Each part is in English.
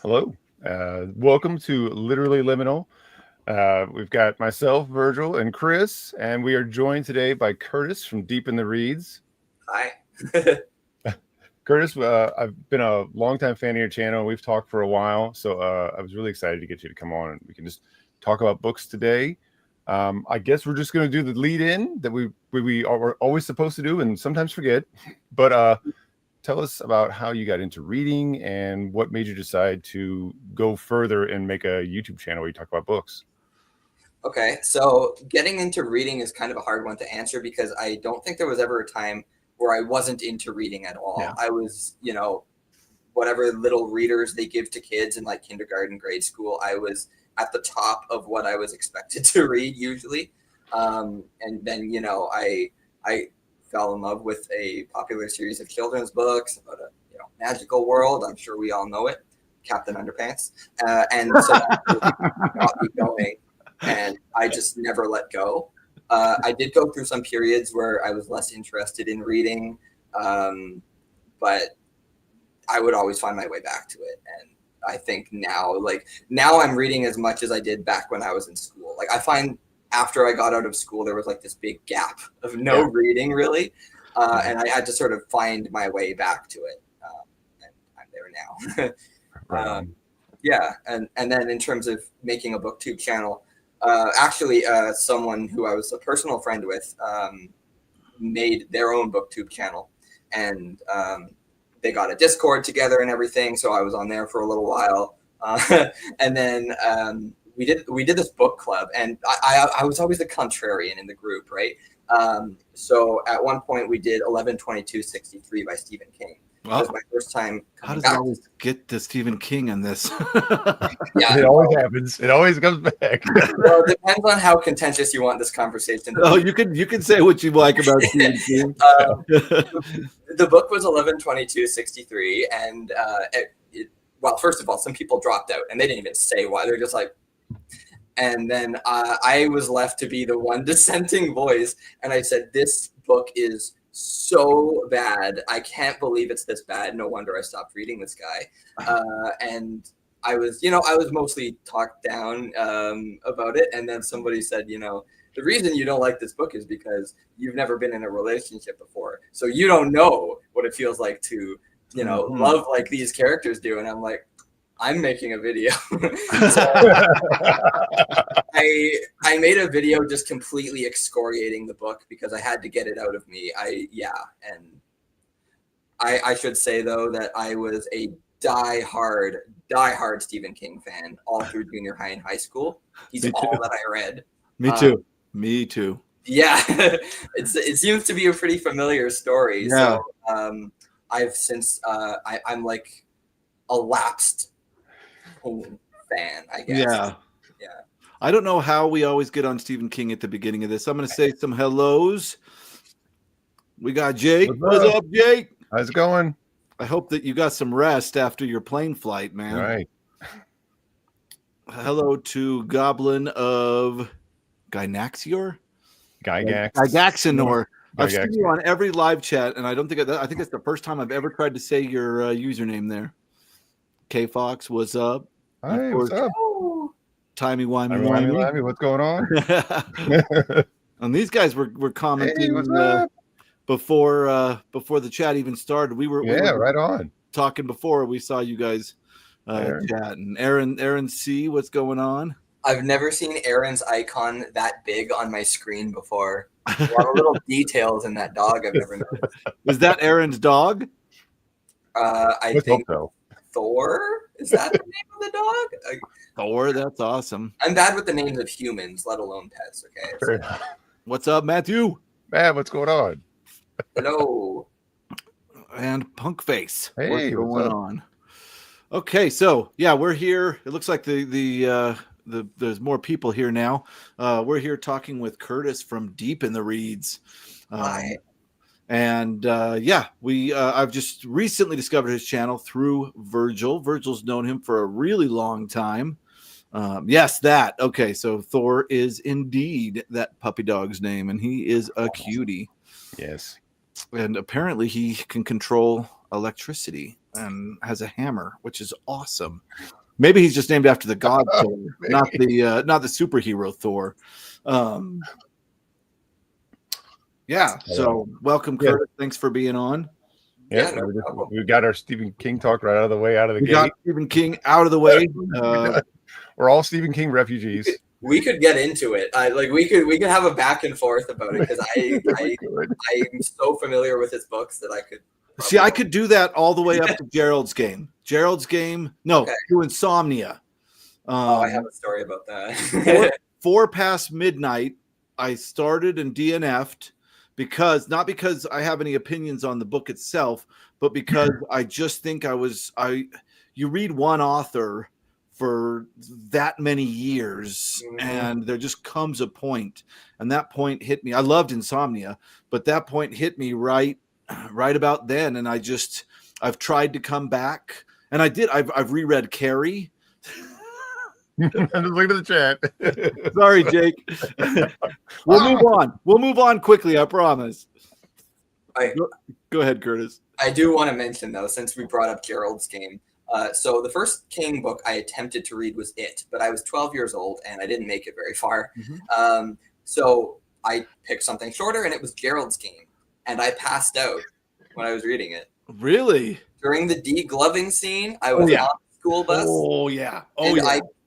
Hello. Welcome to Literally Liminal. We've got myself, Virgil, and Chris, and we are joined today by Curtis from Deep in the Reeds. Hi. Curtis, I've been a longtime fan of your channel. We've talked for a while, so I was really excited to get you to come on, and we can just talk about books today. I guess we're just going to do the lead in that we are always supposed to do and sometimes forget. But tell us about how you got into reading and what made you decide to go further and make a YouTube channel where you talk about books. Okay, so getting into reading is kind of a hard one to answer because I don't think there was ever a time where I wasn't into reading at all. Yeah. I was, whatever little readers they give to kids in like kindergarten, grade school, I was at the top of what I was expected to read usually. And then, I fell in love with a popular series of children's books about a magical world. I'm sure we all know it, Captain Underpants. And so that really got me going. And I just never let go. I did go through some periods where I was less interested in reading, but I would always find my way back to it. And I think now I'm reading as much as I did back when I was in school. Like I find after I got out of school, there was like this big gap of no reading really. And I had to sort of find my way back to it. And I'm there now. Right. Yeah. And then in terms of making a booktube channel, someone who I was a personal friend with made their own booktube channel, and they got a Discord together and everything. So I was on there for a little while, and then we did this book club, and I was always the contrarian in the group, right? So at one point we did 11/22/63 by Stephen King. It was my first time. How does it always get to Stephen King in this? Yeah, it always happens. It always comes back. Well, it depends on how contentious you want this conversation to be. You can say what you like about Stephen King. The book was 11/22/63, and well, first of all, some people dropped out, and they didn't even say why. They're just like, and then I was left to be the one dissenting voice, and I said, "This book is so bad. I can't believe it's this bad. No wonder I stopped reading this guy." And I was mostly talked down about it. And then somebody said, the reason you don't like this book is because you've never been in a relationship before. So you don't know what it feels like to, love like these characters do. And I'm like, I'm making a video. So I made a video just completely excoriating the book because I had to get it out of me. And I should say though that I was a die-hard Stephen King fan all through junior high and high school. He's all that I read. Me too. Yeah, it seems to be a pretty familiar story. Yeah. So I've since I'm like a lapsed fan, I guess. Yeah. I don't know how we always get on Stephen King at the beginning of this. I'm going to say some hellos. We got Jake. What's up, Jake? How's it going? I hope that you got some rest after your plane flight, man. All right. Hello to Goblin of Gygaxinor. Gygaxinor. I've seen you on every live chat, and I think it's the first time I've ever tried to say your username there. K Fox, what's up? Hi, what's up? Timey-wimey. What's going on? And these guys were commenting before the chat even started. We were right on talking before we saw you guys chatting. Aaron C, what's going on? I've never seen Aaron's icon that big on my screen before. A lot of little details in that dog I've never noticed. Is that Aaron's dog? I think so. Thor? Is that the name of the dog? Thor, that's awesome. I'm bad with the names of humans, let alone pets, okay? So. What's up, Matthew? Man, what's going on? Hello. And Punk Face. Hey, what's going on? Okay, so yeah, we're here. It looks like there's more people here now. We're here talking with Curtis from Deep in the Reeds. Hi. And I've just recently discovered his channel through Virgil. Virgil's known him for a really long time. Yes, that. Okay, so Thor is indeed that puppy dog's name, and he is a cutie. Yes. And apparently he can control electricity. and has a hammer, which is awesome. Maybe he's just named after the god Thor, not the superhero Thor. Yeah. So welcome, Curtis. Thanks for being on. Yeah, we got our Stephen King talk right out of the way, out of the gate. Got Stephen King out of the way. We're all Stephen King refugees. We could get into it. We could have a back and forth about it, because I'm so familiar with his books that I could. See, I could do that all the way up to Gerald's Game. To Insomnia. I have a story about that. four past midnight, I started and DNF'd not because I have any opinions on the book itself, but because I just think you read one author for that many years, and there just comes a point, and that point hit me. I loved Insomnia, but that point hit me right about then, and I've tried to come back, and I did. I've reread Carrie. I'm just looking at the chat. Sorry, Jake. We'll move on quickly, I promise. Go ahead, Curtis. I do want to mention, though, since we brought up Gerald's Game, so the first King book I attempted to read was It, but I was 12 years old and I didn't make it very far. So I picked something shorter, and it was Gerald's Game, and I passed out when I was reading it. Really? During the degloving scene, I was on the school bus.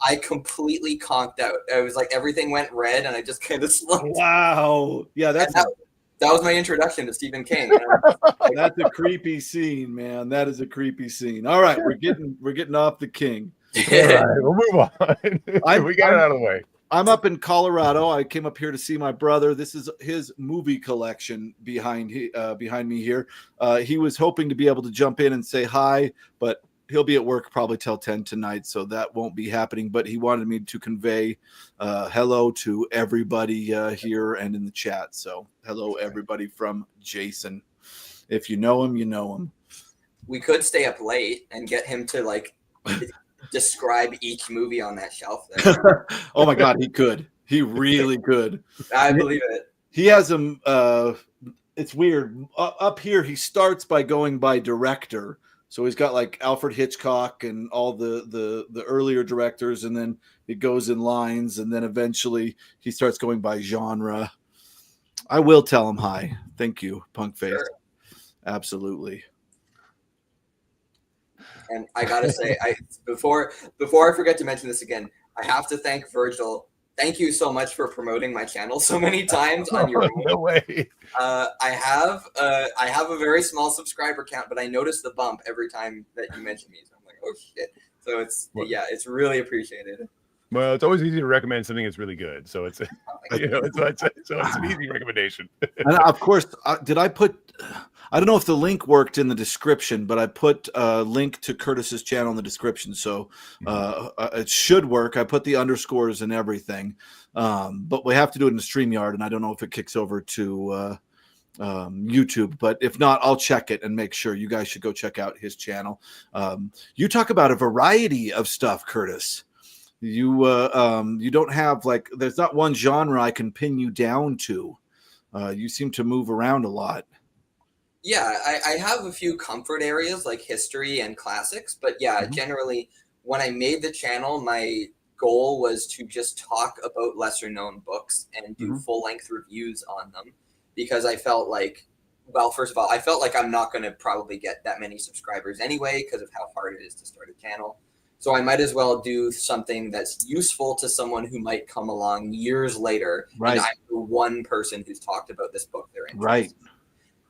I completely conked out. It was like everything went red, and I just kind of slumped. Wow. Yeah, that was my introduction to Stephen King. That's a creepy scene, man. That is a creepy scene. All right, we're getting off the King. All right, we'll move on. We got it out of the way. I'm up in Colorado. I came up here to see my brother. This is his movie collection behind me here. He was hoping to be able to jump in and say hi, but he'll be at work probably till 10 tonight, so that won't be happening. But he wanted me to convey hello to everybody here and in the chat. So hello, everybody from Jason. If you know him, you know him. We could stay up late and get him to describe each movie on that shelf there. Oh my God, he could. He really could. I believe it. He has them. It's weird. Up here, he starts by going by director. So he's got like Alfred Hitchcock and all the earlier directors, and then it goes in lines, and then eventually he starts going by genre. I will tell him hi. Thank you, Punk Face. Sure. Absolutely. And I gotta say, before I forget to mention this again, I have to thank Virgil. Thank you so much for promoting my channel so many times on your own. No way. I have a very small subscriber count, but I notice the bump every time that you mention me. So I'm like, oh shit. So it's really appreciated. Well, it's always easy to recommend something that's really good. So it's it's an easy recommendation. And of course, did I put? I don't know if the link worked in the description, but I put a link to Curtis's channel in the description, so it should work. I put the underscores and everything, but we have to do it in StreamYard, and I don't know if it kicks over to YouTube. But if not, I'll check it and make sure. You guys should go check out his channel. You talk about a variety of stuff, Curtis. You don't have there's not one genre I can pin you down to. You seem to move around a lot. Yeah, I have a few comfort areas like history and classics, but generally when I made the channel, my goal was to just talk about lesser known books and do full length reviews on them, because I felt like, well, first of all, I felt like I'm not going to probably get that many subscribers anyway because of how hard it is to start a channel. So I might as well do something that's useful to someone who might come along years later. Right. And I'm the one person who's talked about this book they're interested. Right.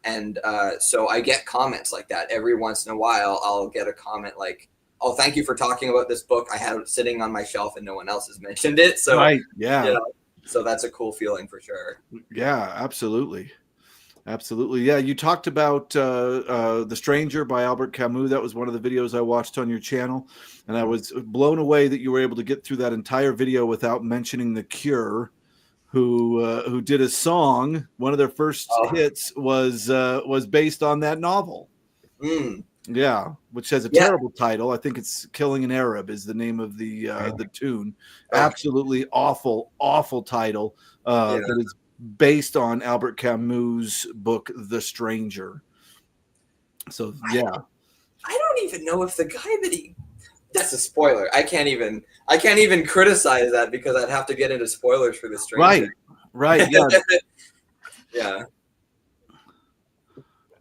And so I get comments like that every once in a while. I'll get a comment like, "Oh, thank you for talking about this book. I had it sitting on my shelf and no one else has mentioned it." So right. Yeah. So that's a cool feeling for sure. Yeah, absolutely. Absolutely. Yeah. You talked about The Stranger by Albert Camus. That was one of the videos I watched on your channel. And I was blown away that you were able to get through that entire video without mentioning The Cure, who did a song. One of their first hits was based on that novel. Yeah, which has a terrible title. I think it's "Killing an Arab" is the name of the tune. Absolutely awful title. That is based on Albert Camus' book The Stranger. So I don't even know if the guy that he. That's a spoiler. I can't even criticize that because I'd have to get into spoilers for the Stranger. Right. Yeah. Yeah.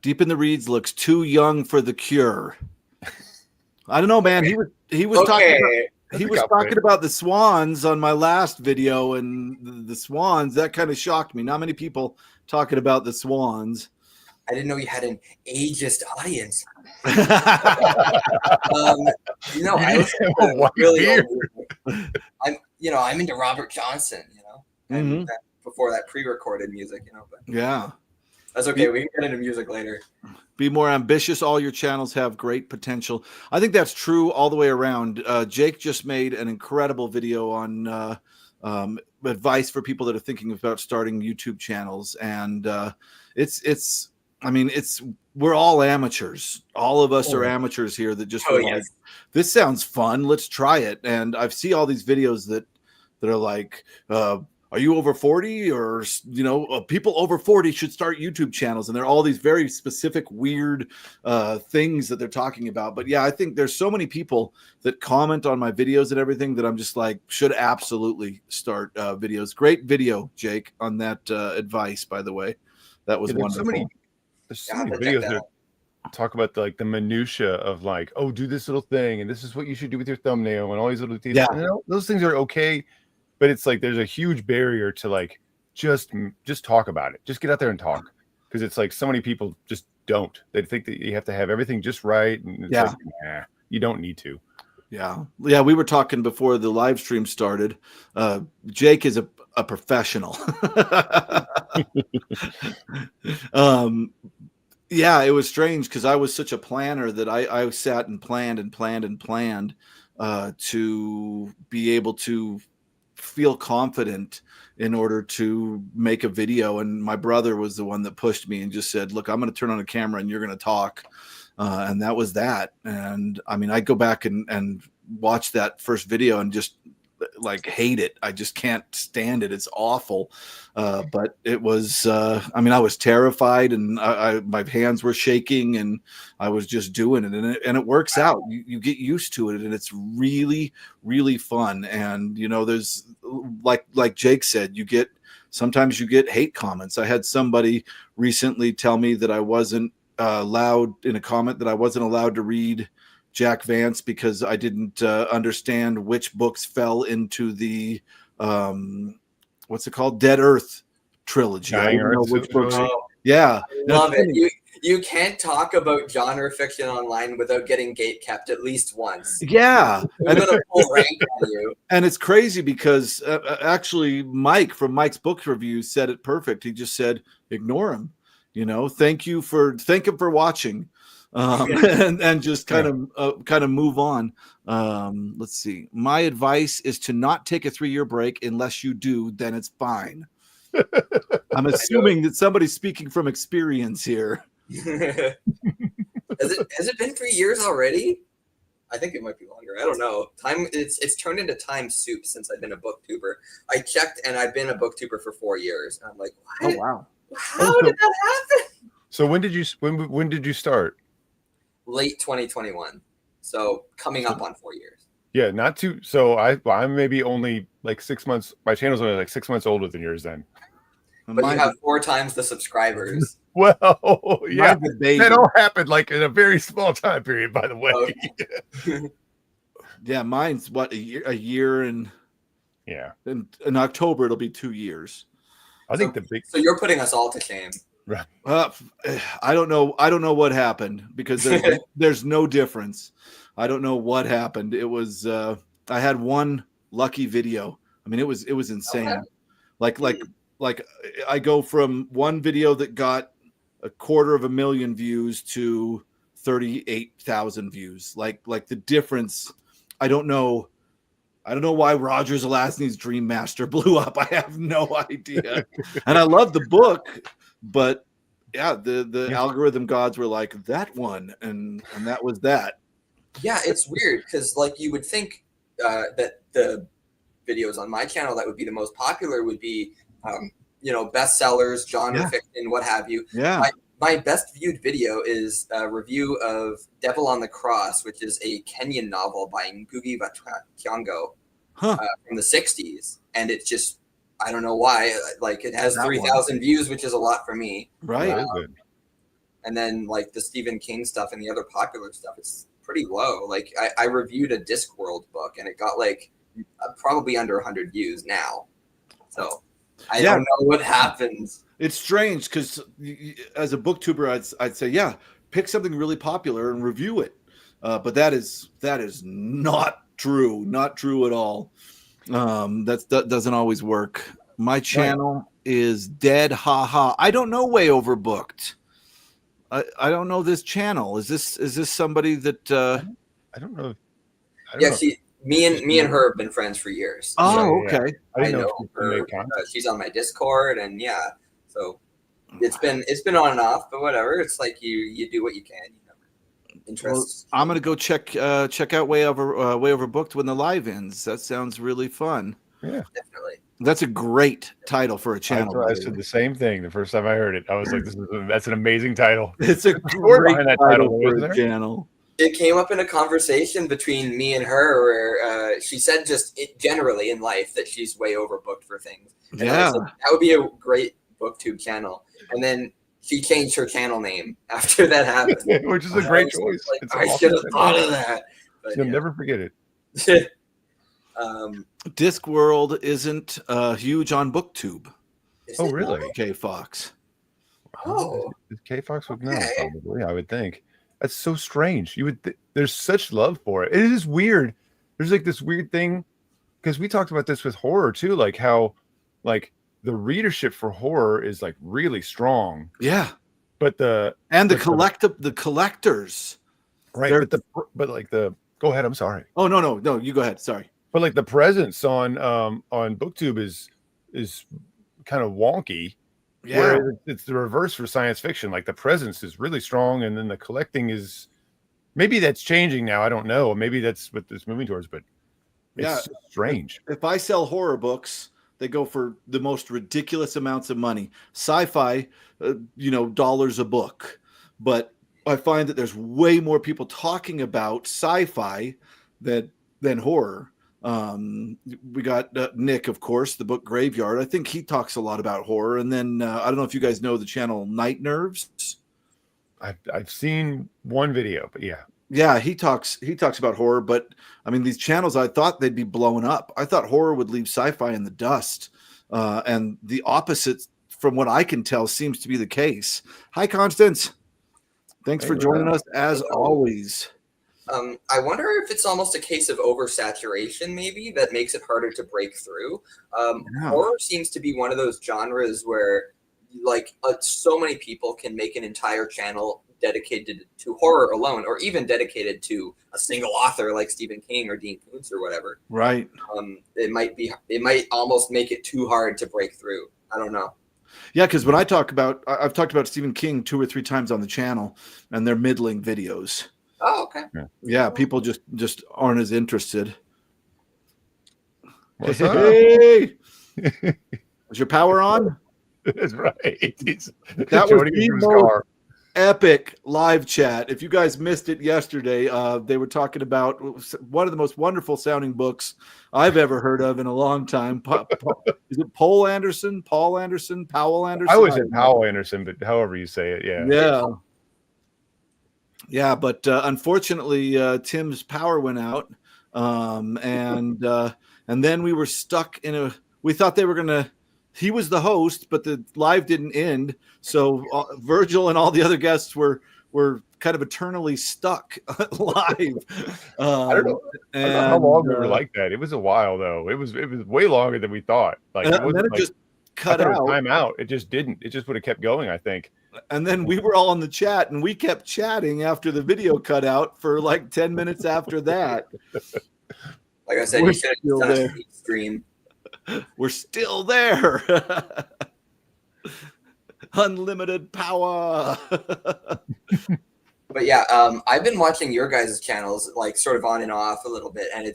Deep in the Reeds looks too young for The Cure. I don't know, man. He was talking about the swans on my last video, and the swans, that kind of shocked me. Not many people talking about the swans. I didn't know you had an ageist audience. I was really old. I'm into Robert Johnson, and before that pre-recorded music, but yeah, that's okay. We can get into music later. Be more ambitious. All your channels have great potential. I think that's true all the way around. Jake just made an incredible video on advice for people that are thinking about starting YouTube channels, and we're all amateurs. All of us are amateurs here that just like, this sounds fun. Let's try it. And I see all these videos that are like, are you over 40? Or, people over 40 should start YouTube channels. And there are all these very specific, weird things that they're talking about. But yeah, I think there's so many people that comment on my videos and everything that I'm just like, should absolutely start videos. Great video, Jake, on that advice, by the way. That was wonderful. There's so many videos that talk about the minutia of like, oh, do this little thing, and this is what you should do with your thumbnail, and all these little things. Yeah. And those things are okay, but it's like there's a huge barrier to like just talk about it. Just get out there and talk, because it's like so many people just don't. They think that you have to have everything just right, and it's like, nah, you don't need to. Yeah. We were talking before the live stream started. Jake is a professional. Yeah, it was strange because I was such a planner that I sat and planned to be able to feel confident in order to make a video. And my brother was the one that pushed me and just said, look, I'm going to turn on a camera and you're going to talk. And that was that. And I mean, I go back and watch that first video and just like hate it. I just can't stand it. It's awful. But it was, I was terrified, and my hands were shaking, and I was just doing it, and it works out. You get used to it, and it's really, really fun. And, there's like Jake said, sometimes you get hate comments. I had somebody recently tell me that I wasn't allowed to read Jack Vance because I didn't understand which books fell into the what's it called, Dead Earth trilogy. I don't know which books. Yeah, I love it. You can't talk about genre fiction online without getting gate kept at least once. Yeah, I'm gonna pull rank on you. And it's crazy because actually Mike from Mike's Book Review said it perfect. He just said, ignore him. Thank him for watching. And just kind of move on. Let's see. My advice is to not take a 3-year break. Unless you do, then it's fine. I'm assuming that somebody's speaking from experience here. Has it been 3 years already? I think it might be longer. I don't know. It's turned into time soup since I've been a booktuber. I checked, and I've been a booktuber for 4 years. And I'm like, what? Oh wow! How did that happen? So when did you start? Late 2021. So coming up on 4 years. Yeah, not too. So I'm maybe only like 6 months. My channel's only like 6 months older than yours then. But you have 4 times the subscribers. Well, yeah, that all happened like in a very small time period, by the way. Okay. Yeah, mine's what, a year and yeah. In October it'll be 2 years. I think so you're putting us all to shame. Right. I don't know what happened because there's no difference. I don't know what happened. It was I had one lucky video. I mean, it was insane. Okay. Like I go from one video that got 250,000 views to 38,000 views. Like the difference. I don't know why Roger Zelazny's Dream Master blew up. I have no idea. And I love the book. But yeah, the algorithm gods were like that one, and that was that. Yeah, it's weird because like you would think that the videos on my channel that would be the most popular would be bestsellers, genre fiction, what have you. Yeah. my best viewed video is a review of Devil on the Cross, which is a Kenyan novel by Ngugi wa Thiong'o from the 60s. And it's just, I don't know why, like it has 3,000 views, which is a lot for me. Right. And then like the Stephen King stuff and the other popular stuff, it's pretty low. Like I reviewed a Discworld book and it got like probably under 100 views now. So I don't know what happens. It's strange because as a booktuber, I'd say, yeah, pick something really popular and review it. But that is not true. Not true at all. That doesn't always work. My channel is dead. Ha. I don't know Way Overbooked. I don't know this channel. Is this somebody that I don't know. Me and her have been friends for years. Oh, okay. I know her. She's on my Discord, and so it's been on and off, but whatever. It's like you do what you can. Interests. Well, I'm gonna go check out Way Overbooked when the live ends. That sounds really fun. Yeah, definitely. That's a great title for a channel. I said the same thing the first time I heard it. I was like, that's an amazing title. It's a great title for a channel. It came up in a conversation between me and her where she said generally in life that she's way overbooked for things. And I said, that would be a great booktube channel. And then she changed her channel name after that happened. Which is a great choice. Like, I should have thought of that. But, You'll never forget it. Discworld isn't huge on BookTube. Oh, really? K Fox. Oh, K Fox would know, probably. I would think. That's so strange. There's such love for it. It is weird. There's like this weird thing because we talked about this with horror too, like how like the readership for horror is like really strong. Yeah, but the collectors, right? Go ahead. I'm sorry. Oh no, you go ahead. Sorry. But like the presence on BookTube is kind of wonky. Yeah, whereas it's the reverse for science fiction. Like the presence is really strong, and then the collecting is maybe that's changing now. I don't know. Maybe that's what it's moving towards, but it's strange. If I sell horror books, they go for the most ridiculous amounts of money. Sci-fi, dollars a book, but I find that there's way more people talking about sci-fi than horror. We got Nick, of course, the book Graveyard. I think he talks a lot about horror. And then I don't know if you guys know the channel Night Nerves. I've seen one video, but yeah, he talks about horror. But I mean, these channels, I thought they'd be blowing up. I thought horror would leave sci-fi in the dust, and the opposite, from what I can tell, seems to be the case. Hi, Constance. Thanks for joining us as always. I wonder if it's almost a case of oversaturation, maybe, that makes it harder to break through. Horror seems to be one of those genres where, like, so many people can make an entire channel dedicated to horror alone, or even dedicated to a single author like Stephen King or Dean Koontz or whatever. Right. It might almost make it too hard to break through. I don't know. Yeah, because when I've talked about Stephen King 2 or 3 times on the channel, and they're middling videos. Oh, okay. Yeah, people just aren't as interested. What's hey! Is your power on? That's right. That was the most epic live chat. If you guys missed it yesterday, they were talking about one of the most wonderful sounding books I've ever heard of in a long time. Is it Powell Anderson? I always said Powell Anderson, but however you say it, yeah. Yeah, but unfortunately, Tim's power went out, and then we were stuck in we thought they were gonna. He was the host, but the live didn't end, so Virgil and all the other guests were kind of eternally stuck live. I don't know how long we were like that. It was a while though. It was way longer than we thought. Like it wasn't like, just cut out. Time out. It just didn't. It just would have kept going, I think. And then we were all in the chat, and we kept chatting after the video cut out for like 10 minutes after that. Like I said, you should have done a stream. We're still there. Unlimited power. But yeah, I've been watching your guys' channels like sort of on and off a little bit, and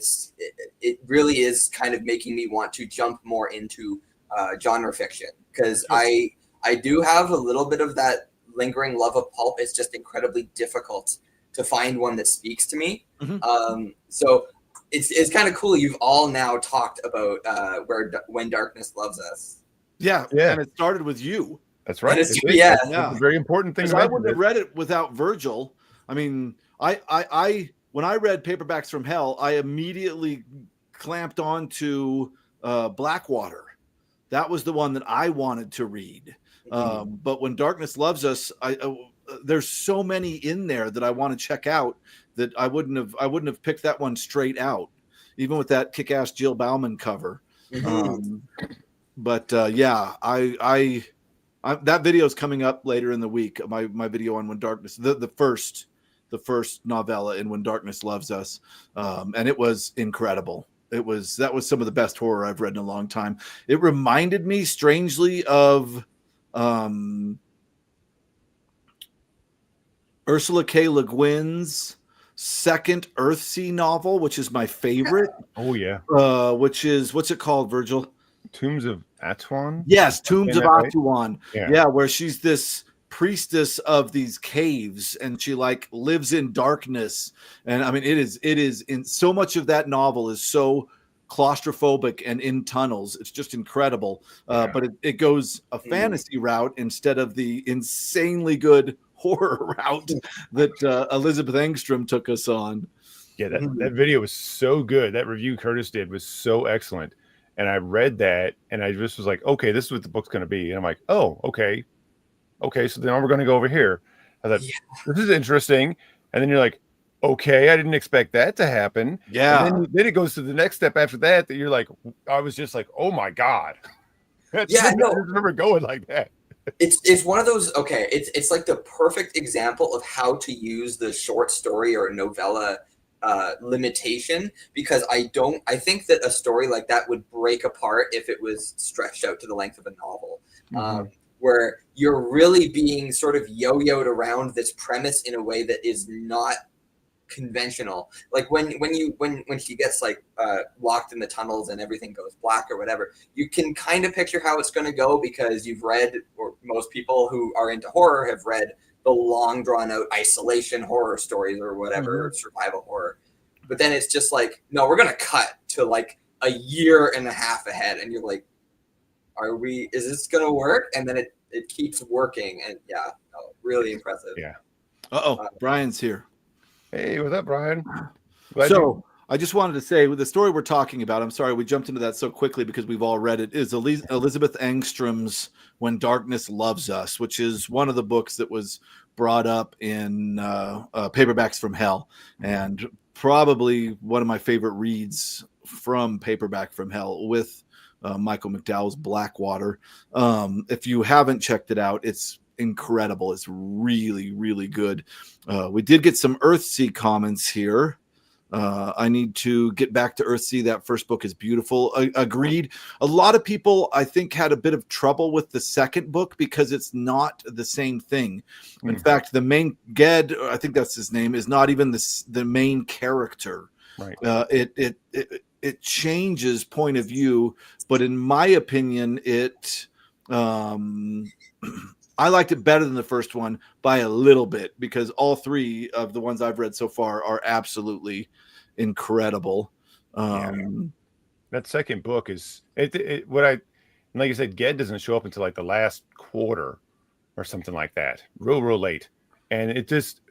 it really is kind of making me want to jump more into genre fiction, because I do have a little bit of that lingering love of pulp, it's just incredibly difficult to find one that speaks to me. So it's kind of cool. You've all now talked about When Darkness Loves Us. Yeah, Yeah. and it started with you. That's right. It's- It is. yeah. That's a very important thing. Because I wouldn't have read it without Virgil. I mean, I when I read Paperbacks from Hell, I immediately clamped on to Blackwater. That was the one that I wanted to read. But When Darkness Loves Us, there's so many in there that I want to check out that I wouldn't have picked that one straight out, even with that kick-ass Jill Bauman cover. But yeah, I that video is coming up later in the week. My video on When Darkness, the first novella in When Darkness Loves Us, and it was incredible. That was some of the best horror I've read in a long time. It reminded me strangely of Ursula K. Le Guin's second Earthsea novel, which is my favorite. Oh yeah. Which is, what's it called, Virgil? Tombs of Atuan? Yes, Tombs of Right? Atuan. Yeah, where she's this priestess of these caves and she like lives in darkness. And I mean, it is in so much of that novel is so claustrophobic and in tunnels. It's just incredible. But it goes a fantasy route instead of the insanely good horror route that Elizabeth Engstrom took us on. Yeah, that video was so good. That review Curtis did was so excellent. And I read that and I just was like, okay, this is what the book's going to be. And I'm like, oh, okay. Okay, so then we're going to go over here. I thought, this is interesting. And then you're like, okay, I didn't expect that to happen. Yeah. And then it goes to the next step after that you're like, I was just like, oh my God. I remember going like that. It's one of those, okay, it's like the perfect example of how to use the short story or novella limitation, because I think that a story like that would break apart if it was stretched out to the length of a novel, where you're really being sort of yo-yoed around this premise in a way that is not conventional. Like when she gets like locked in the tunnels and everything goes black or whatever, you can kind of picture how it's going to go because you've read, or most people who are into horror have read the long drawn out isolation horror stories or whatever, survival horror. But then it's just like, no, we're going to cut to like a year and a half ahead. And you're like, is this going to work? And then it keeps working. And really impressive. Yeah. Brian's here. Hey, what's up, Brian? I just wanted to say, with the story we're talking about, I'm sorry we jumped into that so quickly because we've all read it, is Elizabeth Engstrom's When Darkness Loves Us, which is one of the books that was brought up in Paperbacks from Hell, and probably one of my favorite reads from Paperback from Hell with Michael McDowell's Blackwater. If you haven't checked it out, it's incredible. It's really, really good. We did get some Earthsea comments here. I need to get back to Earthsea. That first book is beautiful. Agreed. A lot of people, I think, had a bit of trouble with the second book because it's not the same thing. In fact, the main Ged, I think that's his name, is not even the main character. Right. It changes point of view, but in my opinion, I liked it better than the first one by a little bit because all three of the ones I've read so far are absolutely incredible. That second book is like I said, Ged doesn't show up until like the last quarter or something like that, real late. And I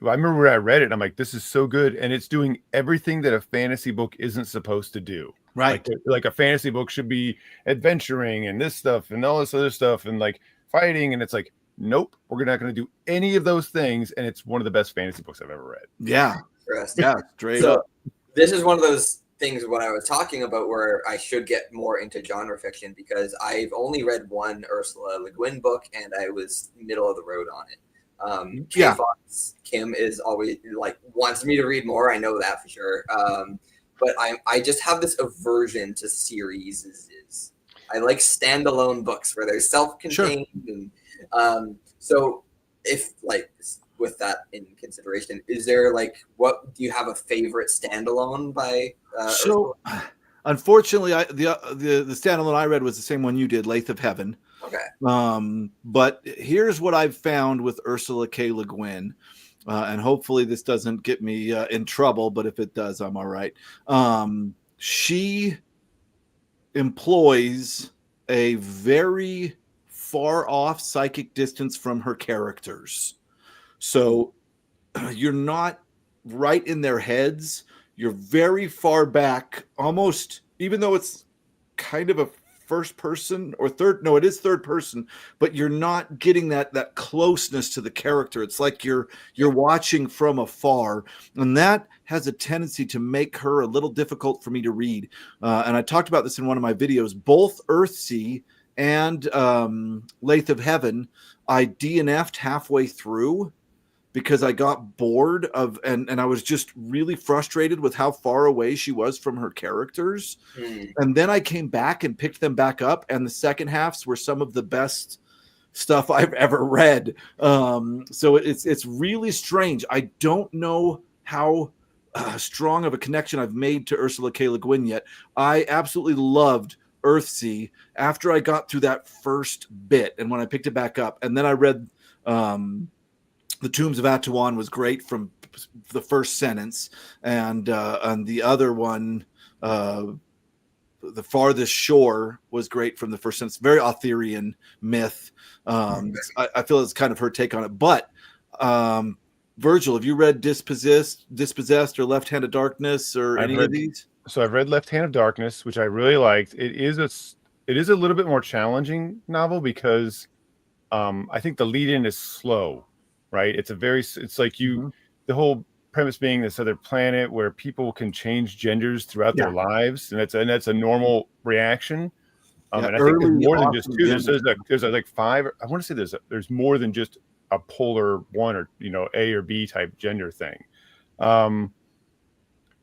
remember when I read it, and I'm like, this is so good. And it's doing everything that a fantasy book isn't supposed to do. Right. Like a fantasy book should be adventuring and this stuff and all this other stuff and like fighting. And it's like, nope, we're not going to do any of those things. And it's one of the best fantasy books I've ever read. Yeah. Straight up. This is one of those things when I was talking about where I should get more into genre fiction, because I've only read one Ursula Le Guin book and I was middle of the road on it. Kim is always like wants me to read more. I know that for sure. But I just have this aversion to series. I like standalone books where they're self-contained. Sure. And so if like with that in consideration, is there like, what do you have a favorite standalone by Ursula? Unfortunately, the standalone I read was the same one you did, Lathe of Heaven. Okay. But here's what I've found with Ursula K. Le Guin, and hopefully this doesn't get me in trouble, but if it does, I'm all right. She employs a very far off psychic distance from her characters. So you're not right in their heads. You're very far back, almost, even though it's kind of a first person or third. No, it is third person, but you're not getting that closeness to the character. It's like you're watching from afar, and that has a tendency to make her a little difficult for me to read. And I talked about this in one of my videos. Both Earthsea and Lathe of Heaven, I DNF'd halfway through because I got bored of and I was just really frustrated with how far away she was from her characters. And then I came back and picked them back up, and the second halves were some of the best stuff I've ever read. So it's really strange. I don't know how strong of a connection I've made to Ursula K. Le Guin yet. I absolutely loved Earthsea after I got through that first bit, and when I picked it back up, and then I read The Tombs of Atuan was great from the first sentence, and the other one, The Farthest Shore, was great from the first sentence. Very Arthurian myth. I feel it's kind of her take on it. But Virgil, have you read Dispossessed or Left Hand of Darkness or any of these? So I've read Left Hand of Darkness, which I really liked. It is a little bit more challenging novel because I think the lead in is slow, right? It's like the whole premise being this other planet where people can change genders throughout their lives, and that's a normal reaction. And I think there's more than just two. There's like five. I want to say there's more than just a polar one or A or B type gender thing.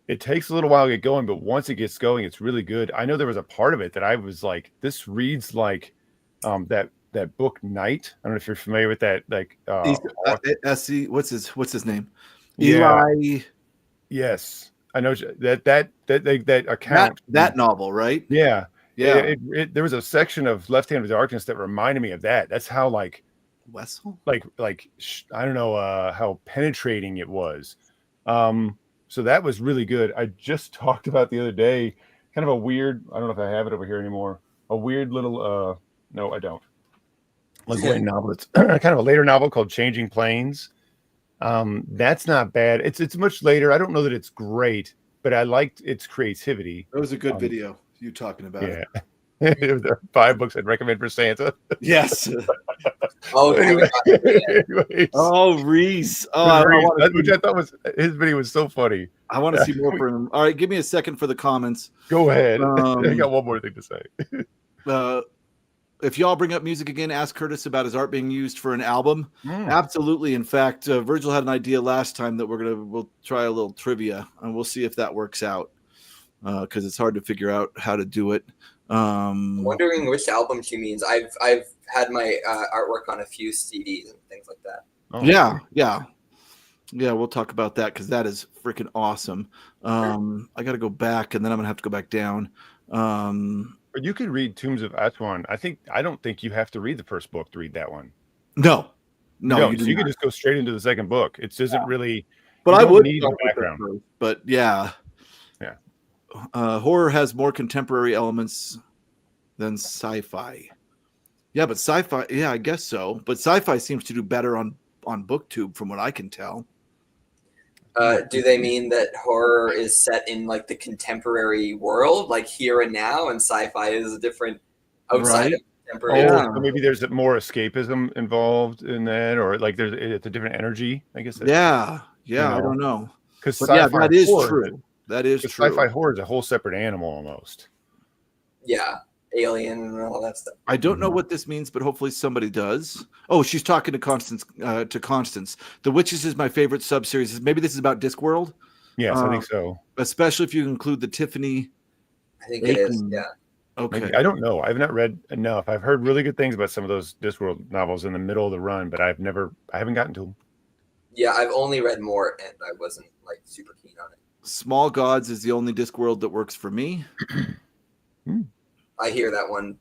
It takes a little while to get going, but once it gets going, it's really good. I know there was a part of it that I was like, this reads like that book Night. I don't know if you're familiar with that. Like what's his name? Yeah. Eli. Yes, I know that account. That novel, right? Yeah. There was a section of Left Hand of Darkness that reminded me of that. That's how Wessel, I don't know how penetrating it was. So that was really good. I just talked about the other day, kind of a weird, I don't know if I have it over here anymore, a weird little, no, I don't. Novel. It's kind of a later novel called Changing Planes. That's not bad. It's much later. I don't know that it's great, but I liked its creativity. That was a good video, you talking about it. There were 5 books I'd recommend for Santa. Yes. Anyways. Oh, Reese. Which I thought his video was so funny. I want to see more from him. All right, give me a second for the comments. Go ahead. I got one more thing to say. If y'all bring up music again, ask Curtis about his art being used for an album. Absolutely. In fact, Virgil had an idea last time that we'll try a little trivia, and we'll see if that works out, because it's hard to figure out how to do it. I'm wondering which album she means. I've had my artwork on a few CDs and things like that. Oh. Yeah, we'll talk about that because that is freaking awesome. I got to go back, and then I'm gonna have to go back down. But you could read Tombs of Atuan. I don't think you have to read the first book to read that one. No, you could just go straight into the second book. It doesn't really. But I would need the background. But yeah. Horror has more contemporary elements than sci-fi. Yeah, but sci-fi, yeah, I guess so. But sci-fi seems to do better on BookTube, from what I can tell. Do they mean that horror is set in like the contemporary world, like here and now, and sci-fi is a different outside of contemporary? So maybe there's more escapism involved in that, or like it's a different energy, I guess. I don't know. Because that is true. That is true. Sci-fi horror is a whole separate animal almost. Yeah, Alien and all that stuff. I don't know what this means, but hopefully somebody does. Oh, she's talking to Constance. The Witches is my favorite subseries. Maybe this is about Discworld. Yes, I think so. Especially if you include the Tiffany. I think it is. Yeah. Okay. Maybe. I don't know. I've not read enough. I've heard really good things about some of those Discworld novels in the middle of the run, but I haven't gotten to them. Yeah, I've only read more, and I wasn't like super keen on it. Small Gods is the only Discworld that works for me. I hear that one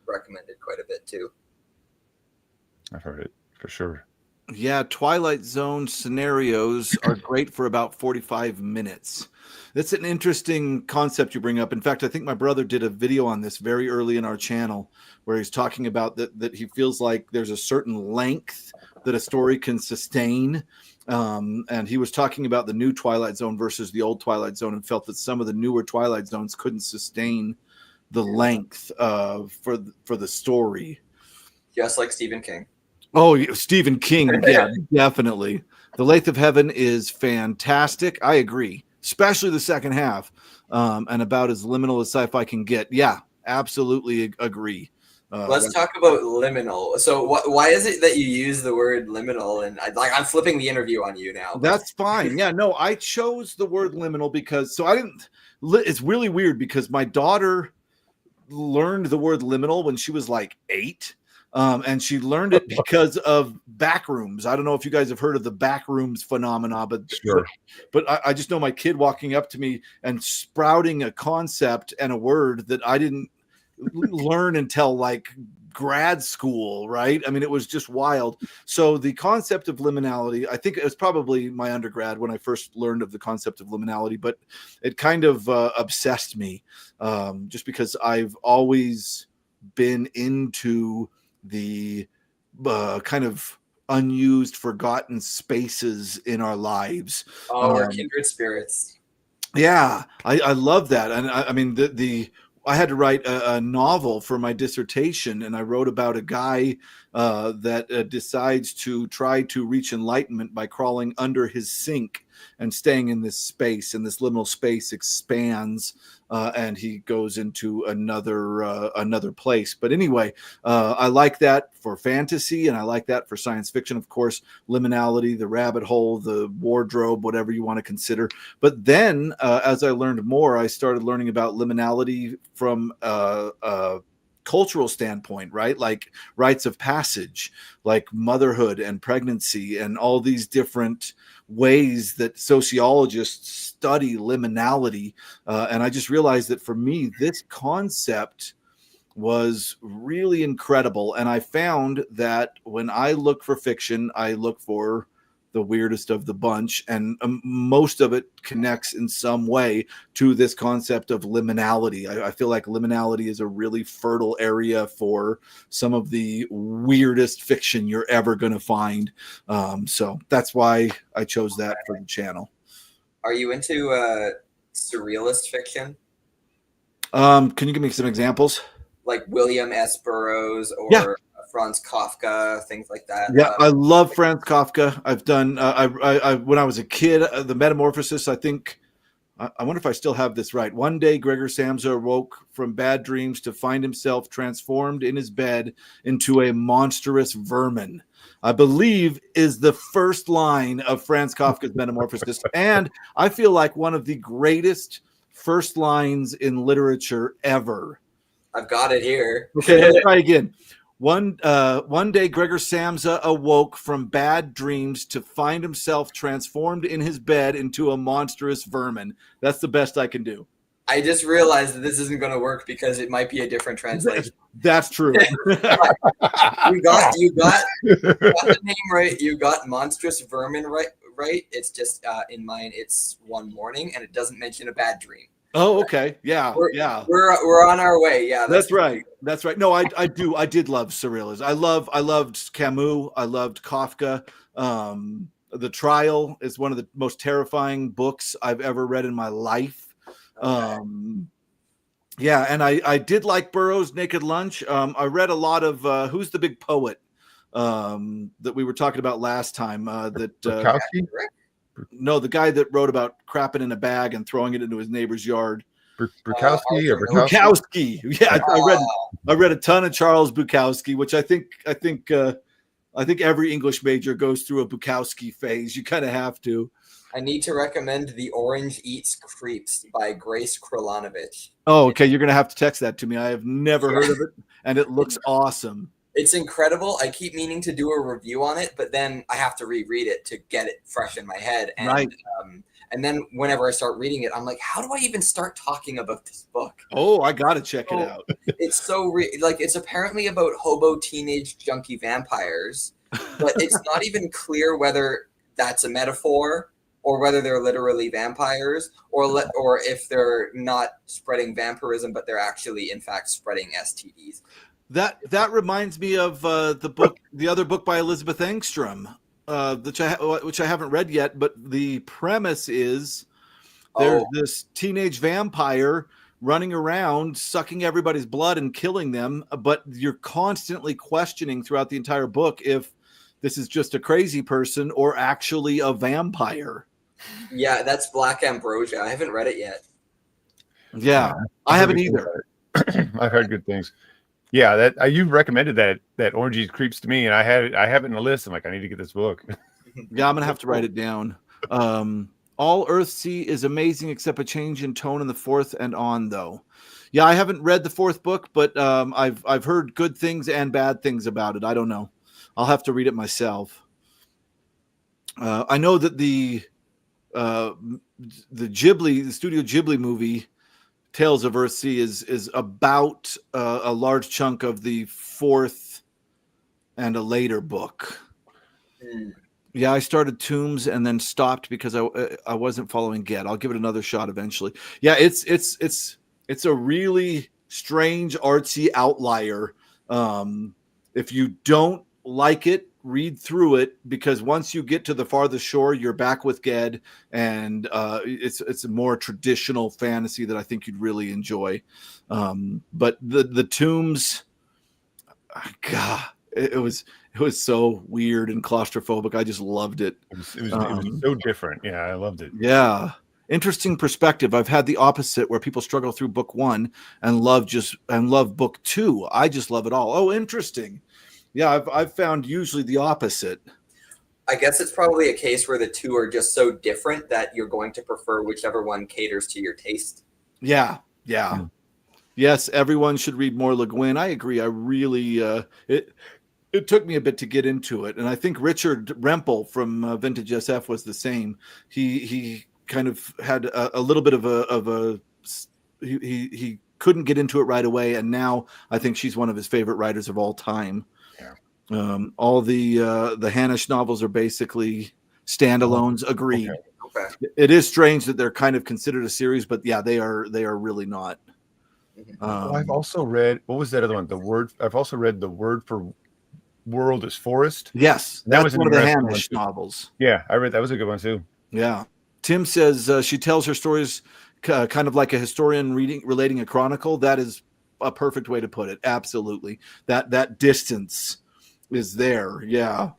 recommended quite a bit too. I've heard it for sure. Yeah, Twilight Zone scenarios are great for about 45 minutes. That's an interesting concept you bring up. In fact, I think my brother did a video on this very early in our channel where he's talking about that he feels like there's a certain length that a story can sustain. And he was talking about the new Twilight Zone versus the old Twilight Zone and felt that some of the newer Twilight Zones couldn't sustain the length for the story. Just like Stephen King. Oh, Stephen King, yeah, definitely. The Lathe of Heaven is fantastic. I agree, especially the second half, and about as liminal as sci-fi can get. Yeah, absolutely agree. Let's talk about liminal. So, why is it that you use the word liminal? And I'm flipping the interview on you now. That's fine. Yeah, no, I chose the word liminal because I didn't. It's really weird because my daughter learned the word liminal when she was like 8. And she learned it because of backrooms. I don't know if you guys have heard of the backrooms phenomena, but Sure. But I just know my kid walking up to me and sprouting a concept and a word that I didn't learn until like grad school, right? I mean, it was just wild. So the concept of liminality, I think it was probably my undergrad when I first learned of the concept of liminality, but it kind of obsessed me just because I've always been into the kind of unused, forgotten spaces in our lives. Oh, we're kindred spirits. Yeah, I love that. And I mean, I had to write a novel for my dissertation, and I wrote about a guy that decides to try to reach enlightenment by crawling under his sink and staying in this space, and this liminal space expands and he goes into another place. But anyway, I like that for fantasy, and I like that for science fiction. Of course, liminality, the rabbit hole, the wardrobe, whatever you want to consider. But then, as I learned more, I started learning about liminality from cultural standpoint, right? Like rites of passage, like motherhood and pregnancy, and all these different ways that sociologists study liminality. And I just realized that for me, this concept was really incredible. And I found that when I look for fiction, I look for the weirdest of the bunch, and most of it connects in some way to this concept of liminality. I feel like liminality is a really fertile area for some of the weirdest fiction you're ever going to find. So that's why I chose that for the channel. Are you into surrealist fiction? Can you give me some examples? Like William S. Burroughs or Yeah. Franz Kafka, things like that. Yeah, I love Franz Kafka. I've done. I when I was a kid, the Metamorphosis. I think. I wonder if I still have this right. One day, Gregor Samsa awoke from bad dreams to find himself transformed in his bed into a monstrous vermin. I believe is the first line of Franz Kafka's Metamorphosis, and I feel like one of the greatest first lines in literature ever. I've got it here. Okay, let's try again. One day, Gregor Samsa awoke from bad dreams to find himself transformed in his bed into a monstrous vermin. That's the best I can do. I just realized that this isn't going to work because it might be a different translation. That's true. You got the name right. You got monstrous vermin right. It's just in mine. It's one morning, and it doesn't mention a bad dream. Oh, okay. Yeah. We're on our way. Yeah. That's right. That's right. No, I did love surrealism. I loved Camus. I loved Kafka. The Trial is one of the most terrifying books I've ever read in my life. Okay. Yeah, and I did like Burroughs' Naked Lunch. I read a lot of who's the big poet that we were talking about last time. Bukowski? No, the guy that wrote about crapping in a bag and throwing it into his neighbor's yard. Bukowski or Bukowski. Yeah, I read a ton of Charles Bukowski, which I think every English major goes through a Bukowski phase. You kind of have to. I need to recommend The Orange Eats Creeps by Grace Krolanovich. Oh, okay. You're gonna have to text that to me. I have never heard of it, and it looks awesome. It's incredible. I keep meaning to do a review on it, but then I have to reread it to get it fresh in my head. And, right. And then whenever I start reading it, I'm like, how do I even start talking about this book? Oh, I gotta check it out. It's so like it's apparently about hobo teenage junkie vampires, but it's not even clear whether that's a metaphor or whether they're literally vampires, or if they're not spreading vampirism, but they're actually, in fact, spreading STDs. That reminds me of the other book by Elizabeth Engstrom, which I haven't read yet. But the premise is there's this teenage vampire running around, sucking everybody's blood and killing them. But you're constantly questioning throughout the entire book if this is just a crazy person or actually a vampire. Yeah, that's Black Ambrosia. I haven't read it yet. Yeah, I haven't either. I've heard good things. Yeah, that you've recommended that Orange Creeps to me, and I have it in a list. I'm like, I need to get this book. Yeah, I'm gonna have to write it down. All Earthsea is amazing, except a change in tone in the fourth and on, though. Yeah, I haven't read the fourth book, but I've heard good things and bad things about it. I don't know. I'll have to read it myself. I know that the Studio Ghibli movie Tales of Earthsea is about a large chunk of the fourth and a later book. Yeah, I started Tombs and then stopped because I wasn't following Get. I'll give it another shot eventually. Yeah, it's a really strange artsy outlier. If you don't like it, read through it, because once you get to the farthest shore, you're back with Ged, and it's a more traditional fantasy that I think you'd really enjoy. But the Tombs, God, it was so weird and claustrophobic. I just loved it. It was so different. Yeah, I loved it. Yeah. Interesting perspective. I've had the opposite, where people struggle through book one and love book two. I just love it all. Oh, interesting. Yeah, I've found usually the opposite. I guess it's probably a case where the two are just so different that you're going to prefer whichever one caters to your taste. Yeah. Yes, everyone should read more Le Guin. I agree. I really it took me a bit to get into it, and I think Richard Rempel from Vintage SF was the same. He kind of had a little bit of he couldn't get into it right away, and now I think she's one of his favorite writers of all time. All the Hanish novels are basically standalones. Agreed. Okay. It is strange that they're kind of considered a series, but yeah, they are really not. I've also read, what was that other one? I've also read The Word for World is Forest. Yes, that was one of the Hanish novels. Yeah, I read that. Was a good one too. Yeah. Tim says she tells her stories kind of like a historian relating a chronicle. That is a perfect way to put it. Absolutely. That distance is there. Yeah.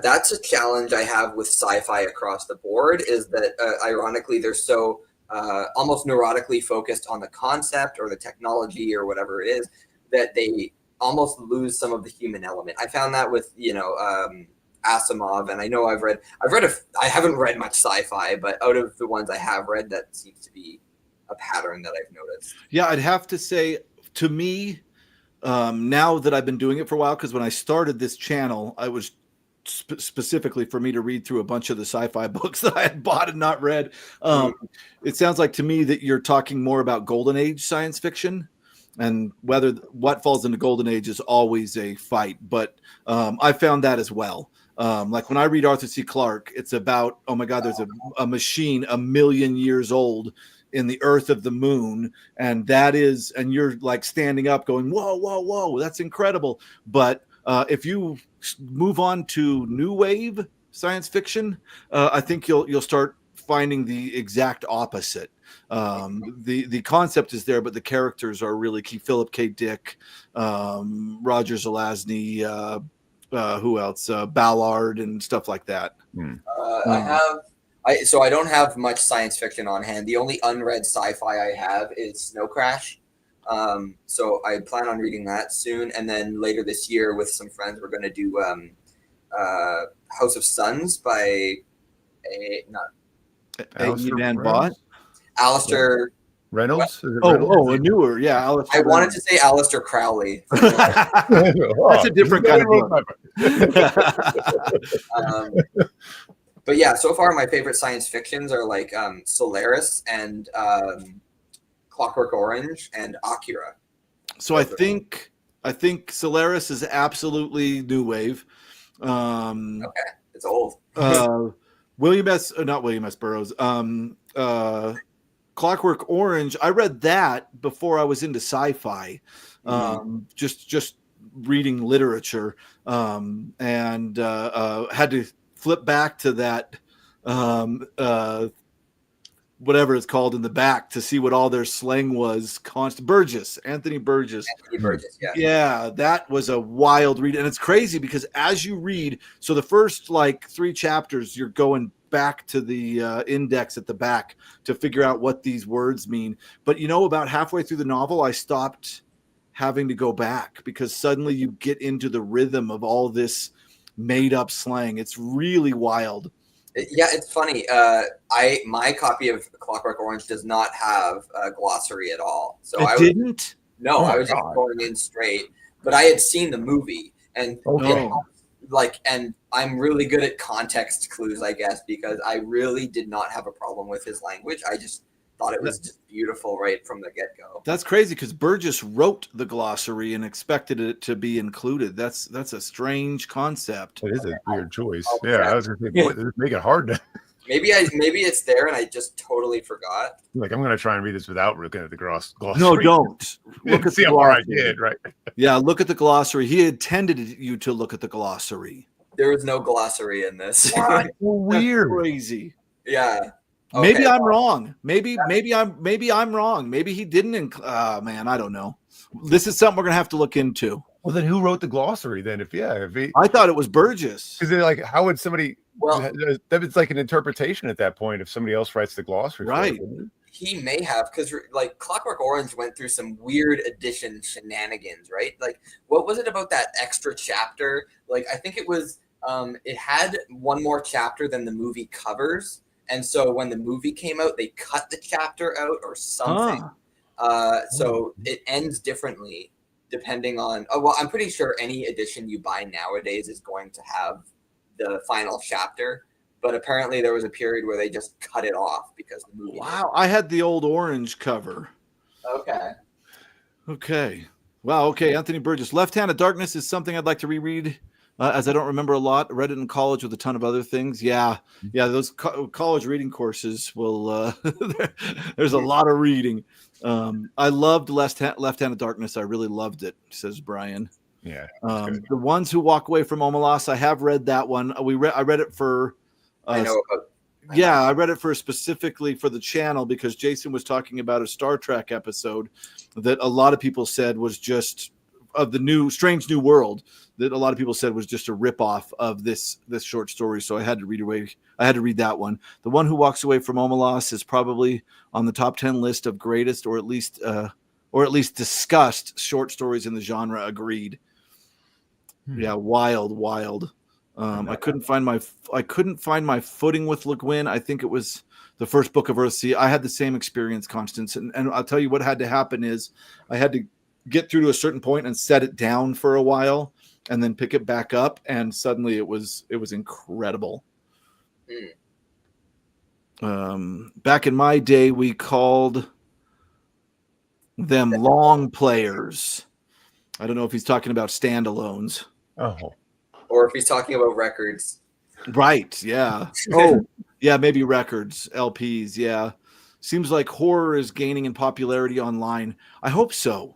That's a challenge I have with sci-fi across the board, is that ironically they're so almost neurotically focused on the concept or the technology or whatever it is that they almost lose some of the human element. I found that with Asimov, and I know I haven't read much sci-fi, but out of the ones I have read, that seems to be a pattern that I've noticed. Yeah, I'd have to say, to me, now that I've been doing it for a while, because when I started this channel, I was specifically for me to read through a bunch of the sci-fi books that I had bought and not read. It sounds like to me that you're talking more about Golden Age science fiction, and what falls into Golden Age is always a fight. But I found that as well. Like when I read Arthur C. Clarke, it's about, oh my God, there's a machine 1 million years old in the earth of the moon, and you're like standing up going, whoa, that's incredible. But if you move on to new wave science fiction, I think you'll start finding the exact opposite. The concept is there, but the characters are really key. Philip K. Dick, Roger Zelazny, who else? Ballard and stuff like that. I don't have much science fiction on hand. The only unread sci-fi I have is Snow Crash. So I plan on reading that soon, and then later this year with some friends we're going to do House of Suns by Alistair Reynolds. A newer, yeah. I wanted to say Alistair Crowley. That's a different kind of book. But yeah, so far my favorite science fictions are like Solaris and Clockwork Orange and Akira. So I think Solaris is absolutely new wave. Okay, it's old. Not William S. Burroughs. Clockwork Orange. I read that before I was into sci-fi. Just reading literature, and had to flip back to that whatever it's called in the back to see what all their slang was. Anthony Burgess. Yeah, that was a wild read. And it's crazy because as you read, so the first like 3 chapters, you're going back to the index at the back to figure out what these words mean. But about halfway through the novel, I stopped having to go back because suddenly you get into the rhythm of all this made up slang. It's really wild. Yeah, it's funny. My copy of Clockwork Orange does not have a glossary at all. So I didn't. No, I was just going in straight. But I had seen the movie, and and I'm really good at context clues, I guess, because I really did not have a problem with his language. I just thought it was just beautiful right from the get-go. That's crazy because Burgess wrote the glossary and expected it to be included. That's a strange concept. It is a weird choice. I was going to say, boy, this make it hard to. Maybe it's there and I just totally forgot. Like, I'm going to try and read this without looking at the glossary. No, don't. Look at see how far I did, right? Yeah, look at the glossary. He intended you to look at the glossary. There was no glossary in this. What? Weird. That's crazy. Yeah. Okay, maybe I'm wrong. Maybe I'm wrong. Maybe he didn't. Man, I don't know. This is something we're gonna have to look into. Well, then who wrote the glossary? Then, I thought it was Burgess. Because like, how would somebody? Well, that it's like an interpretation at that point if somebody else writes the glossary, right? He may have, because like Clockwork Orange went through some weird addition shenanigans, right? Like, what was it about that extra chapter? Like, I think it was it had one more chapter than the movie covers. And so when the movie came out, they cut the chapter out or something. So it ends differently depending on. Oh, well, I'm pretty sure any edition you buy nowadays is going to have the final chapter. But apparently there was a period where they just cut it off because the movie. Wow, I had the old orange cover. Okay. Wow. Okay. Anthony Burgess. Left Hand of Darkness is something I'd like to reread. As I don't remember a lot. I read it in college with a ton of other things. Yeah. Those college reading courses will. There's a lot of reading. I loved Left Hand of Darkness. I really loved it, says Brian. Yeah. The Ones Who Walk Away from Omelas. I have read that one. I read it for. I read it specifically for the channel because Jason was talking about a Star Trek episode that a lot of people said was just of the new Strange New World. That a lot of people said was just a ripoff of this short story. So I had to read that one. The One Who Walks Away from Omelas is probably on the top 10 list of greatest or at least discussed short stories in the genre. Agreed. Yeah. Wild. I couldn't find my footing with Le Guin. I think it was the first book of Earthsea. I had the same experience, Constance. And I'll tell you what had to happen is I had to get through to a certain point and set it down for a while and then pick it back up, and suddenly it was incredible. Back in my day, we called them long players. I don't know if he's talking about standalones. Oh. Or if he's talking about records. Right, yeah. Oh, yeah, maybe records, LPs, yeah. Seems like horror is gaining in popularity online. I hope so.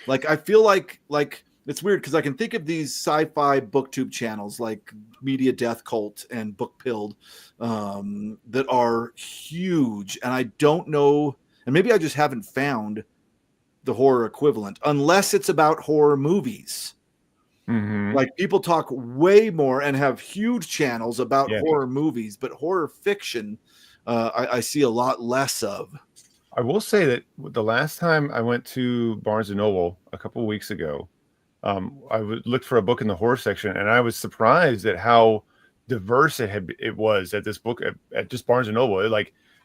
Like, I feel like it's weird because I can think of these sci-fi booktube channels like Media Death Cult and Book Pilled that are huge. And I don't know, and maybe I just haven't found the horror equivalent, unless it's about horror movies. Mm-hmm. Like, people talk way more and have huge channels about horror movies, but horror fiction, I see a lot less of. I will say that the last time I went to Barnes & Noble a couple of weeks ago, I looked for a book in the horror section, and I was surprised at how diverse it was at this book at just Barnes & Noble.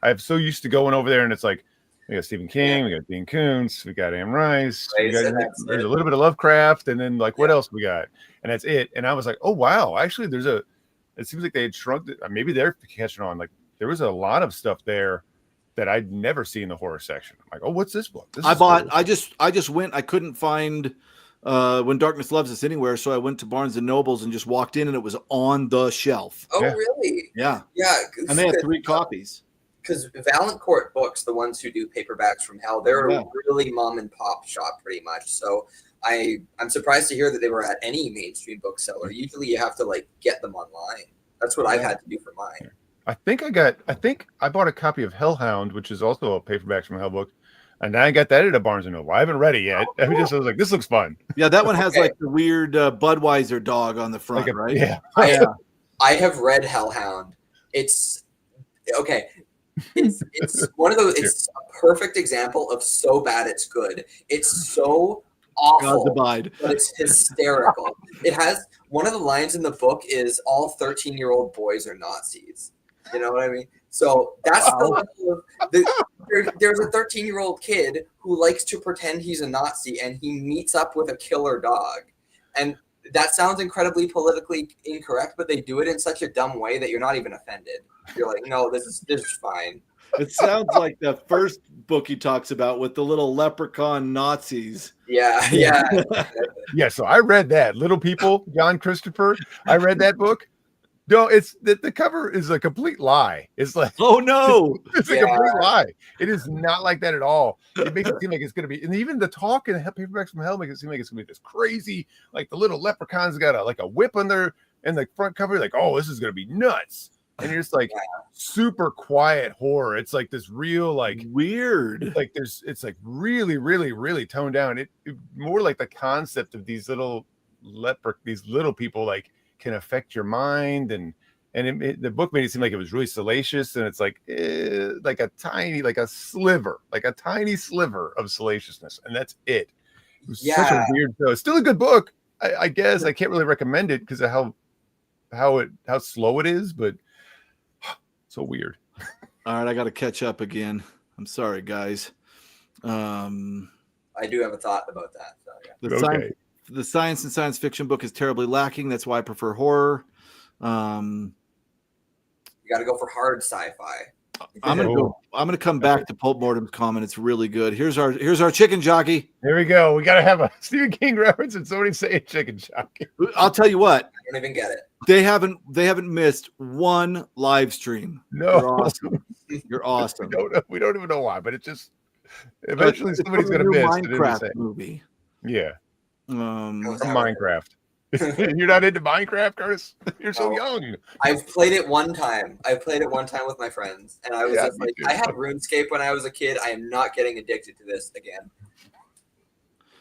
I'm so used to going over there, and it's like, we got Stephen King, we got Dean Koontz, we got Anne Rice, there's a little bit of Lovecraft, and then what else we got? And that's it. And I was like, oh wow, actually there's a it seems like they had shrunk it. Maybe they're catching on. Like there was a lot of stuff there that I'd never seen in the horror section. I'm like, oh, what's this book? This is cool. I just went. I couldn't find When Darkness Loves Us anywhere, so I went to Barnes and Nobles and just walked in, and it was on the shelf. Oh, Yeah. really? Yeah. Yeah. And they had 3 copies. Because Valancourt Books, the ones who do paperbacks from hell, they're a really mom and pop shop pretty much. So I'm surprised to hear that they were at any mainstream bookseller. Usually you have to like get them online. That's what I've had to do for mine. I think I bought a copy of Hellhound, which is also a paperback from Hell book, and I got that at a Barnes and Noble. I haven't read it yet. I was like, this looks fun. Yeah, that one has like the weird Budweiser dog on the front, Like right? Yeah. I have read Hellhound. It's okay. It's one of those. It's a perfect example of so bad it's good. It's so awful, but it's hysterical. It has one of the lines in the book is all 13-year-old boys are Nazis. You know what I mean? So that's the level of there's a 13-year-old kid who likes to pretend he's a Nazi, and he meets up with a killer dog. And that sounds incredibly politically incorrect, but they do it in such a dumb way that you're not even offended. You're like, no, this is fine. It sounds like the first book he talks about with the little leprechaun Nazis. Yeah. Yeah, so I read that. Little People, John Christopher. I read that book. No, it's the cover is a complete lie. It's like, oh no, it's a complete lie. It is not like that at all. It makes it seem like it's going to be, and even the talk in Paperbacks from Hell makes it seem like it's going to be this crazy, like the little leprechaun's got a whip on their in the front cover. Like, oh, this is going to be nuts. And you're just like super quiet horror. It's like this real, like weird, like it's like really, really, really toned down. It more like the concept of these little people like can affect your mind, and the book made it seem like it was really salacious, and it's like a tiny sliver of salaciousness, and that's it. It was such a weird show. It's still a good book, I guess. I can't really recommend it because of how slow it is, but so weird. All right, I got to catch up again. I'm sorry, guys. I do have a thought about that. So, Okay. The science and science fiction book is terribly lacking. That's why I prefer horror. You got to go for hard sci-fi. I'm gonna come back to Pulp Mortem's comment. It's really good. Here's our chicken jockey. There we go. We got to have a Stephen King reference and somebody say a chicken jockey. I'll tell you what. I don't even get it. They haven't missed one live stream. No, you're awesome. You're awesome. We don't even know why, but it just eventually somebody's gonna miss Minecraft movie. Yeah. From Minecraft. You're not into Minecraft, Curtis? You're so young. I've played it one time. With my friends, and I was just like, I had RuneScape when I was a kid. I am not getting addicted to this again.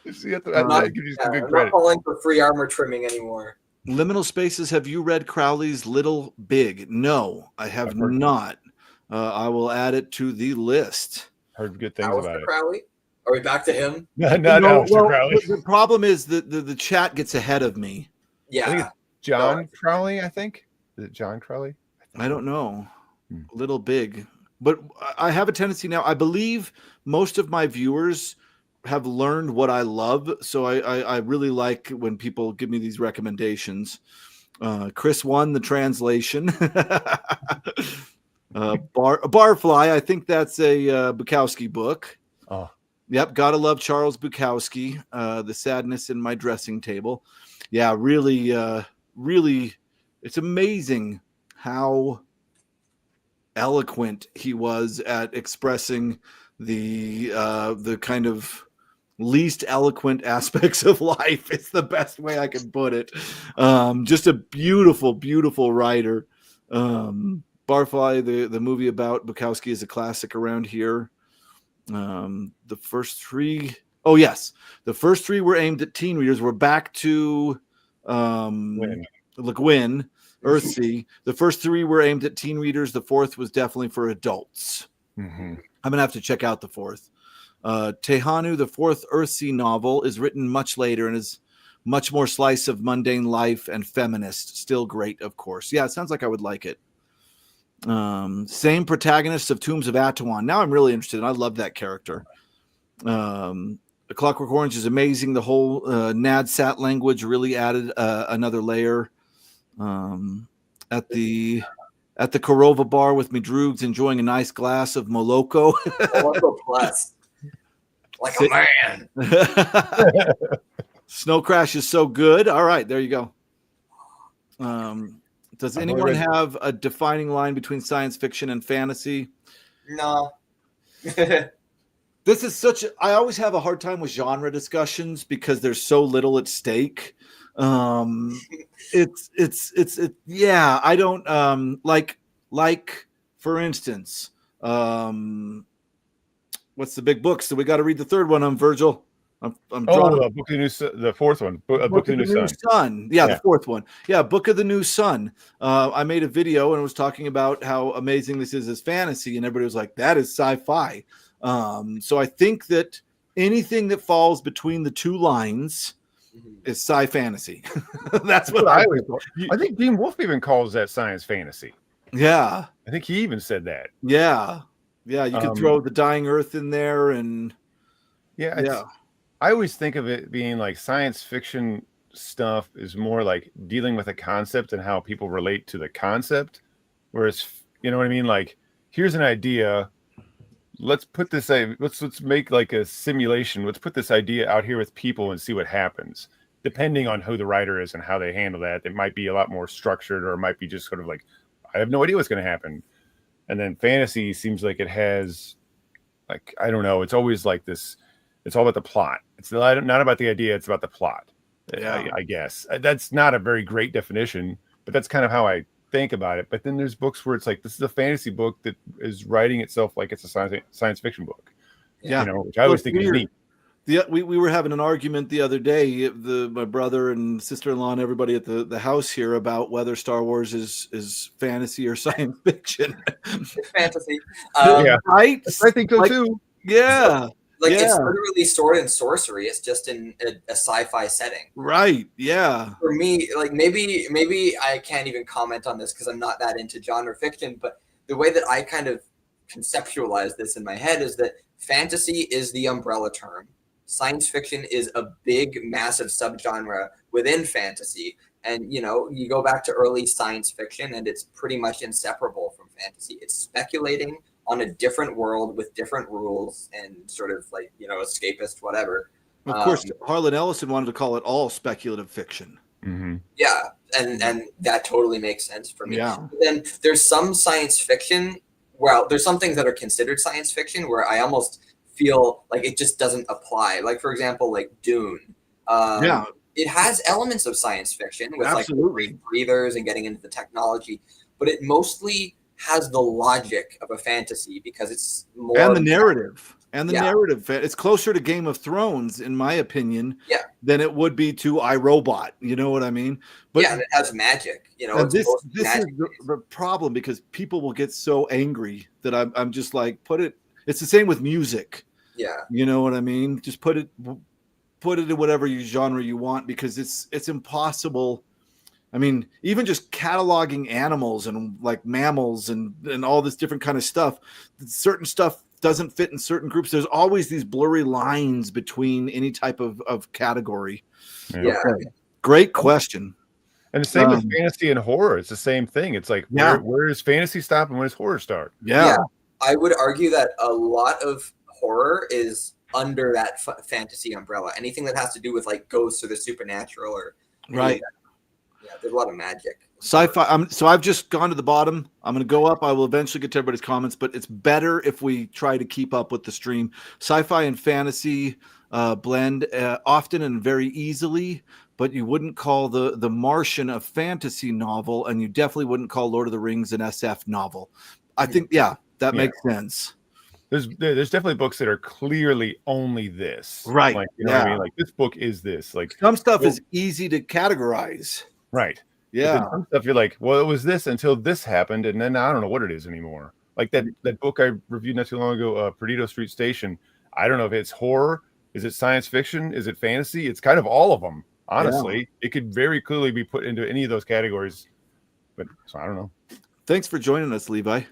I'm not falling for free armor trimming anymore. Liminal Spaces, have you read Crowley's Little Big? No, I have not. I will add it to the list. Heard good things about it. Crowley? Are we back to him? No, well, the problem is that the chat gets ahead of me. Yeah. I think it's John Crowley, I think. Is it John Crowley? I don't know. Little Big. But I have a tendency now. I believe most of my viewers have learned what I love. So I really like when people give me these recommendations. Chris won the translation. Barfly, I think that's a Bukowski book. Oh. Yep, gotta love Charles Bukowski. The Sadness in My Dressing Table. Yeah, really, really, it's amazing how eloquent he was at expressing the kind of least eloquent aspects of life. It's the best way I can put it. Just a beautiful, beautiful writer. Barfly, the movie about Bukowski, is a classic around here. The first three were aimed at teen readers. We're back to Le Guin, Earthsea. The first 3 were aimed at teen readers. The 4th was definitely for adults. Mm-hmm. I'm gonna have to check out the 4th. Tehanu, the 4th Earthsea novel, is written much later and is much more slice of mundane life and feminist. Still great, of course. Yeah, it sounds like I would like it. Same protagonists of Tombs of Atuan. Now I'm really interested. I love that character. The Clockwork Orange is amazing. The whole Nadsat language really added another layer. at the Korova bar with me droogs, enjoying a nice glass of Moloko. Moloko Plus. Like a man. Snow Crash is so good. All right, there you go. Does anyone have a defining line between science fiction and fantasy? No. This is I always have a hard time with genre discussions because there's so little at stake. Yeah, I don't like for instance, what's the big books? So we got to read the third one on Virgil. Book of the New the fourth one. Book of the New Sun. Yeah, the fourth one. Yeah, Book of the New Sun. I made a video and was talking about how amazing this is as fantasy, and everybody was like, "That is sci-fi." So I think that anything that falls between the two lines is sci-fantasy. That's what I always thought. I think Dean Wolfe even calls that science fantasy. Yeah, I think he even said that. Yeah. You could throw the Dying Earth in there, and I always think of it being like science fiction stuff is more like dealing with a concept and how people relate to the concept. Whereas, you know what I mean? Like, here's an idea. Let's make like a simulation. Let's put this idea out here with people and see what happens. Depending on who the writer is and how they handle that, it might be a lot more structured, or it might be just sort of like, I have no idea what's going to happen. And then fantasy seems like it has, like, I don't know. It's always like this. It's all about the plot. It's not about the idea. It's about the plot. Yeah. I guess that's not a very great definition, but that's kind of how I think about it. But then there's books where it's like, this is a fantasy book that is writing itself like it's a science fiction book. Yeah. Which I always think is neat. We were having an argument the other day, my brother and sister-in-law and everybody at the house here, about whether Star Wars is fantasy or science fiction. It's fantasy. Right? I think so too. Yeah. It's literally sword and sorcery. It's just in a sci-fi setting. Right. Yeah. For me, like maybe I can't even comment on this because I'm not that into genre fiction, but the way that I kind of conceptualize this in my head is that fantasy is the umbrella term. Science fiction is a big, massive subgenre within fantasy. And, you go back to early science fiction and it's pretty much inseparable from fantasy. It's speculating on a different world with different rules and sort of like, escapist, whatever. Of course, Harlan Ellison wanted to call it all speculative fiction. Mm-hmm. Yeah, and that totally makes sense for me. Yeah. But then there's some science fiction, there's some things that are considered science fiction where I almost feel like it just doesn't apply. Like, for example, like Dune. It has elements of science fiction with Absolutely. like breathers and getting into the technology, but it mostly has the logic of a fantasy because it's more and the narrative. Narrative. It's closer to Game of Thrones, in my opinion, than it would be to iRobot. You know what I mean? But and it has magic. And this is the problem, because people will get so angry that I'm just like, it's the same with music. Yeah. You know what I mean? Just put it in whatever genre you want, because it's impossible. I mean, even just cataloging animals and like mammals and all this different kind of stuff, certain stuff doesn't fit in certain groups. There's always these blurry lines between any type of category. Yeah. Okay. Great question. And the same with fantasy and horror. It's the same thing. It's like, where does fantasy stop and when does horror start? Yeah. I would argue that a lot of horror is under that fantasy umbrella. Anything that has to do with like ghosts or the supernatural or right. There's a lot of magic. Sci-fi. So I've just gone to the bottom. I'm going to go up. I will eventually get to everybody's comments, but it's better if we try to keep up with the stream. Sci-fi and fantasy blend often and very easily, but you wouldn't call the Martian a fantasy novel, and you definitely wouldn't call Lord of the Rings an SF novel. I think, that makes sense. There's definitely books that are clearly only this. Right. Like, you know what I mean? Like, this book is this. Like, some stuff is easy to categorize. Right. Yeah. Some stuff you're like, well, it was this until this happened, and then I don't know what it is anymore. Like that book I reviewed not too long ago, Perdido Street Station. I don't know if it's horror, is it science fiction, is it fantasy? It's kind of all of them, honestly. It could very clearly be put into any of those categories, but so I don't know. Thanks for joining us, Levi.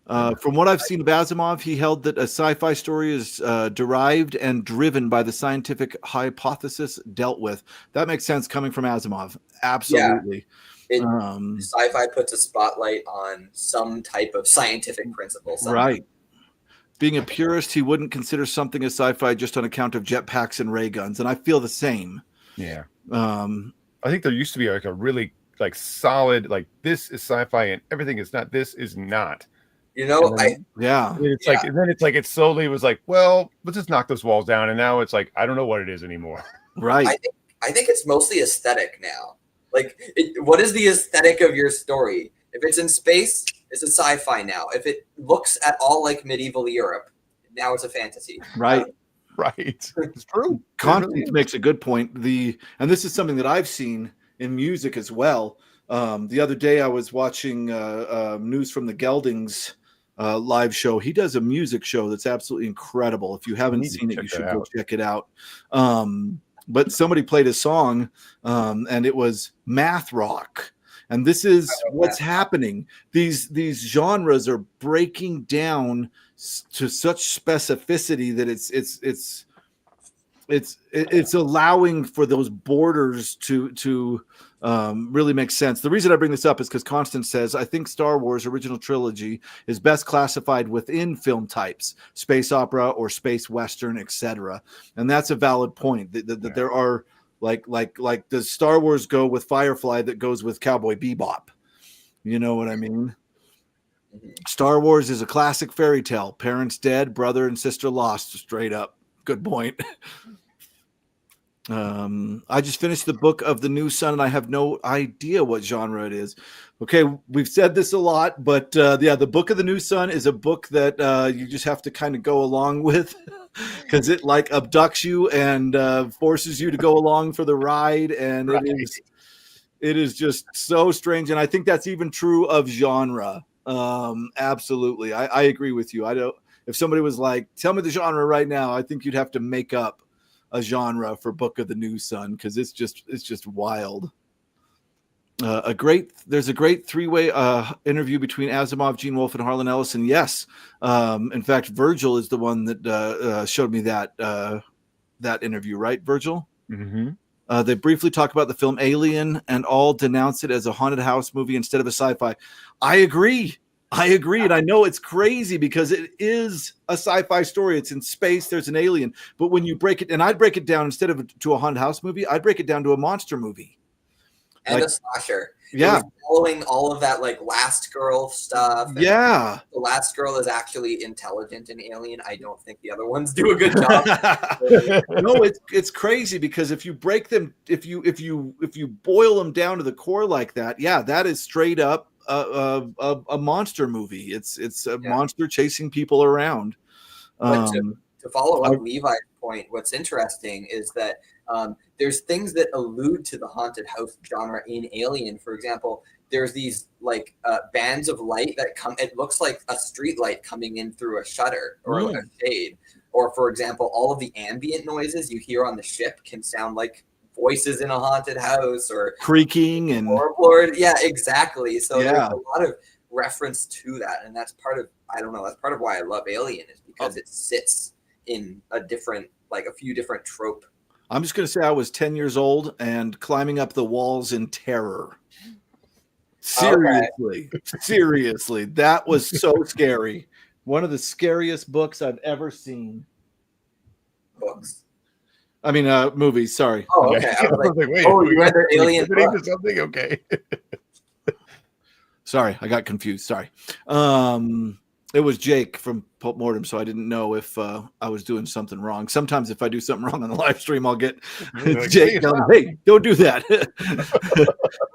From what I've seen of Asimov, he held that a sci-fi story is derived and driven by the scientific hypothesis dealt with. That makes sense coming from Asimov. Absolutely. Sci-fi puts a spotlight on some type of scientific principle. Somehow. Right. Being a purist, he wouldn't consider something as sci-fi just on account of jetpacks and ray guns, and I feel the same. Yeah. I think there used to be like a really like solid like this is sci-fi and everything is not. This is not. You know, it's like, and then it's like it slowly was like, well, let's just knock those walls down, and now it's like I don't know what it is anymore. Right. I think it's mostly aesthetic now. Like, what is the aesthetic of your story? If it's in space, it's a sci-fi now. If it looks at all like medieval Europe, now it's a fantasy. Right. Right. It's true. Constance makes a good point. And this is something that I've seen in music as well. The other day I was watching news from the Geldings live show. He does a music show that's absolutely incredible. If you haven't seen it, you should go check it out. But somebody played a song and it was math rock. And this is what's happening. These genres are breaking down to such specificity that it's allowing for those borders to really make sense. The reason I bring this up is because Constance says, I think Star Wars original trilogy is best classified within film types, space opera or space western, etc. And that's a valid point. That there are like does Star Wars go with Firefly that goes with Cowboy Bebop? You know what I mean? Star Wars is a classic fairy tale. Parents dead, brother and sister lost, straight up. Good point. I just finished the book of the New Sun and I have no idea what genre it is. Okay, we've said this a lot, but the book of the New Sun is a book that you just have to kind of go along with because it like abducts you and forces you to go along for the ride, and right. it is just so strange. And I think that's even true of genre. Absolutely, I agree with you. I don't. If somebody was like, "Tell me the genre right now," I think you'd have to make up a genre for Book of the New Sun because it's just wild. There's a great three-way interview between Asimov, Gene Wolfe, and Harlan Ellison. Yes, in fact, Virgil is the one that showed me that interview. Right, Virgil? Mm-hmm. They briefly talk about the film Alien and all denounce it as a haunted house movie instead of a sci-fi. I agree. And I know it's crazy because it is a sci-fi story. It's in space. There's an alien. But when you break it, and I'd break it down instead of to a haunted house movie, I'd break it down to a monster movie. And a slasher. Yeah. Following all of that like Last Girl stuff. Yeah. The Last Girl is actually intelligent in Alien. I don't think the other ones do a good job. No, it's crazy because if you break them, if you boil them down to the core like that, yeah, that is straight up a monster movie. It's a monster chasing people around. But to follow up Levi's point, what's interesting is that there's things that allude to the haunted house genre in Alien. For example, there's these like bands of light that come. It looks like a street light coming in through a shutter or a shade. Or for example, all of the ambient noises you hear on the ship can sound like voices in a haunted house or creaking and floorboard. Yeah, exactly. So there's a lot of reference to that, and that's part of that's part of why I love Alien is because it sits in a few different trope. I'm just gonna say I was 10 years old and climbing up the walls in terror. Seriously, seriously, that was so scary. One of the scariest books I've ever seen. Books. I mean, movies. Sorry. Oh, okay. I was like, wait, you read the Alien book? Something? Okay. Sorry, I got confused. Sorry. It was Jake from Pulp Mortem, so I didn't know if I was doing something wrong. Sometimes if I do something wrong on the live stream, I'll get Jake telling me, hey, don't do that.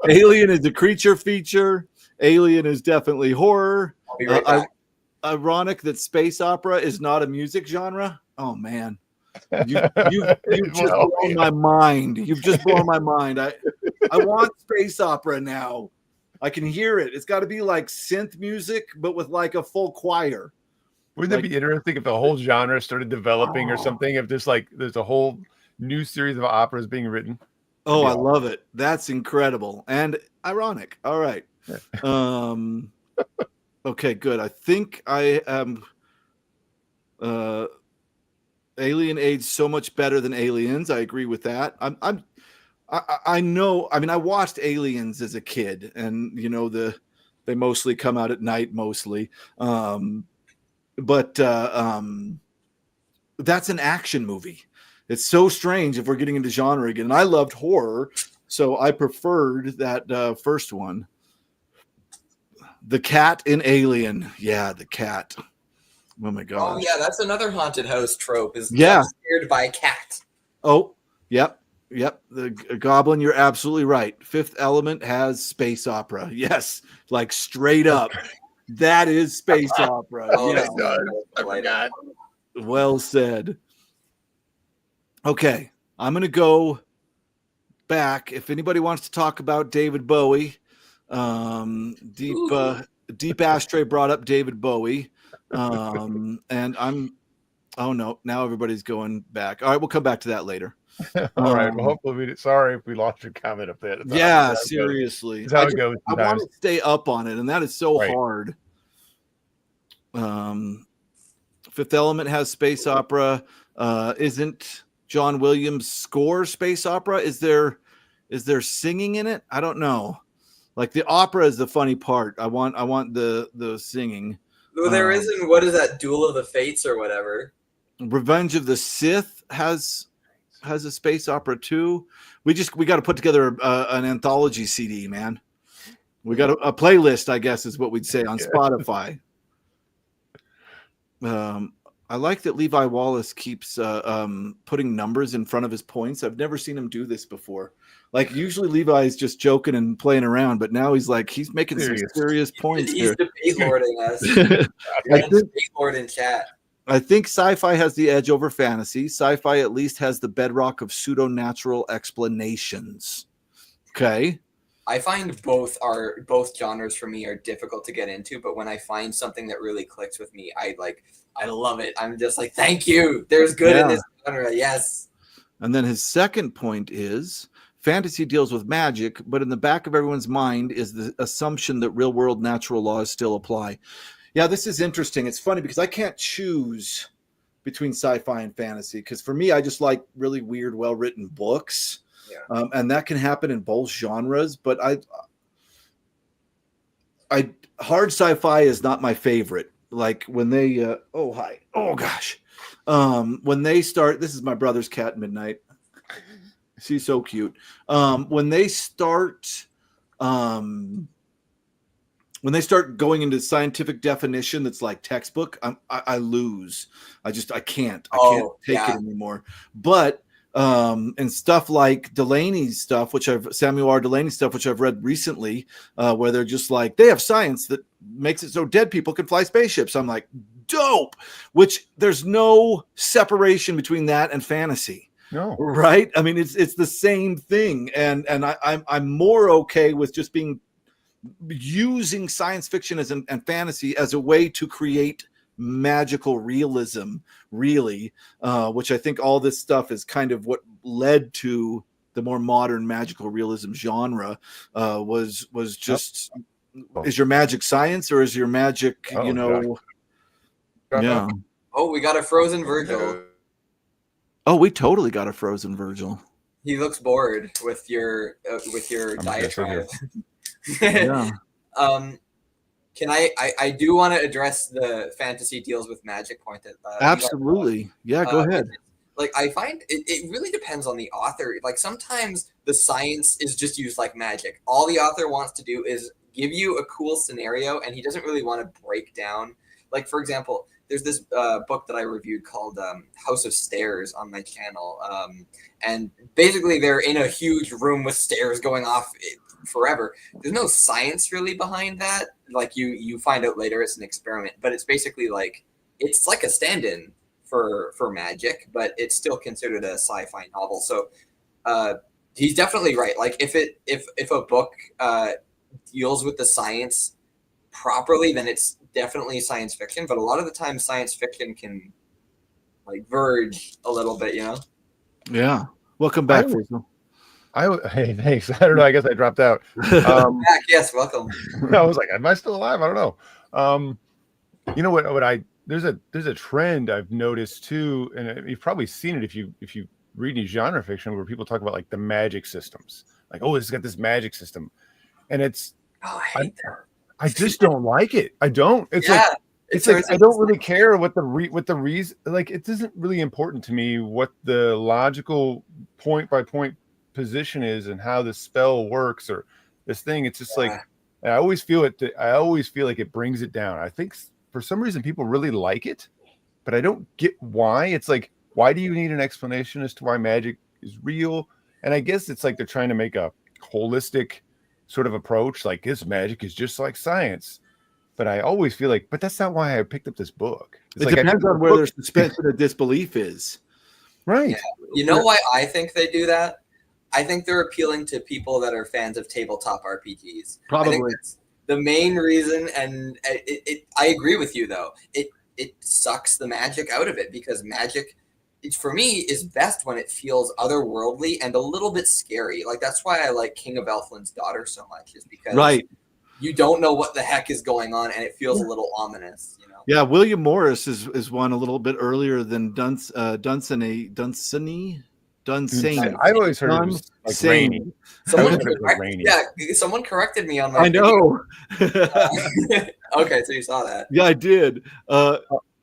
Alien is a creature feature. Alien is definitely horror. I'll be right back. Ironic that space opera is not a music genre. Oh, man. You've just blown my mind. You've just blown my mind. I want space opera now. I can hear it. It's got to be like synth music, but with like a full choir. Wouldn't it be interesting if the whole genre started developing or something? If there's a whole new series of operas being written. Oh, I love it. That's incredible and ironic. All right. Okay, good. I think I am. Alien aged so much better than Aliens. I agree with that. I know. I mean, I watched Aliens as a kid, and you know they mostly come out at night, mostly. But that's an action movie. It's so strange if we're getting into genre again. And I loved horror, so I preferred that first one. The cat in Alien. Yeah, the cat. Oh my god. Oh yeah, that's another haunted house trope. Is Yeah. scared by a cat. Oh, yep. Yep. The Goblin, you're absolutely right. Fifth Element has space opera. Yes. Like straight up. That is space opera. Oh, Yeah. it does. I forgot. Well said. Okay. I'm going to go back. If anybody wants to talk about David Bowie, Deep Ashtray brought up David Bowie. And oh no, now everybody's going back. All right, we'll come back to that later. All right. Well, hopefully sorry if we lost your comment up there. Yeah, seriously. That's how it goes. I want to stay up on it, and that is so Right. hard. Fifth Element has space opera. Isn't John Williams' score space opera? Is there singing in it? I don't know. Like the opera is the funny part. I want the singing. Well, there isn't. What is that? Duel of the Fates or whatever. Revenge of the Sith has a space opera too. We got to put together an anthology CD, man. We got a playlist, I guess, is what we'd say on Spotify. I like that Levi Wallace keeps putting numbers in front of his points. I've never seen him do this before. Like usually Levi is just joking and playing around, but now he's making some serious points. He's debate lording us. Debate lord in chat. I think sci-fi has the edge over fantasy. Sci-fi at least has the bedrock of pseudo-natural explanations. Okay. I find both genres for me are difficult to get into, but when I find something that really clicks with me, I love it. I'm just like, thank you. There's good in this genre. Yes. And then his second point is fantasy deals with magic, but in the back of everyone's mind is the assumption that real world natural laws still apply. Yeah, this is interesting. It's funny because I can't choose between sci-fi and fantasy because for me, I just like really weird, well-written books. Yeah. And that can happen in both genres, but hard sci-fi is not my favorite. Like when they when they start, this is my brother's cat Midnight. She's so cute. When they start going into scientific definition that's like textbook, I lose. I can't take it anymore. But and stuff like Delaney's stuff, Samuel R. Delaney's stuff, which I've read recently, where they're just like, they have science that makes it so dead people can fly spaceships. I'm like, dope, which there's no separation between that and fantasy. No. Right. I mean, it's the same thing. And I'm more okay with just using science fiction and fantasy as a way to create magical realism, really, which I think all this stuff is kind of what led to the more modern magical realism genre. Was just is your magic science or is your magic yeah. Oh, we got a frozen Virgil. Oh, we totally got a frozen Virgil. He looks bored with your diatribe. Yeah. Can I do want to address the fantasy deals with magic point that absolutely. Yeah, go ahead. Like I find it really depends on the author. Like sometimes the science is just used like magic. All the author wants to do is give you a cool scenario and he doesn't really want to break down. Like for example, there's this book that I reviewed called House of Stairs on my channel. And basically they're in a huge room with stairs going off forever. There's no science really behind that. Like you find out later it's an experiment, but it's basically like it's like a stand-in for magic, but it's still considered a sci-fi novel. So he's definitely right. Like if a book deals with the science properly, then it's definitely science fiction. But a lot of the time science fiction can like verge a little bit, you know? Yeah. Welcome back, Faisal. Hey, thanks. I don't know. I guess I dropped out. Back, yes, welcome. I was like, am I still alive? I don't know. You know what? There's a trend I've noticed too, and you've probably seen it if you reading genre fiction where people talk about like the magic systems, like, oh, it's got this magic system, and it's Oh, I I, hate that. I just don't like it. I don't. It's Yeah, like it it's like turns I into don't really care what the reason. Like, it isn't really important to me what the logical point by point position is and how the spell works or this thing. It's just like Yeah. I always feel it. I always feel like it brings it down. I think for some reason people really like it, but I don't get why. It's like, why do you need an explanation as to why magic is real? And I guess it's like they're trying to make a holistic sort of approach, like this magic is just like science. But I always feel like, but that's not why I picked up this book. It's It like depends on where their suspension of disbelief is. right. Yeah. You know why I think they do that? I think they're appealing to people that are fans of tabletop RPGs. I think Probably. that's the main reason, and I agree with you though. It sucks the magic out of it because magic, for me, is best when it feels otherworldly and a little bit scary. Like that's why I like King of Elfland's Daughter so much, is because Right. you don't know what the heck is going on and it feels a little ominous, you know. Yeah, William Morris is one a little bit earlier than Dunsany. I always heard it was like Dunsany. rainy. Someone I was like rainy. someone corrected me on my I know. Okay, so you saw that. Yeah, I did.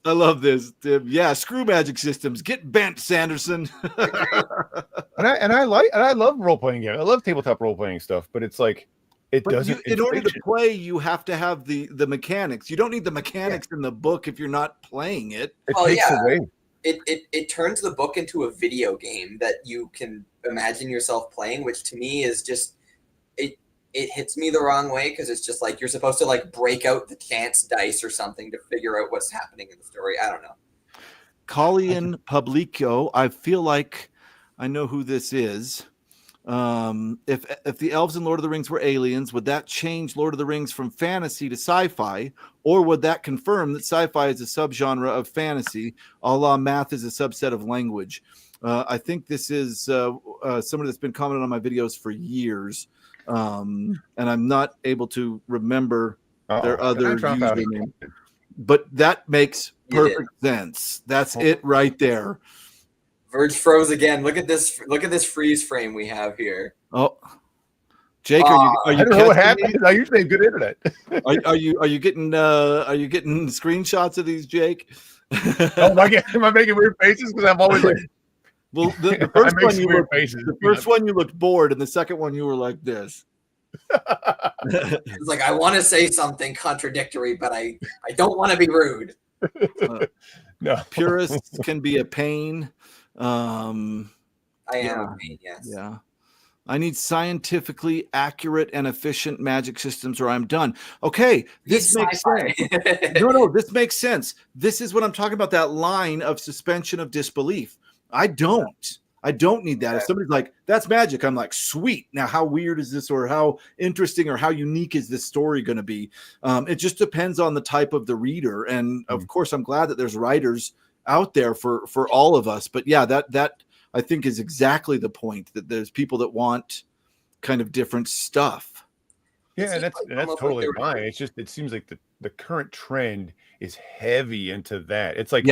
I love this, Tim. Yeah, screw magic systems. Get bent, Sanderson. And I love role playing games. I love tabletop role playing stuff, but it's like it But doesn't. in order to play, you have to have the mechanics. You don't need the mechanics in the book if you're not playing it. It Oh, takes yeah. away. It turns the book into a video game that you can imagine yourself playing, which to me is just it hits me the wrong way because it's just like you're supposed to like break out the chance dice or something to figure out what's happening in the story. I don't know. Colleen Publico, I feel like I know who this is. If the elves in Lord of the Rings were aliens, would that change Lord of the Rings from fantasy to sci-fi, or would that confirm that sci-fi is a subgenre of fantasy, a la math is a subset of language? I think this is somebody that's been commenting on my videos for years, and I'm not able to remember their other username. But that makes perfect sense. That's it right there. Verge froze again. Look at this freeze frame we have here. Oh, Jake, are you I don't know what happened. I usually have good internet. are you getting screenshots of these, Jake? Oh, am I making weird faces? Because I'm always like, well, the first one you looked bored, and the second one you were like this. It's like I want to say something contradictory, but I don't want to be rude. No, purists can be a pain. I am a pain, yes. Yeah. I need scientifically accurate and efficient magic systems or I'm done. Okay, this makes sense. No, this makes sense. This is what I'm talking about, that line of suspension of disbelief. I don't need that. If somebody's like, that's magic, I'm like, sweet. Now, how weird is this, or how interesting or how unique is this story going to be? It just depends on the type of the reader. And of course, I'm glad that there's writers out there for all of us. But yeah, that I think is exactly the point, that there's people that want kind of different stuff. Yeah, and that's totally fine. It's just, it seems like the current trend is heavy into that. It's like,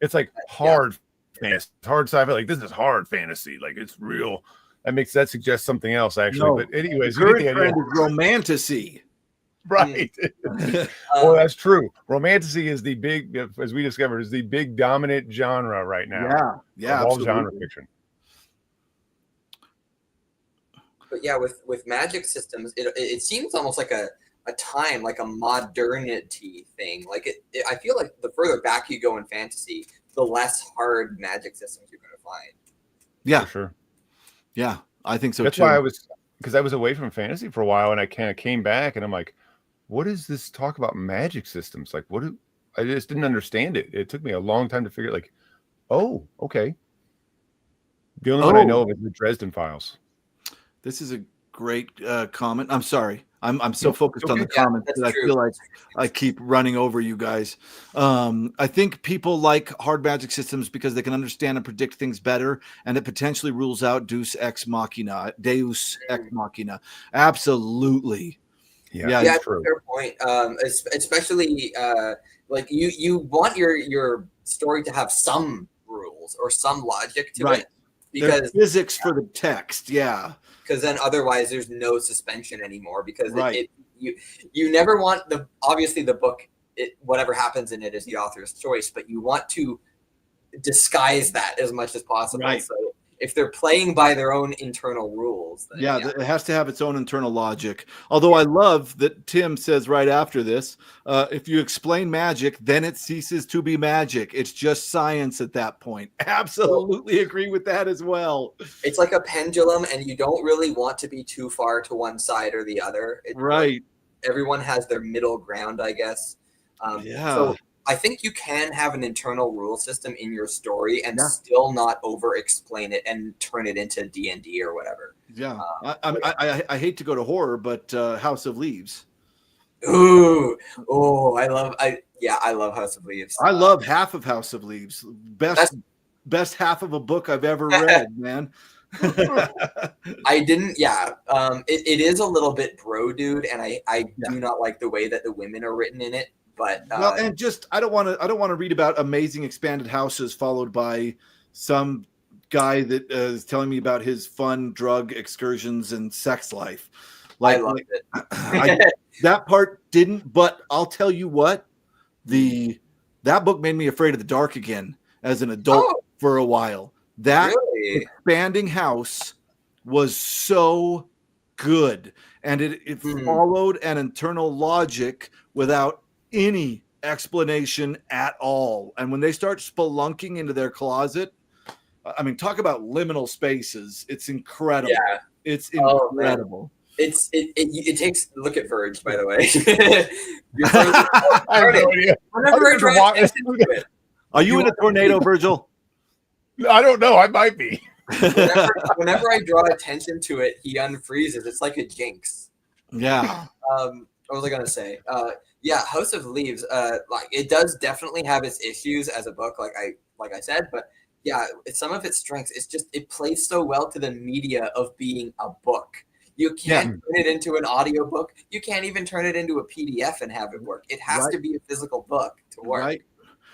it's like hard fantasy, hard sci-fi. Like, this is hard fantasy. Like, it's real. That suggests something else, actually. No, but anyways, the current trend is romantasy. Right. Well, that's true. Romantasy is the big, as we discovered, is the big dominant genre right now. Yeah, all genre fiction. But yeah, with magic systems, it seems almost like a time, like a modernity thing. Like I feel like the further back you go in fantasy, the less hard magic systems you're going to find. Yeah, for sure. Yeah, I think so. That's why because I was away from fantasy for a while, and I kind of came back, and I'm like, what is this talk about magic systems? Like, I just didn't understand it. It took me a long time to figure it. Like, oh, okay. The only one I know of is the Dresden Files. This is a great comment. I'm sorry. I'm so focused on the comments that I feel like I keep running over you guys. I think people like hard magic systems because they can understand and predict things better, and it potentially rules out Deus Ex Machina. Absolutely. Yeah, that's a fair point. Especially like you want your story to have some rules or some logic to it, because physics for the text. Yeah. Because then otherwise there's no suspension anymore, because Right. you never want obviously the book, whatever happens in it is the author's choice, but you want to disguise that as much as possible. Right. So if they're playing by their own internal rules, then Yeah, it has to have its own internal logic. Although I love that Tim says right after this, if you explain magic, then it ceases to be magic. It's just science at that point. Absolutely agree with that as well. It's like a pendulum, and you don't really want to be too far to one side or the other. Right. Everyone has their middle ground, I guess. Yeah. So I think you can have an internal rule system in your story and still not over explain it and turn it into D&D or whatever. Yeah. I hate to go to horror, but House of Leaves. Ooh. Oh, I love House of Leaves. I love half of House of Leaves. Best half of a book I've ever read, man. I didn't. It is a little bit bro dude, and I do not like the way that the women are written in it. But well, and just I don't want to read about amazing expanded houses followed by some guy that is telling me about his fun drug excursions and sex life. I loved it. That part didn't, but I'll tell you what, that book made me afraid of the dark again as an adult for a while. That expanding house was so good, and it followed an internal logic without any explanation at all. And when they start spelunking into their closet, I mean, talk about liminal spaces. It's incredible. Yeah. It's incredible. It takes look at Verge, by the way. Are you in a tornado, Virgil? I don't know. I might be. Whenever I draw attention to it, he unfreezes. It's like a jinx. Yeah. What was I gonna say? House of Leaves. Like it does definitely have its issues as a book, like I said, but yeah, some of its strengths. It's just it plays so well to the media of being a book. You can't turn it into an audiobook. You can't even turn it into a PDF and have it work. It has to be a physical book to work. Right.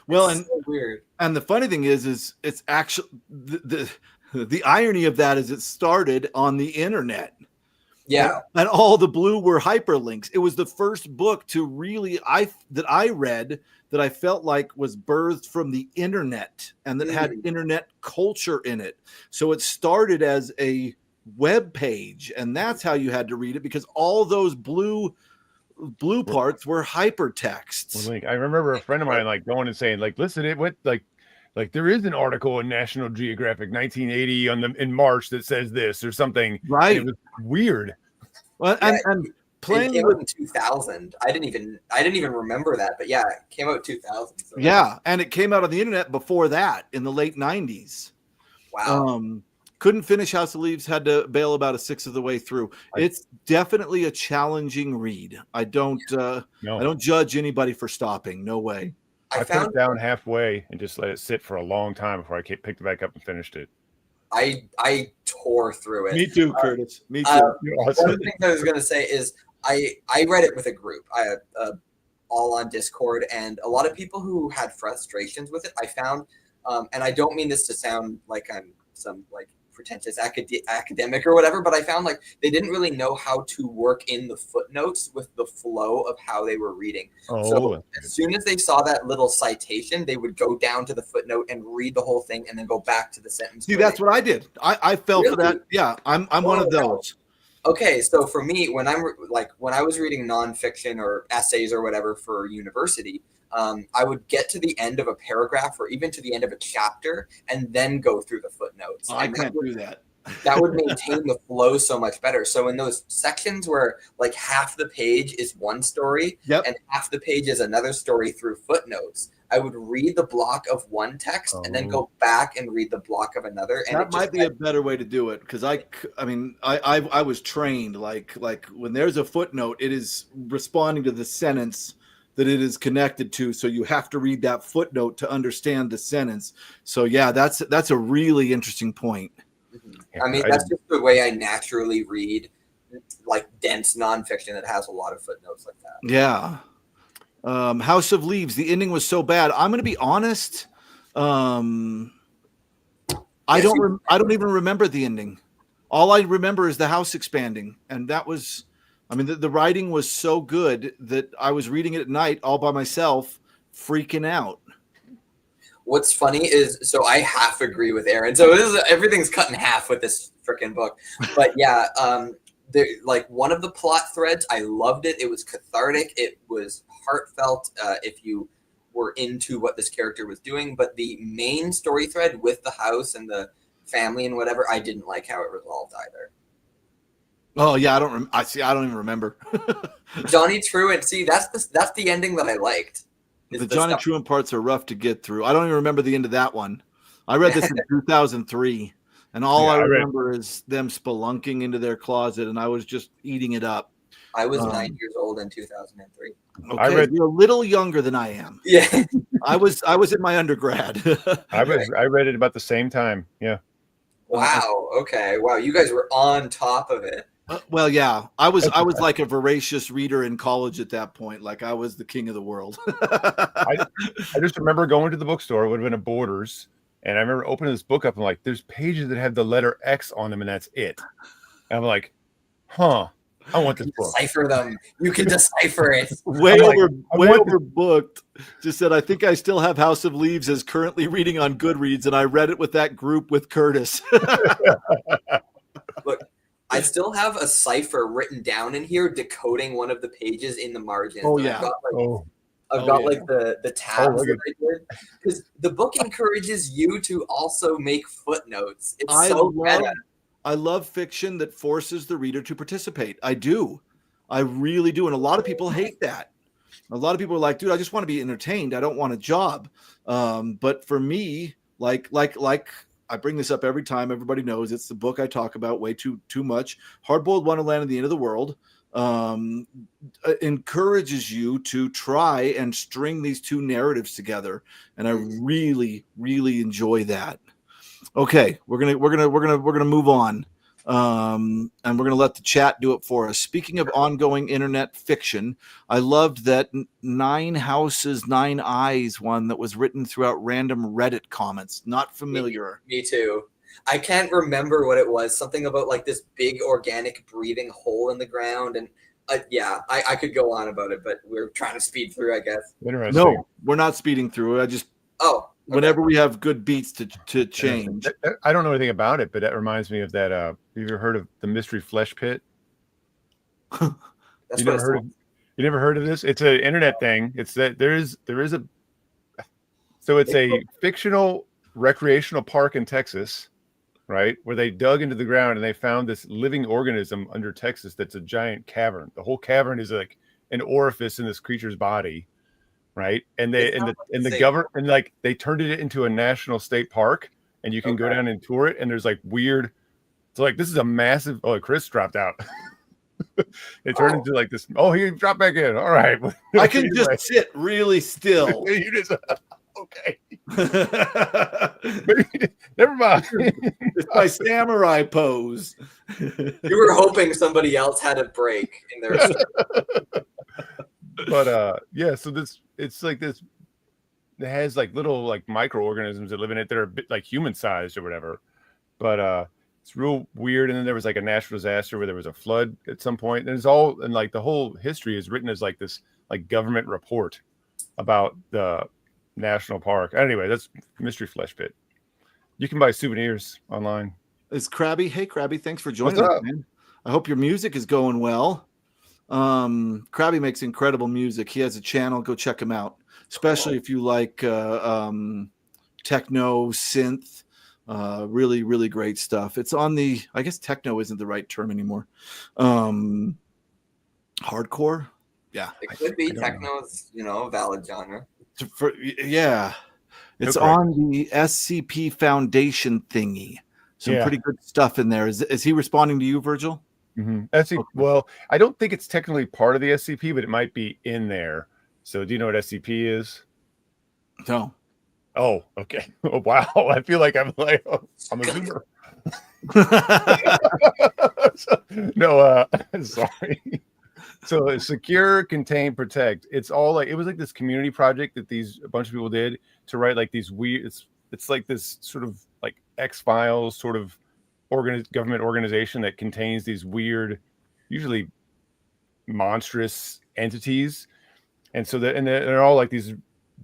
Well, it's so weird. And the funny thing is it's actually the irony of that is it started on the internet. Yeah. And all the blue were hyperlinks. It was the first book to really that I read that I felt like was birthed from the internet and that had internet culture in it. So it started as a web page, and that's how you had to read it, because all those blue parts were hypertext. Well, like, I remember a friend of mine like going and saying, like, listen, it went like there is an article in National Geographic 1980 in March that says this or something. Right. It was weird. Well, and playing it came out in 2000. I didn't even remember that, but yeah, it came out 2000. So. Yeah, and it came out on the internet before that in the late 90s. Wow. Couldn't finish House of Leaves, had to bail about a sixth of the way through. It's definitely a challenging read. I don't judge anybody for stopping. No way. I put it down halfway and just let it sit for a long time before I picked it back up and finished it. I tore through it. Me too, Curtis. Me too. One of the things I was going to say is I read it with a group. All on Discord, and a lot of people who had frustrations with it. I found, and I don't mean this to sound like I'm some like pretentious academic or whatever, but I found like they didn't really know how to work in the footnotes with the flow of how they were reading. So as soon as they saw that little citation, they would go down to the footnote and read the whole thing and then go back to the sentence. See, that's what I did. I fell for that. Yeah, I'm one of those. Okay, so for me, when I was reading nonfiction or essays or whatever for university, I would get to the end of a paragraph or even to the end of a chapter and then go through the footnotes. I can't do that. That would maintain the flow so much better. So in those sections where like half the page is one story and half the page is another story through footnotes, I would read the block of one text and then go back and read the block of another. And that might be a better way to do it, because I was trained like when there's a footnote, it is responding to the sentence that it is connected to, so you have to read that footnote to understand the sentence. So yeah, that's a really interesting point. I mean, that's just the way I naturally read, like dense nonfiction that has a lot of footnotes like that. Yeah. House of Leaves, the ending was so bad. I'm going to be honest. I I don't even remember the ending. All I remember is the house expanding, and that was, I mean, the writing was so good that I was reading it at night all by myself, freaking out. What's funny is, so I half agree with Aaron. So everything's cut in half with this freaking book. But yeah, like one of the plot threads, I loved it. It was cathartic. It was heartfelt. If you were into what this character was doing, but the main story thread with the house and the family and whatever, I didn't like how it resolved either. Oh yeah, I don't even remember. Johnny Truant. See, that's the ending that I liked. The Johnny Truant parts are rough to get through. I don't even remember the end of that one. I read this in 2003, and all I remember is them spelunking into their closet, and I was just eating it up. I was 9 years old in 2003. Okay, you're a little younger than I am. Yeah, I was in my undergrad. I read it about the same time. Yeah. Wow. Okay. Wow. You guys were on top of it. Well, yeah, I was like a voracious reader in college at that point. Like I was the king of the world. I just remember going to the bookstore. It would have been a Borders, and I remember opening this book up and like, there's pages that have the letter X on them, and that's it. And I'm like, huh, I want this book. Decipher them. You can decipher it. way overbooked. Just said, I think I still have House of Leaves as currently reading on Goodreads, and I read it with that group with Curtis. Look, I still have a cipher written down in here, decoding one of the pages in the margins. Oh yeah. I've got like the tabs that I did, because the book encourages you to also make footnotes. It's I love fiction that forces the reader to participate. I do. I really do. And a lot of people hate that. A lot of people are like, dude, I just want to be entertained. I don't want a job. But for me, like I bring this up every time. Everybody knows it's the book I talk about way too much. Hardboiled Wonderland and the End of the World encourages you to try and string these two narratives together, and I really, really enjoy that. Okay, we're gonna move on, and we're gonna let the chat do it for us. Speaking of ongoing internet fiction, I loved that 9 Houses, 9 Eyes one that was written throughout random Reddit comments. Not familiar. Me too. I can't remember what it was. Something about like this big organic breathing hole in the ground, and I could go on about it, but we're trying to speed through, I guess. Interesting. No, we're not speeding through. Whenever we have good beats to change. I don't know anything about it, but that reminds me of that. Have you ever heard of the Mystery Flesh Pit? You never heard of this? It's an internet thing. It's that it's a fictional recreational park in Texas, right? Where they dug into the ground and they found this living organism under Texas that's a giant cavern. The whole cavern is like an orifice in this creature's body. Right, and they they turned it into a national state park, and you can go down and tour it. And there's like weird, so like this is a massive. Oh, Chris dropped out. It turned into like this. Oh, he dropped back in. All right, I can just sit really still. You just okay. Never mind. It's my samurai pose. You were hoping somebody else had a break in their. But so it's like this. It has like little like microorganisms that live in it that are a bit like human sized or whatever. But it's real weird. And then there was like a natural disaster where there was a flood at some point. And it's all, and like the whole history is written as like this like government report about the national park. Anyway, that's Mystery Flesh Pit. You can buy souvenirs online. It's Krabby. Hey Krabby, thanks for joining us, man. I hope your music is going well. Krabby makes incredible music. He has a channel. Go check him out, especially if you like techno synth. Really, really great stuff. It's on the, I guess techno isn't the right term anymore. Hardcore. Yeah. It could be. Techno is, a valid genre. It's on the SCP Foundation thingy. Some pretty good stuff in there. Is he responding to you, Virgil? Mm-hmm. Well, I don't think it's technically part of the SCP, but it might be in there. So do you know what SCP is? No. Oh, okay. Oh, wow. I feel like I'm a zoomer. No, sorry. So secure, contain, protect. It's all like, it was like this community project that a bunch of people did to write like these weird, it's like this sort of like X-Files sort of government organization that contains these weird, usually monstrous entities, and so they're all like these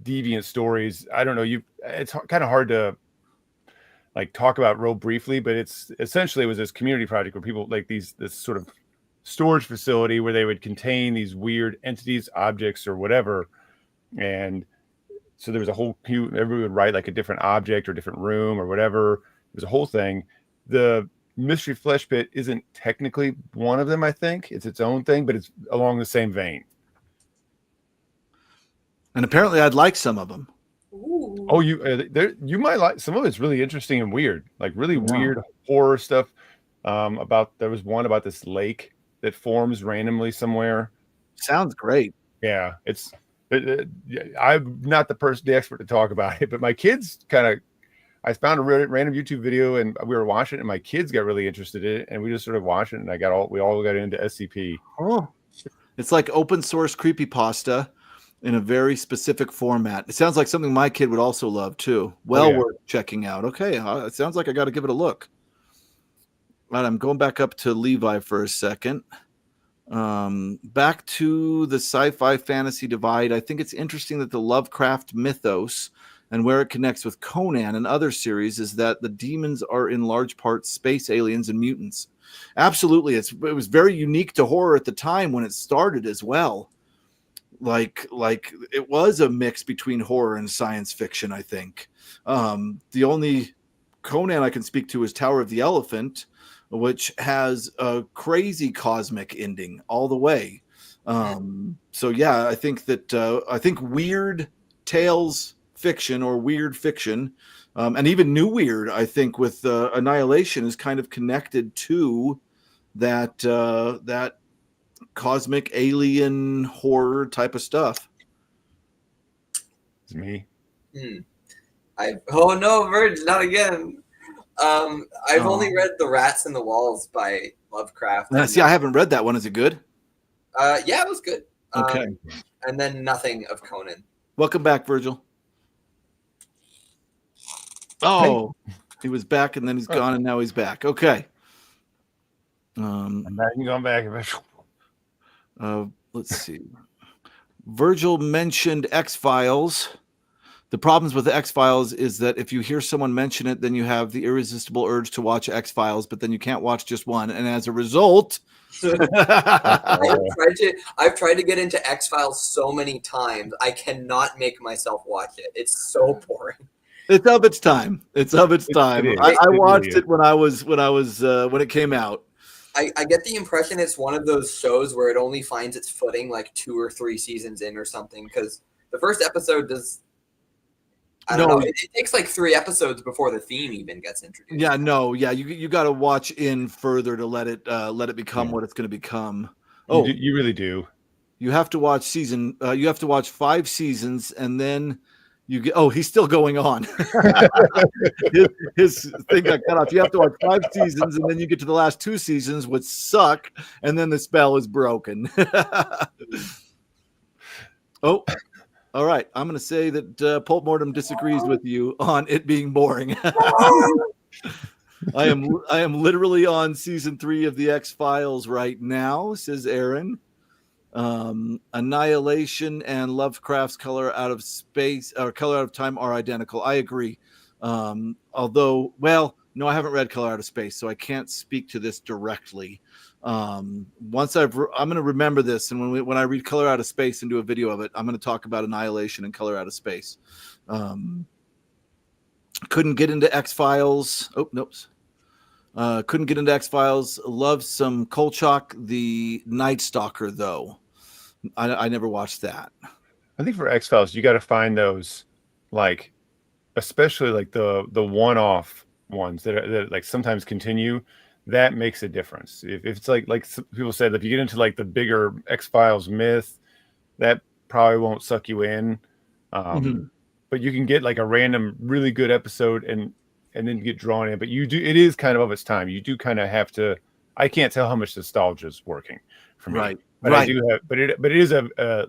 deviant stories. I don't know, it's kind of hard to like talk about real briefly, but it's essentially it was this community project where people like this sort of storage facility where they would contain these weird entities, objects, or whatever. And so there was a whole everybody would write like a different object or different room or whatever. It was a whole thing. The Mystery Flesh Pit isn't technically one of them. I think it's its own thing, but it's along the same vein. And apparently I'd like some of them. Ooh. Oh, you might like some of it's really interesting and weird, like really weird horror stuff. There was one about this lake that forms randomly somewhere. Sounds great. Yeah, I'm not the expert to talk about it, but my kids I found a random YouTube video and we were watching it, and my kids got really interested in it, and we just sort of watched it, and we all got into SCP. Oh, it's like open source creepypasta in a very specific format. It sounds like something my kid would also love too. Worth checking out. Okay, it sounds like I got to give it a look. All right, I'm going back up to Levi for a second. Back to the sci-fi fantasy divide. I think it's interesting that the Lovecraft mythos and where it connects with Conan and other series is that the demons are in large part space aliens and mutants. Absolutely. It was very unique to horror at the time when it started as well. Like it was a mix between horror and science fiction, I think. The only Conan I can speak to is Tower of the Elephant, which has a crazy cosmic ending all the way. So yeah, I think weird tales fiction or weird fiction, and even new weird, I think with Annihilation is kind of connected to that cosmic alien horror type of stuff. It's me. Oh no, Verge, not again. I've only read The Rats in the Walls by Lovecraft. See, I haven't read that one. Is it good? Yeah, it was good. Okay. And then nothing of Conan. Welcome back, Virgil. Oh, he was back and then he's gone and now he's back. Okay. I'm back and going back. Let's see. Virgil mentioned X-Files. The problems with the X-Files is that if you hear someone mention it, then you have the irresistible urge to watch X-Files, but then you can't watch just one. And as a result, I've tried to get into X-Files so many times. I cannot make myself watch it. It's so boring. It's of its time. It's of its time. I watched it when it came out. I get the impression it's one of those shows where it only finds its footing like 2 or 3 seasons in or something, because the first episode does. I don't know. It takes like 3 episodes before the theme even gets introduced. Yeah, no, yeah. You got to watch in further to let it become what it's going to become. Oh, you really do. You have to watch you have to watch 5 seasons, and then you get. Oh, he's still going on. his thing got cut off. You have to watch 5 seasons, and then you get to the last 2 seasons, which suck, and then the spell is broken. Oh. All right, I'm going to say that Pulp Mortem disagrees with you on it being boring. I am literally on season 3 of the X-Files right now, says Aaron. Annihilation and Lovecraft's Color Out of Space or Color Out of Time are identical. I agree. Although, well, no, I haven't read Color Out of Space, so I can't speak to this directly. I'm going to remember this, and when I read Color Out of Space and do a video of it, I'm going to talk about Annihilation and Color Out of Space. Couldn't get into X-Files. Oh, nope. Couldn't get into X-Files. Love some Kolchak, the Night Stalker, though. I never watched that. I think for X-Files, you got to find those, like, especially like the one-off ones that like sometimes continue. That makes a difference. If it's like people said, if you get into like the bigger X-Files myth, that probably won't suck you in. But you can get like a random really good episode and then get drawn in. But it is kind of its time. You do kind of have to. I can't tell how much nostalgia is working for me. Right. But I do have. But it is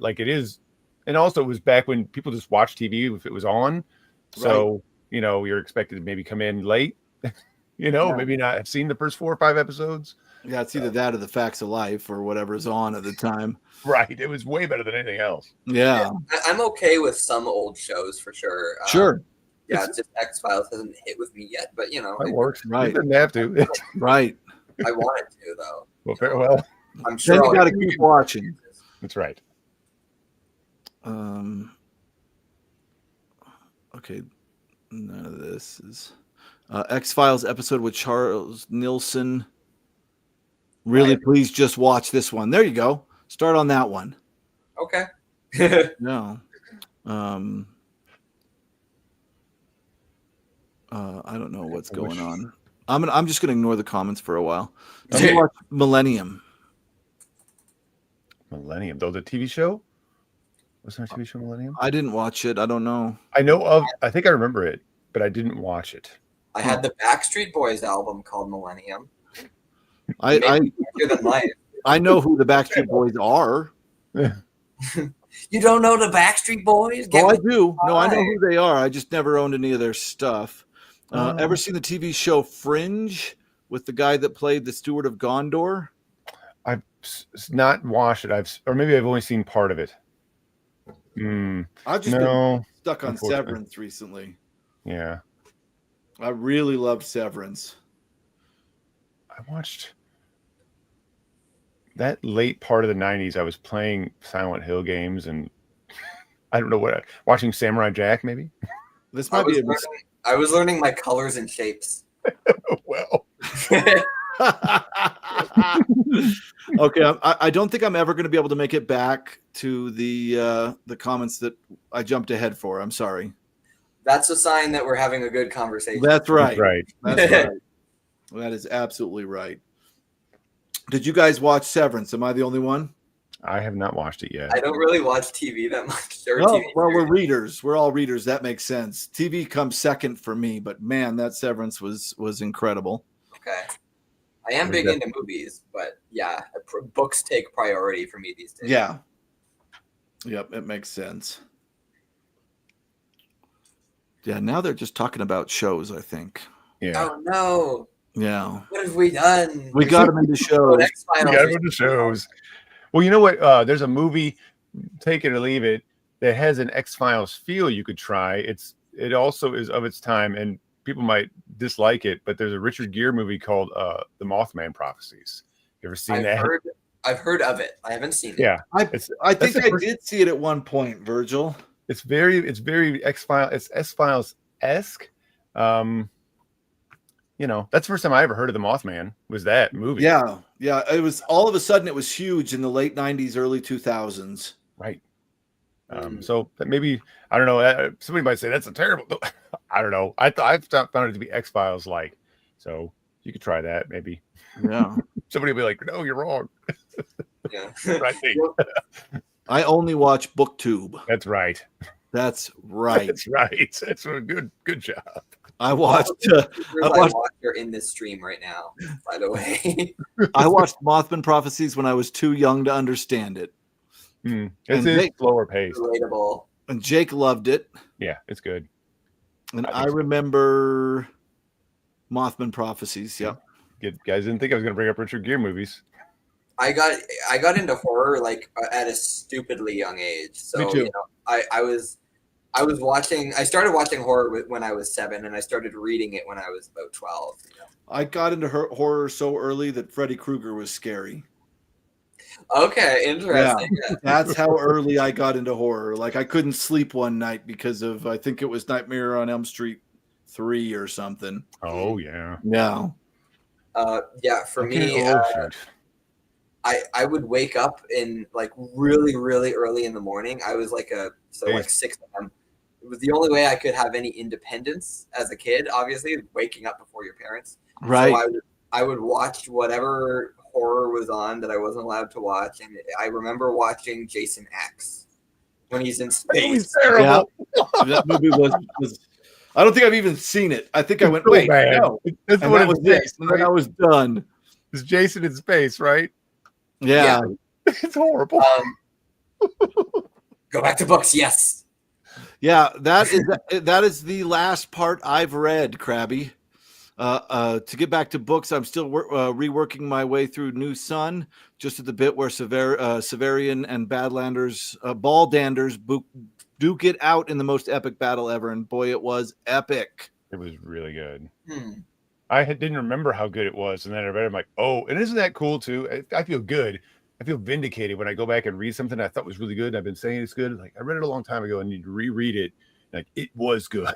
like it is, and also it was back when people just watched TV if it was on. So you're expected to maybe come in late. Yeah. maybe not have seen the first 4 or 5 episodes. Yeah, it's either that or the Facts of Life or whatever's on at the time. Right. It was way better than anything else. Yeah. I'm okay with some old shows for sure. Sure. Yeah, it's just X-Files hasn't hit with me yet, but you know, It works. Right. It doesn't have to. Right. I want it to though. Well, farewell. I'm sure Then you I'll got to get keep watching. That's right. Okay. None of this is X-Files episode with Charles Nielsen. Really, Right. please just watch this one. There you go. Start on that one. Okay. No. I don't know what's going on. I'm just gonna ignore the comments for a while. Did you watch Millennium? Millennium, though, the TV show? Was there a TV show Millennium? I didn't watch it. I don't know. I think I remember it, but I didn't watch it. I had the Backstreet Boys album called Millennium. I Larger than life. I know who the Backstreet Boys are. You don't know the Backstreet Boys? Oh, I do. No, I know who they are. I just never owned any of their stuff. Ever seen the TV show Fringe with the guy that played the Steward of Gondor? I've not watched it. Or maybe I've only seen part of it. I've just been stuck on Severance recently. Yeah. I really loved Severance. I watched that late part of the 90s. I was playing Silent Hill games and I don't know watching Samurai Jack, maybe. This might be I was learning my colors and shapes. Well. Okay, I don't think I'm ever going to be able to make it back to the comments that I jumped ahead for. I'm sorry. That's a sign that we're having a good conversation. That's right. That's right. That is absolutely right. Did you guys watch Severance? Am I the only one? I have not watched it yet. I don't really watch TV that much. Well, we're readers. We're all readers. That makes sense. TV comes second for me, but man, that Severance was incredible. Okay. I am big into movies, but yeah, books take priority for me these days. Yeah. Yep, it makes sense. Yeah, now they're just talking about shows, I think. Yeah. Oh no. Yeah. What have we done? We got them into shows. We got them into shows. Well, you know what? There's a movie, take it or leave it, that has an X-Files feel you could try. It also is of its time, and people might dislike it, but there's a Richard Gere movie called The Mothman Prophecies. You ever seen that? I've heard of it. I haven't seen it. Yeah. I think I did see it at one point, Virgil. It's very X-Files. It's X-Files-esque. That's the first time I ever heard of the Mothman was that movie. Yeah. It was all of a sudden it was huge in the late 90s, early 2000s. Right. So that maybe, I don't know. Somebody might say that's a terrible. I don't know. I found it to be X-Files like. So you could try that maybe. Yeah. Somebody will be like, no, you're wrong. Yeah. Right. I only watch BookTube. That's right. That's right. That's right. That's a good job. I watched. You're in this stream right now. By the way, I watched Mothman Prophecies when I was too young to understand it. It's slower paced. Relatable. And Jake loved it. Yeah, it's good. And I remember Mothman Prophecies. Yep. Good guys didn't think I was going to bring up Richard Gere movies. I got into horror like at a stupidly young age. So Me too. I started watching horror when I was 7, and I started reading it when I was about 12. I got into horror so early that Freddy Krueger was scary. Okay, interesting. Yeah. That's how early I got into horror. Like I couldn't sleep one night because of I think it was Nightmare on Elm Street 3 or something. Oh yeah. Yeah. For me, I would wake up in like really, really early in the morning. I was like 6 a.m. It was the only way I could have any independence as a kid, obviously, waking up before your parents. Right. So I would watch whatever horror was on that I wasn't allowed to watch. And I remember watching Jason X when he's in space. He's terrible. Yeah. That movie was I don't think I've even seen it. I think I went, wait, no. That's And what that it was was. it. And then I was done. It's Jason in space, right? Yeah. It's horrible. Go back to books. Yes. Yeah, that is the last part I've read, Krabby. To get back to books, I'm still reworking my way through New Sun, just at the bit where Severian and Badlanders, Baldanders duke it out in the most epic battle ever, and boy, it was epic. It was really good. Hmm. Didn't remember how good it was, and then I read it, I'm like, oh, and isn't that cool too? I feel good. I feel vindicated when I go back and read something I thought was really good. I've been saying it's good. Like I read it a long time ago, and you reread it, like it was good.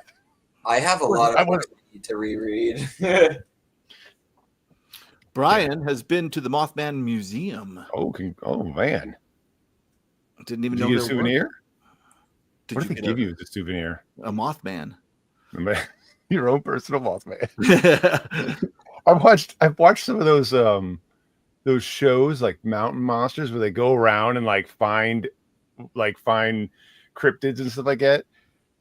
I have a lot of books I need to reread. Brian has been to the Mothman Museum. Oh man! Didn't even Did know you there get a souvenir. Did What you did they get give you as a souvenir? a Mothman? Your own personal Mothman. I've watched some of those shows like Mountain Monsters where they go around and find cryptids and stuff like that.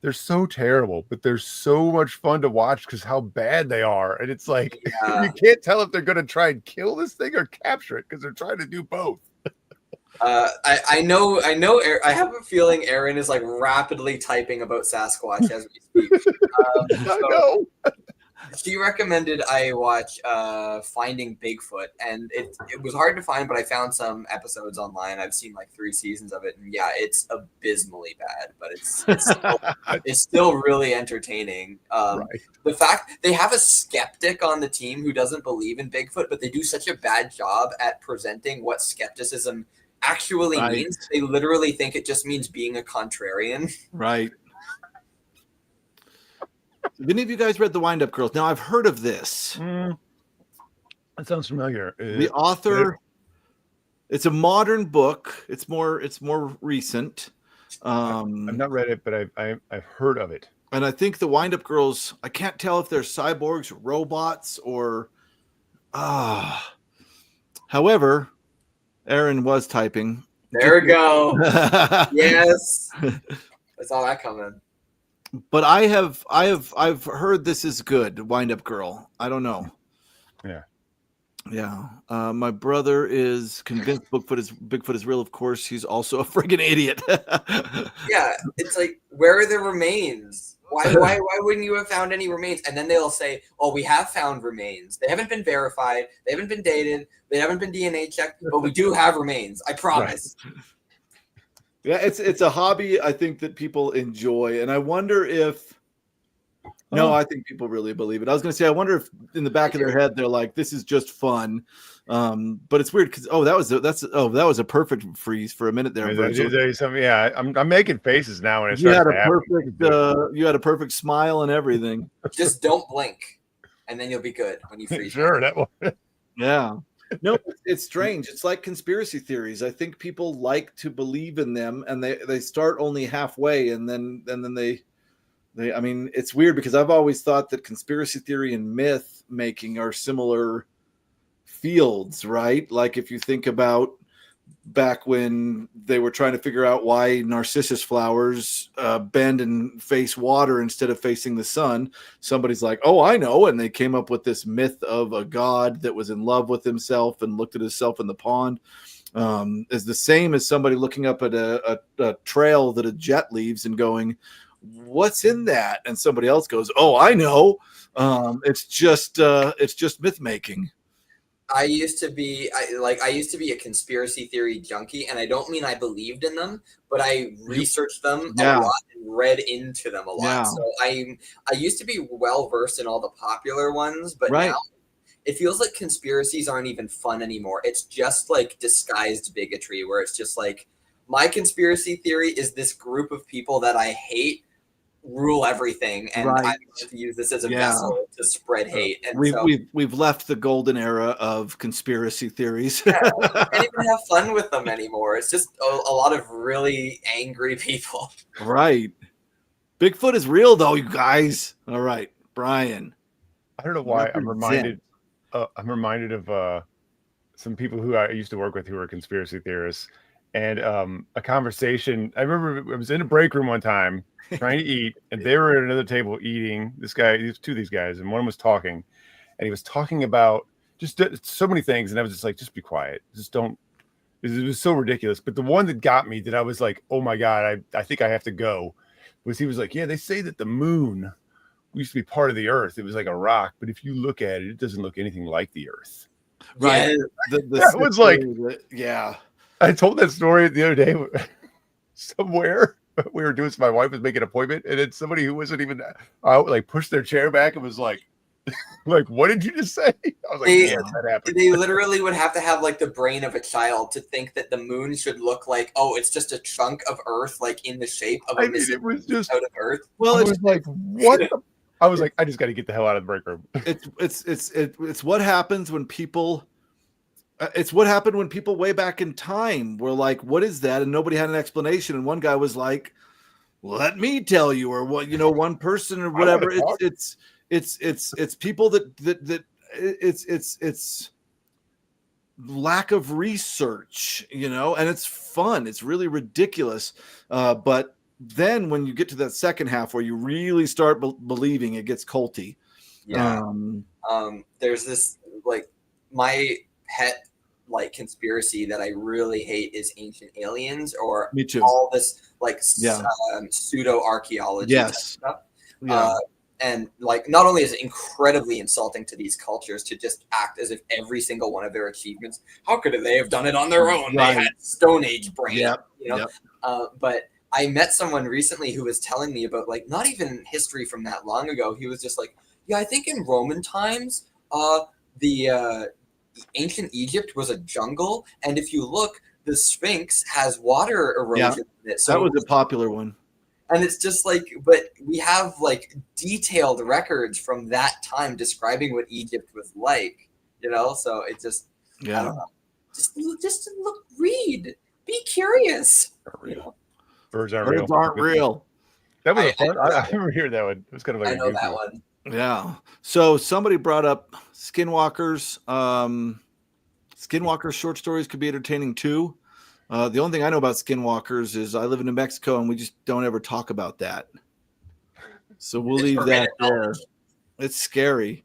They're so terrible, but they're so much fun to watch because how bad they are. And it's like you can't tell if they're going to try and kill this thing or capture it because they're trying to do both. I know. I have a feeling Aaron is rapidly typing about Sasquatch as we speak. No. She recommended I watch Finding Bigfoot, and it was hard to find, but I found some episodes online. I've seen 3 seasons of it, and yeah, it's abysmally bad, but it's still really entertaining. Right. The fact they have a skeptic on the team who doesn't believe in Bigfoot, but they do such a bad job at presenting what skepticism actually means. They literally think it just means being a contrarian. Right. Have any of you guys read The Wind-Up Girls? Now, I've heard of this. That sounds familiar. The author, it's a modern book. It's more recent. I've not read it, but I've heard of it. And I think The Wind-Up Girls, I can't tell if they're cyborgs, robots, or however, Aaron was typing. There we go. Yes. I saw that coming. But I've heard this is good, Wind-Up Girl. I don't know. Yeah. My brother is convinced Bigfoot is real. Of course, he's also a friggin' idiot. Yeah, it's where are the remains? Why wouldn't you have found any remains? And then they'll say, "Oh, we have found remains. They haven't been verified. They haven't been dated. They haven't been DNA checked. But we do have remains. I promise." Right. Yeah, it's a hobby I think that people enjoy, and I wonder if. No, I think people really believe it. I was going to say, I wonder if in the back of their head they're like, "This is just fun," but it's weird because that was a perfect freeze for a minute there. Yeah, I'm making faces now when it you had a perfect smile and everything. Just don't blink, and then you'll be good when you freeze. Sure, that one. Yeah. No, it's strange. It's like conspiracy theories. I think people like to believe in them, and they start only halfway, and then they. I mean, it's weird because I've always thought that conspiracy theory and myth making are similar fields, right? Like if you think about back when they were trying to figure out why narcissus flowers bend and face water instead of facing the sun, somebody's like, "Oh, I know," and they came up with this myth of a god that was in love with himself and looked at himself in the pond. Is the same as somebody looking up at a trail that a jet leaves and going, "What's in that?" And somebody else goes, "Oh, I know. It's just myth making." I used to be a conspiracy theory junkie, and I don't mean I believed in them, but I researched them a lot and read into them a lot. Yeah. So I used to be well versed in all the popular ones, but now it feels like conspiracies aren't even fun anymore. It's just disguised bigotry, where it's just my conspiracy theory is this group of people that I hate rule everything, and I'm going to use this as a vessel to spread hate. And we've left the golden era of conspiracy theories. Yeah, I can't even have fun with them anymore. It's just a lot of really angry people. Right. Bigfoot is real, though, you guys. All right, Brian. I don't know why I'm reminded of some people who I used to work with who were conspiracy theorists, and a conversation. I remember I was in a break room one time trying to eat, and they were at another table eating. Two of these guys, and one was talking, and he was talking about just so many things, and I was just like, just be quiet, just don't. It was so ridiculous. But the one that got me, that I was like, oh my god, I think I have to go, was he was like, yeah, they say that the moon used to be part of the earth. It was like a rock, but if you look at it, it doesn't look anything like the earth. Right. Yeah. That was like, yeah. I told that story the other day somewhere. We were doing, my wife was making an appointment, and then somebody who wasn't even out, like, pushed their chair back and was like, like, what did you just say? I was like, yeah, that happened. They literally would have to have like the brain of a child to think that the moon should look like, oh, it's just a chunk of Earth, like in the shape of a missing it was just out of Earth. Well, I was like, what? I was like, I just got to get the hell out of the break room. It's what happens when people. It's what happened when people way back in time were like, "What is that?" and nobody had an explanation. And one guy was like, "Let me tell you," or what, one person or whatever. It's people that it's lack of research, and it's fun. It's really ridiculous. But then when you get to that second half where you really start believing, it gets culty. Yeah. There's this, like, my pet, like, conspiracy that I really hate is ancient aliens, or Me too. all this, like, pseudo archaeology stuff. Yeah. And, like, not only is it incredibly insulting to these cultures to just act as if every single one of their achievements, how could they have done it on their own? Right. They had Stone Age brain, Yep. But I met someone recently who was telling me about, like, not even history from that long ago. He was just like, yeah, I think in Roman times, the ancient Egypt was a jungle, and if you look, the Sphinx has water erosion in it. So that was a popular one. And it's just like, but we have like detailed records from that time describing what Egypt was like, So it just, I don't know. Just look, read, be curious. Birds aren't Birds real. aren't real. That was fun. I remember hearing that one. It was kind of like I know that one. Yeah. So somebody brought up Skinwalkers. Skinwalkers short stories could be entertaining too. The only thing I know about Skinwalkers is I live in New Mexico and we just don't ever talk about that. So we'll leave that there. It's scary.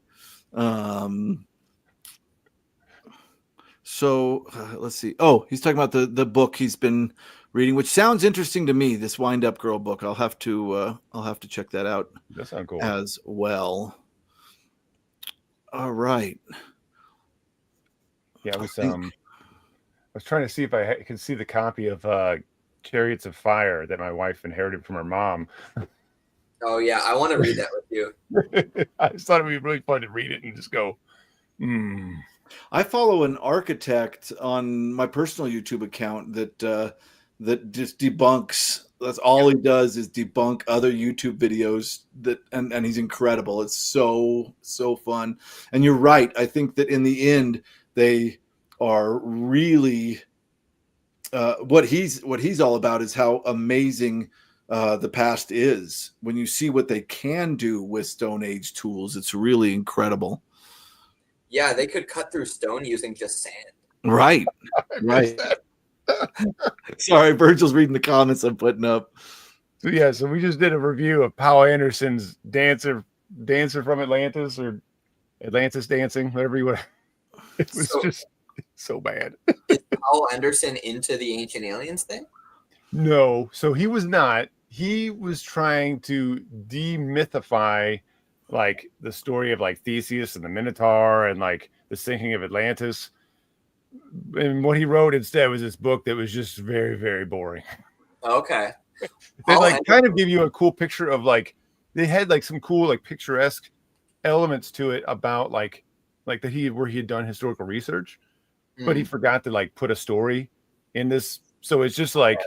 So let's see. Oh, he's talking about the book he's been reading, which sounds interesting to me. This Wind Up Girl book. I'll have to check that out. That sounds cool as well. All right. Yeah, I was trying to see if I could see the copy of Chariots of Fire that my wife inherited from her mom. Oh yeah, I want to read that with you. I just thought it would be really fun to read it and just go, I follow an architect on my personal YouTube account that just debunks. That's all he does is debunk other YouTube videos and he's incredible. It's so fun. And you're right. I think that in the end they are really what he's all about is how amazing the past is. When you see what they can do with Stone Age tools, it's really incredible. Yeah, they could cut through stone using just sand. Right. Sorry, Virgil's reading the comments I'm putting up. So we just did a review of Powell Anderson's Dancer from Atlantis, or Atlantis Dancing, whatever you want. It was just so bad. Is Powell Anderson into the Ancient Aliens thing? No, so he was not. He was trying to demythify, like, the story of, like, Theseus and the Minotaur and, like, the sinking of Atlantis. And what he wrote instead was this book that was just very, very boring. Okay. They like kind of give you a cool picture of, like, they had like some cool, like, picturesque elements to it about like that he had done historical research, but he forgot to, like, put a story in this. So it's just like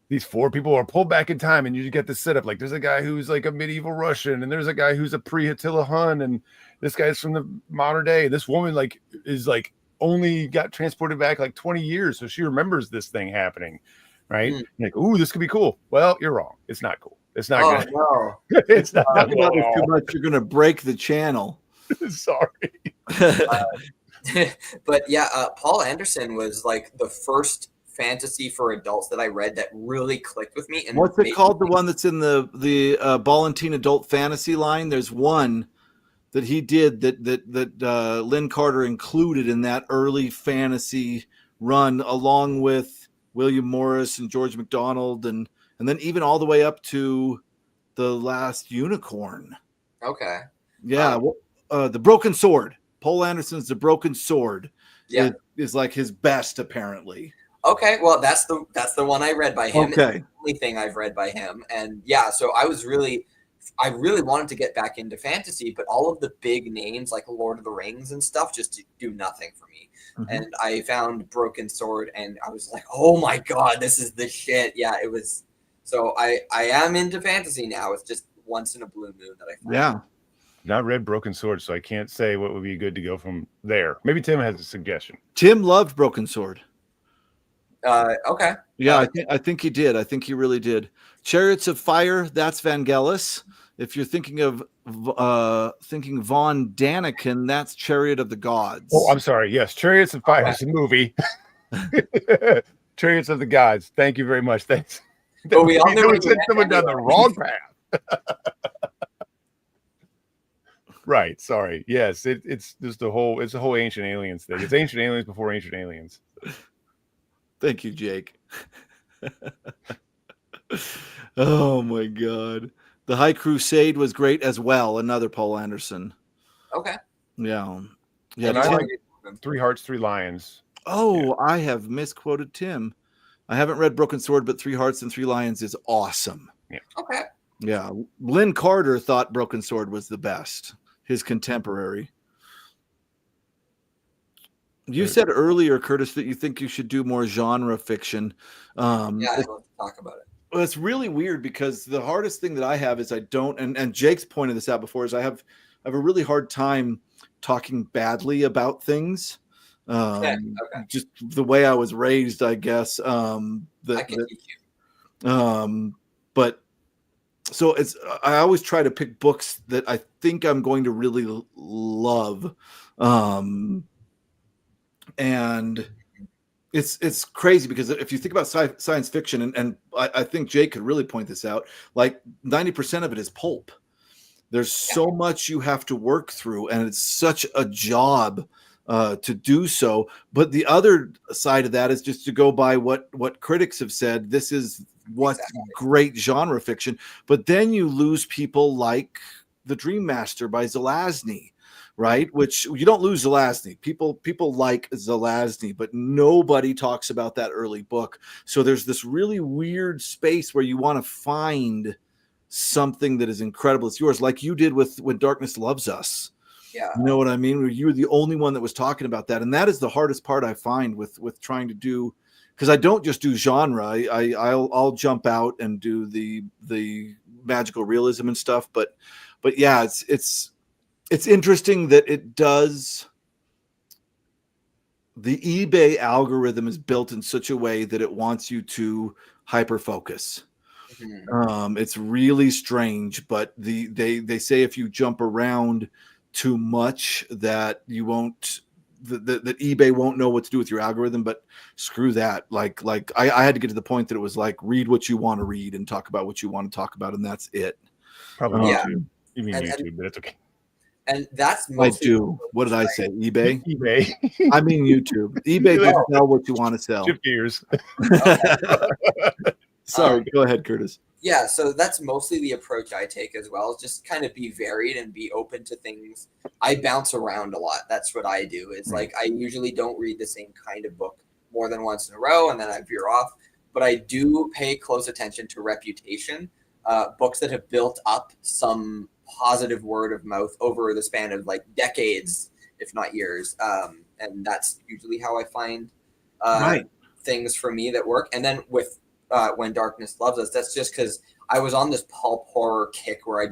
these four people are pulled back in time, and you get this setup. Like, there's a guy who's like a medieval Russian, and there's a guy who's a pre-Attila Hun, and this guy's from the modern day. This woman, like, is like only got transported back like 20 years, so she remembers this thing happening, right? Like, ooh, this could be cool. Well, you're wrong. It's not cool. It's not good. No. It's not Talk about this too much. You're gonna break the channel. Sorry. But yeah, Paul Anderson was like the first fantasy for adults that I read that really clicked with me. And what's it called? The one that's in the Ballantine adult fantasy line. There's one that he did that Lynn Carter included in that early fantasy run, along with William Morris and George MacDonald, and then even all the way up to The Last Unicorn. Okay. Yeah, The Broken Sword. Paul Anderson's The Broken Sword. Yeah. Is like his best, apparently. Okay, well, that's the one I read by him. Okay. It's the only thing I've read by him, and yeah, so I really wanted to get back into fantasy, but all of the big names like Lord of the Rings and stuff just do nothing for me. Mm-hmm. And I found Broken Sword, and I was like, oh my god, this is the shit. Yeah, it was. So I am into fantasy now. It's just once in a blue moon that I find. Yeah. Not read Broken Sword, so I can't say what would be good to go from there. Maybe Tim has a suggestion. Tim loved Broken Sword. Okay. Yeah, I think he did. I think he really did. Chariots of Fire, that's Vangelis. If you're thinking of Von Daniken, that's Chariot of the Gods. Oh, I'm sorry. Yes, Chariots of Fire is a movie. Chariots of the Gods. Thank you very much. Thanks. But we all knew sent someone down the wrong path. Right. Sorry. Yes, it's just a whole Ancient Aliens thing. It's Ancient Aliens before Ancient Aliens. Thank you, Jake. Oh my God. The High Crusade was great as well. Another Paul Anderson. Okay. Yeah. Yeah. And I like Three Hearts, Three Lions. Oh, yeah. I have misquoted Tim. I haven't read Broken Sword, but Three Hearts and Three Lions is awesome. Yeah. Okay. Yeah. Lynn Carter thought Broken Sword was the best. His contemporary. You said earlier, Curtis, that you think you should do more genre fiction. Yeah, I'd love to talk about it. Well, it's really weird because the hardest thing that I have is I don't, and Jake's pointed this out before, is I have a really hard time talking badly about things. Okay. Just the way I was raised, I guess. I can teach you. But so I always try to pick books that I think I'm going to really love. And it's crazy because if you think about science fiction, and I think Jake could really point this out, like 90% of it is pulp. There's so much you have to work through, and it's such a job to do so. But the other side of that is just to go by what critics have said. This is what's great genre fiction. But then you lose people like The Dream Master by Zelazny, right? Which you don't lose Zelazny. People like Zelazny, but nobody talks about that early book. So there's this really weird space where you want to find something that is incredible. It's yours, like you did with When Darkness Loves Us. Yeah. You know what I mean? You were the only one that was talking about that. And that is the hardest part I find with trying to do, because I don't just do genre. I'll jump out and do the magical realism and stuff. But yeah, it's interesting that it does. The eBay algorithm is built in such a way that it wants you to hyper focus. Mm-hmm. It's really strange, but they say if you jump around too much that you won't, that eBay won't know what to do with your algorithm. But screw that. Like I had to get to the point that it was like, read what you want to read and talk about what you want to talk about, and that's it. Probably YouTube. You mean YouTube, but it's okay. And that's mostly I do. What did I say? eBay? eBay. I mean YouTube. eBay doesn't sell what you want to sell. Shift gears. Sorry, go ahead, Curtis. Yeah, so that's mostly the approach I take as well. Just kind of be varied and be open to things. I bounce around a lot. That's what I do. It's like I usually don't read the same kind of book more than once in a row, and then I veer off. But I do pay close attention to reputation. Books that have built up some positive word of mouth over the span of like decades, if not years. And that's usually how I find things for me that work. And then with When Darkness Loves Us, that's just because I was on this pulp horror kick where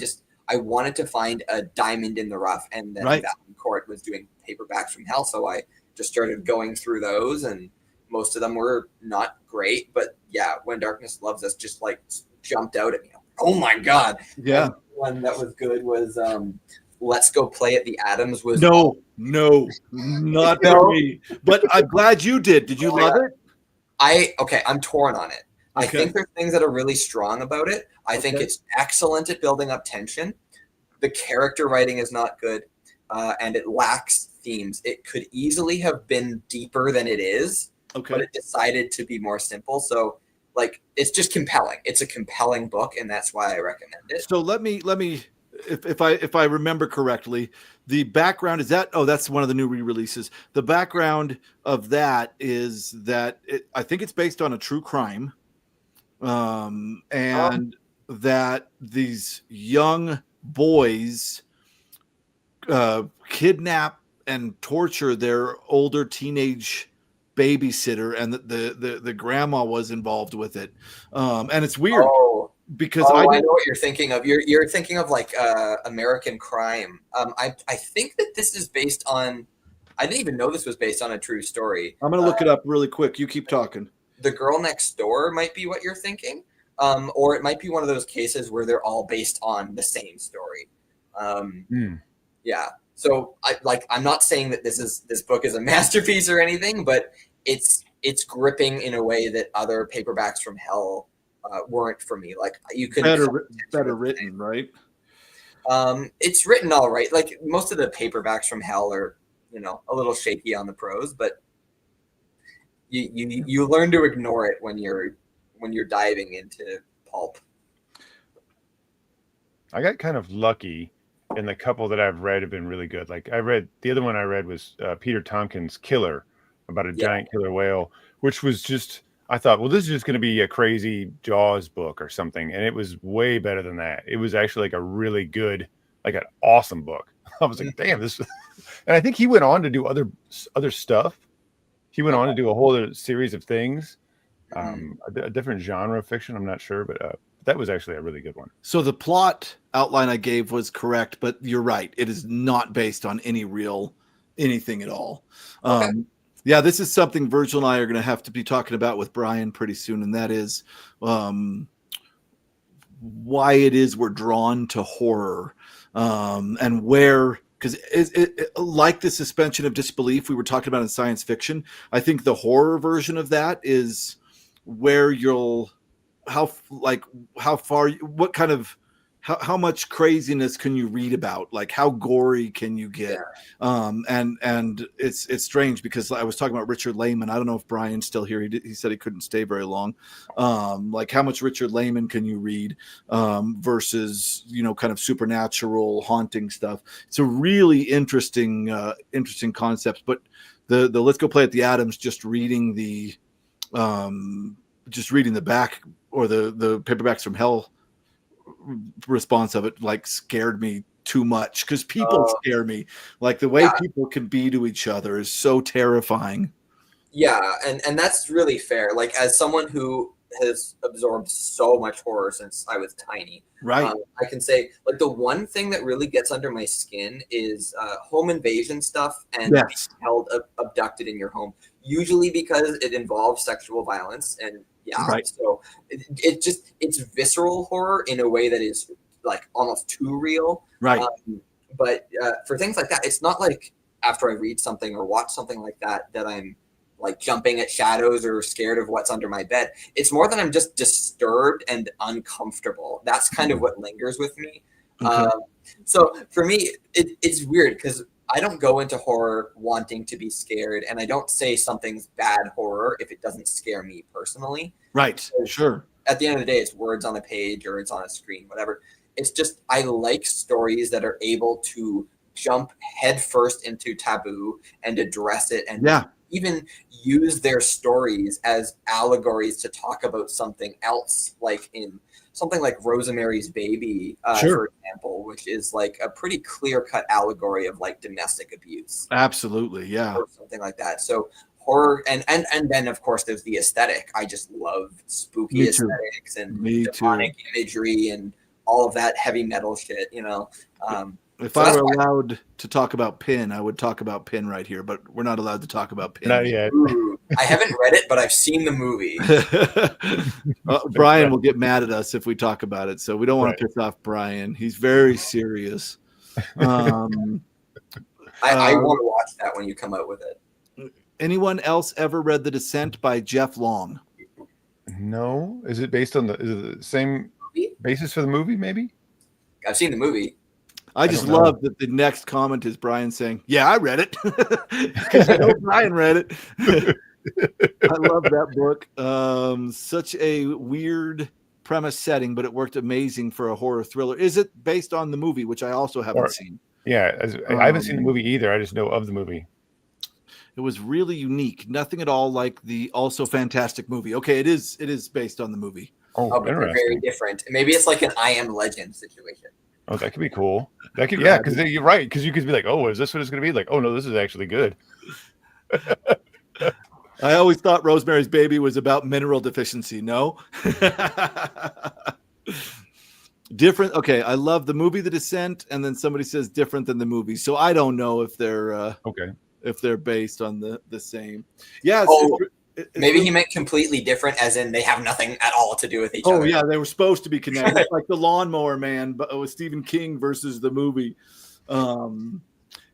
I wanted to find a diamond in the rough, and then Court was doing paperbacks from hell, so I just started going through those, and most of them were not great, but yeah, When Darkness Loves Us just like jumped out at me. Oh my god! Yeah, and one that was good was Let's Go Play at the Adams. Was no, not for me. But I'm glad you did. Did you love it? I'm torn on it. I think there's things that are really strong about it. I think it's excellent at building up tension. The character writing is not good, and it lacks themes. It could easily have been deeper than it is, but it decided to be more simple. So, like, it's just compelling. It's a compelling book, and that's why I recommend it. So let me if I remember correctly, the background is that. Oh, that's one of the new re-releases. The background of that is that I think it's based on a true crime, and that these young boys kidnap and torture their older teenage babysitter, and the grandma was involved with it. And it's weird because I know what you're thinking of. You're thinking of like American Crime. I think that this is based on. I didn't even know this was based on a true story. I'm gonna look it up really quick. You keep talking. The Girl Next Door might be what you're thinking, or it might be one of those cases where they're all based on the same story. Yeah. So I'm not saying that this book is a masterpiece or anything, but it's gripping in a way that other paperbacks from hell weren't for me. Like you could better written, right? It's written all right. Like most of the paperbacks from hell are, a little shaky on the prose, but you learn to ignore it when you're diving into pulp. I got kind of lucky, and the couple that I've read have been really good. Like the other one I read was Peter Tompkins' Killer, about a giant killer whale, which was just, I thought, well, this is just going to be a crazy Jaws book or something. And it was way better than that. It was actually like a really good, like an awesome book. I was like, damn, this. And I think he went on to do other stuff. He went on to do a whole other series of things, a different genre of fiction. I'm not sure, but that was actually a really good one. So the plot outline I gave was correct, but you're right. It is not based on anything at all. Okay. Yeah, this is something Virgil and I are going to have to be talking about with Brian pretty soon, and that is why it is we're drawn to horror, and where, because like the suspension of disbelief we were talking about in science fiction, I think the horror version of that is where how much craziness can you read about? Like how gory can you get? Yeah. And it's strange because I was talking about Richard Lehman. I don't know if Brian's still here. He said he couldn't stay very long. Like how much Richard Lehman can you read versus, kind of supernatural haunting stuff. It's a really interesting concept, but the Let's Go Play at the Atoms, just reading the back or the paperbacks from hell response of it, like, scared me too much, because people scare me. Like the way people can be to each other is so terrifying. Yeah, and that's really fair. Like as someone who has absorbed so much horror since I was tiny, right? I can say like the one thing that really gets under my skin is home invasion stuff and being held abducted in your home, usually because it involves sexual violence. And so it's visceral horror in a way that is like almost too real, right? But for things like that, it's not like after I read something or watch something like that I'm like jumping at shadows or scared of what's under my bed. It's more that I'm just disturbed and uncomfortable. That's kind of what lingers with me. Okay. So for me, it's weird because I don't go into horror wanting to be scared, and I don't say something's bad horror if it doesn't scare me personally. Right. Sure. At the end of the day, it's words on a page or it's on a screen, whatever. It's just I like stories that are able to jump headfirst into taboo and address it, and even use their stories as allegories to talk about something else, like in something like Rosemary's Baby, for example, which is like a pretty clear-cut allegory of like domestic abuse. Absolutely, yeah. Or something like that. So horror, and then of course there's the aesthetic. I just love spooky aesthetics and demonic imagery and all of that heavy metal shit, If I were allowed to talk about Pin, I would talk about Pin right here, but we're not allowed to talk about Pin. Not yet. I haven't read it, but I've seen the movie. Brian will get mad at us if we talk about it, so we don't want to piss off Brian. He's very serious. I want to watch that when you come out with it. Anyone else ever read The Descent by Jeff Long? No. Is it based on is it the same basis for the movie, maybe? I've seen the movie. I just love that the next comment is Brian saying, "Yeah, I read it," because I know Brian read it. I love that book. Such a weird premise setting, but it worked amazing for a horror thriller. Is it based on the movie, which I also haven't seen? Yeah, I haven't seen the movie either. I just know of the movie. It was really unique. Nothing at all like the also fantastic movie. Okay, it is based on the movie. Oh, but they're very different. Maybe it's like an I Am Legend situation. Oh, that could be cool. That could, yeah, because you're right. Because you could be like, oh, is this what it's going to be? Like, oh no, this is actually good. I always thought Rosemary's Baby was about mineral deficiency. No. Different. Okay, I love the movie The Descent, and then somebody says different than the movie. So I don't know if they're okay, if they're based on the same. Yeah. Maybe he meant completely different, as in they have nothing at all to do with each other. Oh yeah, they were supposed to be connected. It's like the Lawnmower Man, but with Stephen King versus the movie.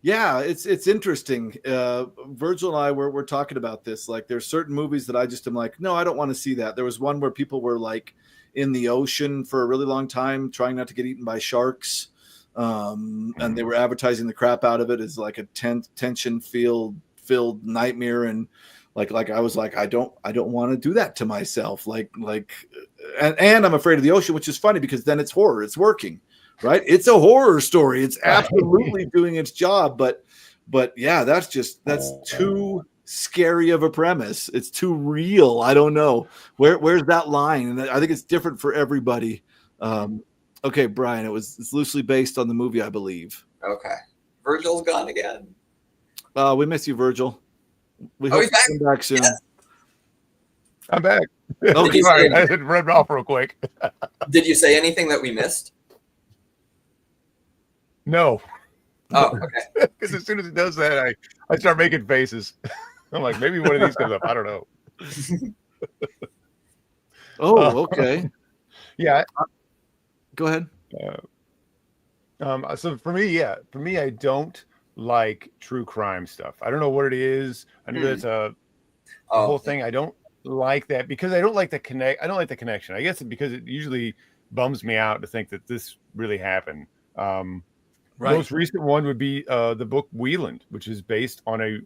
Yeah, it's interesting. Virgil and I were talking about this. Like, there's certain movies that I just am like, no, I don't want to see that. There was one where people were like in the ocean for a really long time, trying not to get eaten by sharks, and they were advertising the crap out of it as like a tension-filled nightmare. And like I was like, I don't want to do that to myself. And I'm afraid of the ocean, which is funny because then it's horror. It's working, right? It's a horror story. It's absolutely doing its job. But yeah, that's too scary of a premise. It's too real. I don't know where's that line, and I think it's different for everybody. Okay, Brian, it's loosely based on the movie, I believe. Okay, Virgil's gone again. We miss you, Virgil. We hope he's back. you come back soon. Yes. I'm back. Okay. Sorry, I had to run off real quick. Did you say anything that we missed? No. Oh, okay. Because as soon as it does that, I start making faces. I'm like, maybe one of these comes up. I don't know. Oh, okay. Yeah. Go ahead. So for me, I don't like true crime stuff. I don't know what it is. I know that's a whole thing. I don't like that because I don't like the connection. I guess because it usually bums me out to think that this really happened. Right. Most recent one would be the book Wieland, which is based on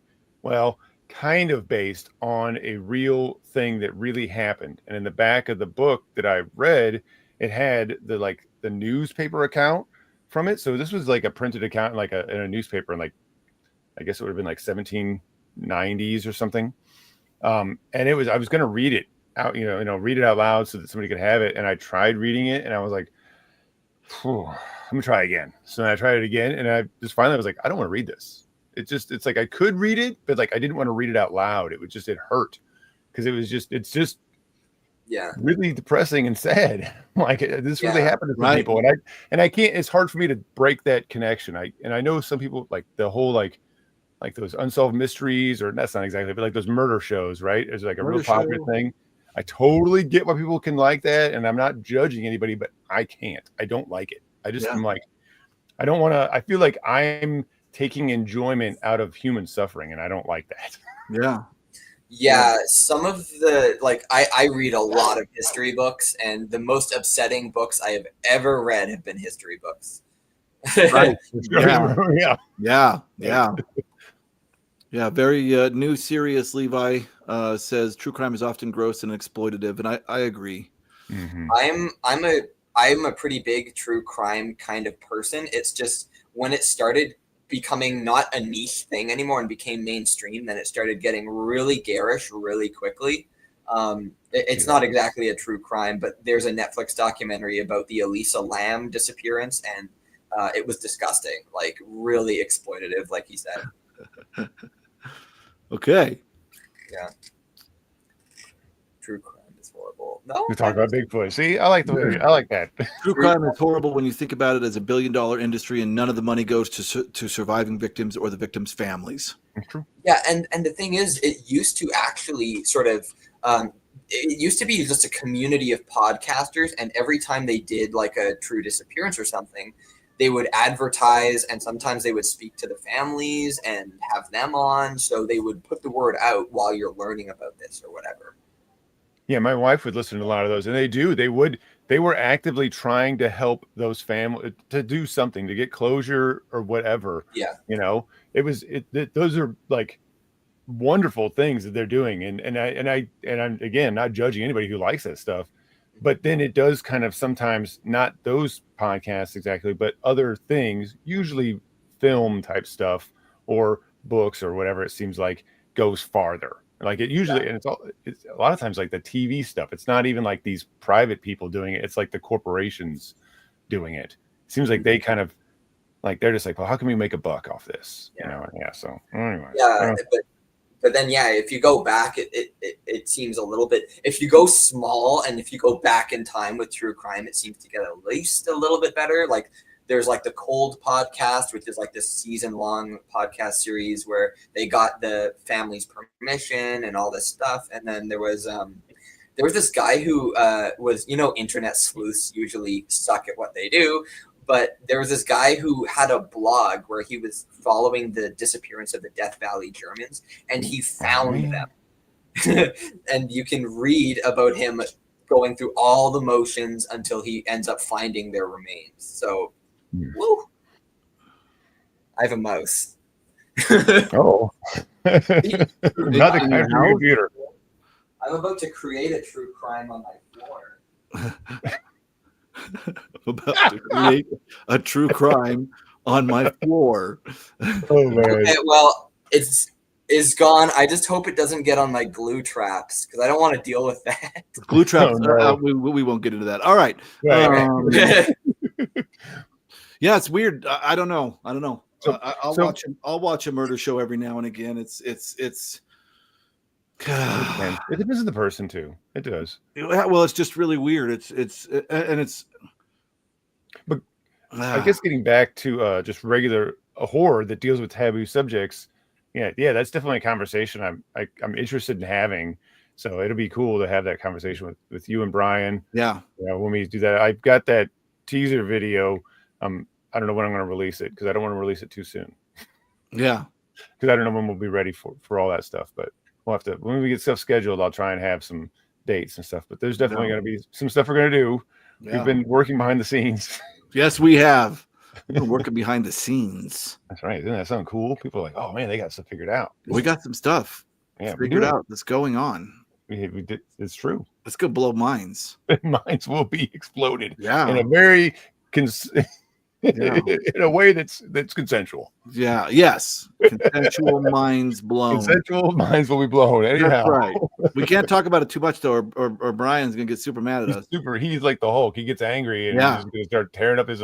kind of based on a real thing that really happened. And in the back of the book that I read, it had the newspaper account from it. So this was like a printed account in a newspaper in I guess it would have been like 1790s or something. And I was going to read it out, read it out loud so that somebody could have it. And I tried reading it and I was like, I'm gonna try again. So then I tried it again and I just finally was like, I don't want to read this. It's like I could read it, but like I didn't want to read it out loud. It hurt because it's just really depressing and sad. Like this really happened to some people, and I can't. It's hard for me to break that connection. I know some people like the whole like those unsolved mysteries, or that's not exactly, but like those murder shows, right? It's like a real popular thing. I totally get why people can like that, and I'm not judging anybody, but I can't. I don't like it. I'm like, I don't want to. I feel like I'm taking enjoyment out of human suffering, and I don't like that. Yeah, some of the I read a lot of history books, and the most upsetting books I have ever read have been history books. Right. Yeah. Very new serious Levi says true crime is often gross and exploitative, and I agree. Mm-hmm. I'm a pretty big true crime kind of person. It's just when it started becoming not a niche thing anymore and became mainstream, then it started getting really garish really quickly. It's not exactly a true crime, but there's a Netflix documentary about the Elisa Lam disappearance, and it was disgusting, like really exploitative, like he said. Okay. Yeah. True crime is horrible. No, We talk about Bigfoot. See, I like that. True crime is horrible when you think about it as $1 billion industry, and none of the money goes to surviving victims or the victims' families. That's true. Yeah, and the thing is, it used to actually sort of it used to be just a community of podcasters, and every time they did like a true disappearance or something, they would advertise, and sometimes they would speak to the families and have them on, so they would put the word out while you're learning about this or whatever. Yeah, my wife would listen to a lot of those, and they were actively trying to help those families to do something, to get closure or whatever. Yeah. Those are like wonderful things that they're doing. And I'm again, not judging anybody who likes that stuff, But then it does kind of sometimes, not those podcasts exactly, but other things, usually film type stuff or books or whatever, it seems like goes farther. Like it usually, and it's a lot of times like the TV stuff. It's not even like these private people doing it. It's like the corporations doing it. It seems like they kind of like, they're just like, well, how can we make a buck off this? You know? Yeah. So anyway. Yeah. But then, yeah, if you go back, it seems a little bit, if you go small and if you go back in time with true crime, it seems to get at least a little bit better. Like there's like the Cold podcast, which is like this season-long podcast series where they got the family's permission and all this stuff. And then there was this guy who was, internet sleuths usually suck at what they do. But there was this guy who had a blog where he was following the disappearance of the Death Valley Germans, and he found them. And you can read about him going through all the motions until he ends up finding their remains. So, woo. I have a mouse. Oh. Not the kind of computer. I'm about to create a true crime on my floor. About to create a true crime on my floor. Oh man. Okay, well, it's gone. I just hope it doesn't get on my glue traps because I don't want to deal with that. Glue traps. Oh, no. We won't get into that. All right. Yeah, it's weird. I don't know. So, I'll watch a murder show every now and again. It's it depends on the person too. It does. Well, it's just really weird. But I guess getting back to just regular horror that deals with taboo subjects, yeah, that's definitely a conversation I'm interested in having. So it'll be cool to have that conversation with you and Brian. Yeah. When we do that, I've got that teaser video. I don't know when I'm going to release it because I don't want to release it too soon. Yeah. Because I don't know when we'll be ready for all that stuff. But we'll have to, when we get stuff scheduled, I'll try and have some dates and stuff. But there's definitely going to be some stuff we're going to do. Yeah. We've been working behind the scenes. Yes, we have. We've been working behind the scenes. That's right. Doesn't that sound cool? People are like, oh man, they got stuff figured out. We got some stuff figured out that's going on. We did. It's true. It's going to blow minds. Minds will be exploded. Yeah. In a very in a way that's consensual. Yeah. Yes. Consensual minds blown. Consensual minds will be blown. Anyhow. That's right. We can't talk about it too much though, or Brian's gonna get super mad at us. He's like the Hulk. He gets angry and he's gonna start tearing up his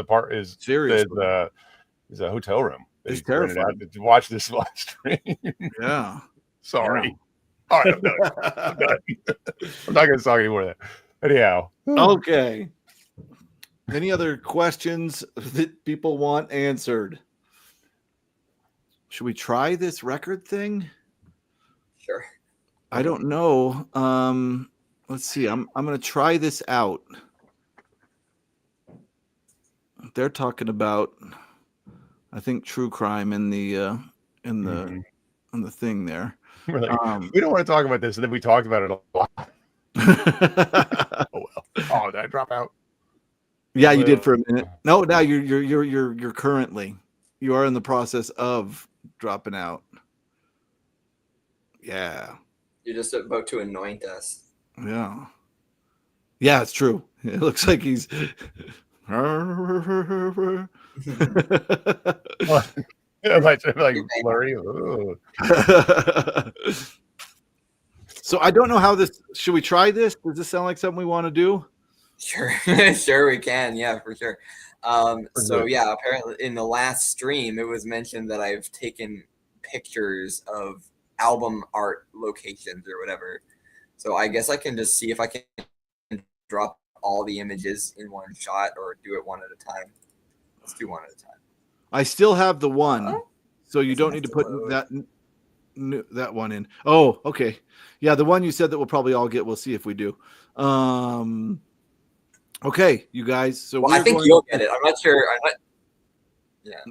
hotel room. He's terrified to watch this live stream. Yeah. Sorry. Yeah. All right, I'm done. I'm not gonna talk anymore of that. Anyhow. Okay. Any other questions that people want answered? Should we try this record thing? Sure. I don't know. Let's see. I'm going to try this out. They're talking about, I think, true crime in the thing there. We're like, we don't want to talk about this, and then we talked about it a lot. Oh well. Oh, did I drop out? Yeah, you did for a minute. No, now you're currently, you are in the process of dropping out. Yeah. You're just about to anoint us. Yeah. Yeah, it's true. It looks like he's like blurry. So I don't know how this, should we try this? Does this sound like something we want to do? Sure. Sure we can. Yeah, for sure. So yeah, apparently in the last stream, it was mentioned that I've taken pictures of album art locations or whatever. So I guess I can just see if I can drop all the images in one shot or do it one at a time. Let's do one at a time. I still have the one, so you don't need to put that one in. Oh, okay. Yeah, the one you said that we'll probably all get. We'll see if we do. Okay, you guys. So I think you'll get it. I'm not sure.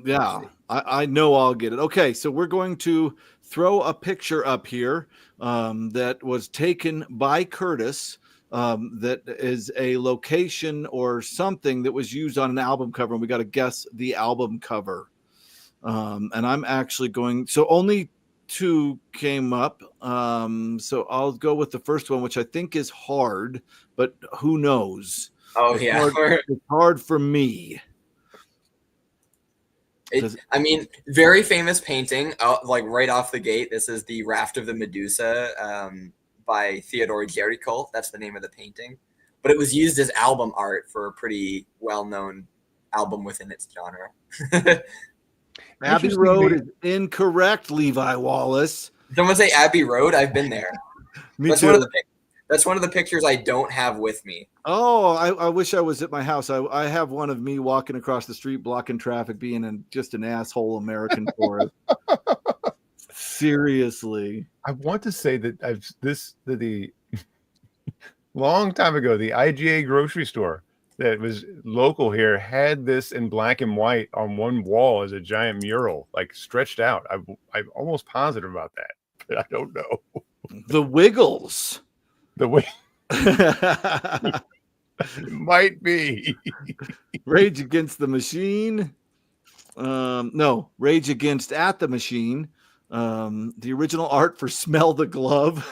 Yeah. I know I'll get it. Okay, so we're going to throw a picture up here that was taken by Curtis. That is a location or something that was used on an album cover, and we got to guess the album cover. And I'm actually going. So only two came up. So I'll go with the first one, which I think is hard, but who knows? Oh, It's yeah. it's hard for me. I mean, very famous painting, like right off the gate. This is the Raft of the Medusa by Theodore Géricault. That's the name of the painting. But it was used as album art for a pretty well-known album within its genre. Abbey Road is incorrect, Levi Wallace. Someone say Abbey Road? I've been there. Me too. That's one of the pictures I don't have with me. Oh, I wish I was at my house. I have one of me walking across the street, blocking traffic, being just an asshole American tourist. Seriously. I want to say that the long time ago, the IGA grocery store that was local here had this in black and white on one wall as a giant mural, like stretched out. I'm almost positive about that, but I don't know. The Wiggles. The way it might be. Rage Against the Machine. No, Rage Against at the Machine. The original art for Smell the Glove.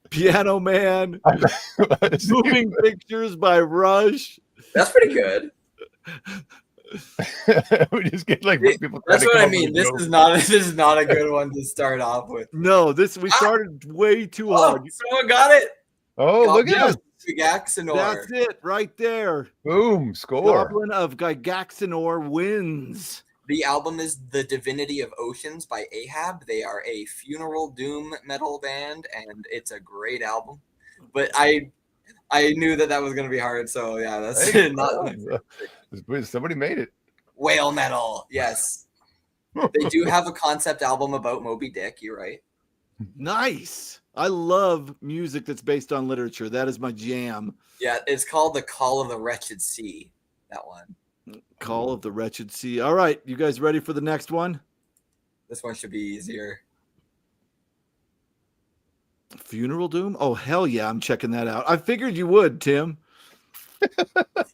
Piano Man. Moving Pictures by Rush. That's pretty good. We just get like people. That's what I mean. This is not a good one to start off with. No, we started way too hard. Someone got it. Oh, look at Gygaxanor. That's it right there. Boom, score. Goblin of Gygaxanor wins. The album is The Divinity of Oceans by Ahab. They are a funeral doom metal band, and it's a great album. But I knew that was going to be hard, so yeah, that's not. Somebody made it. Whale metal, yes. They do have a concept album about Moby Dick. You're right. Nice. I love music that's based on literature. That is my jam. Yeah, it's called The Call of the Wretched Sea. That one. Call of the Wretched Sea. All right, you guys ready for the next one? This one should be easier. Funeral Doom? Oh, hell yeah, I'm checking that out. I figured you would, Tim.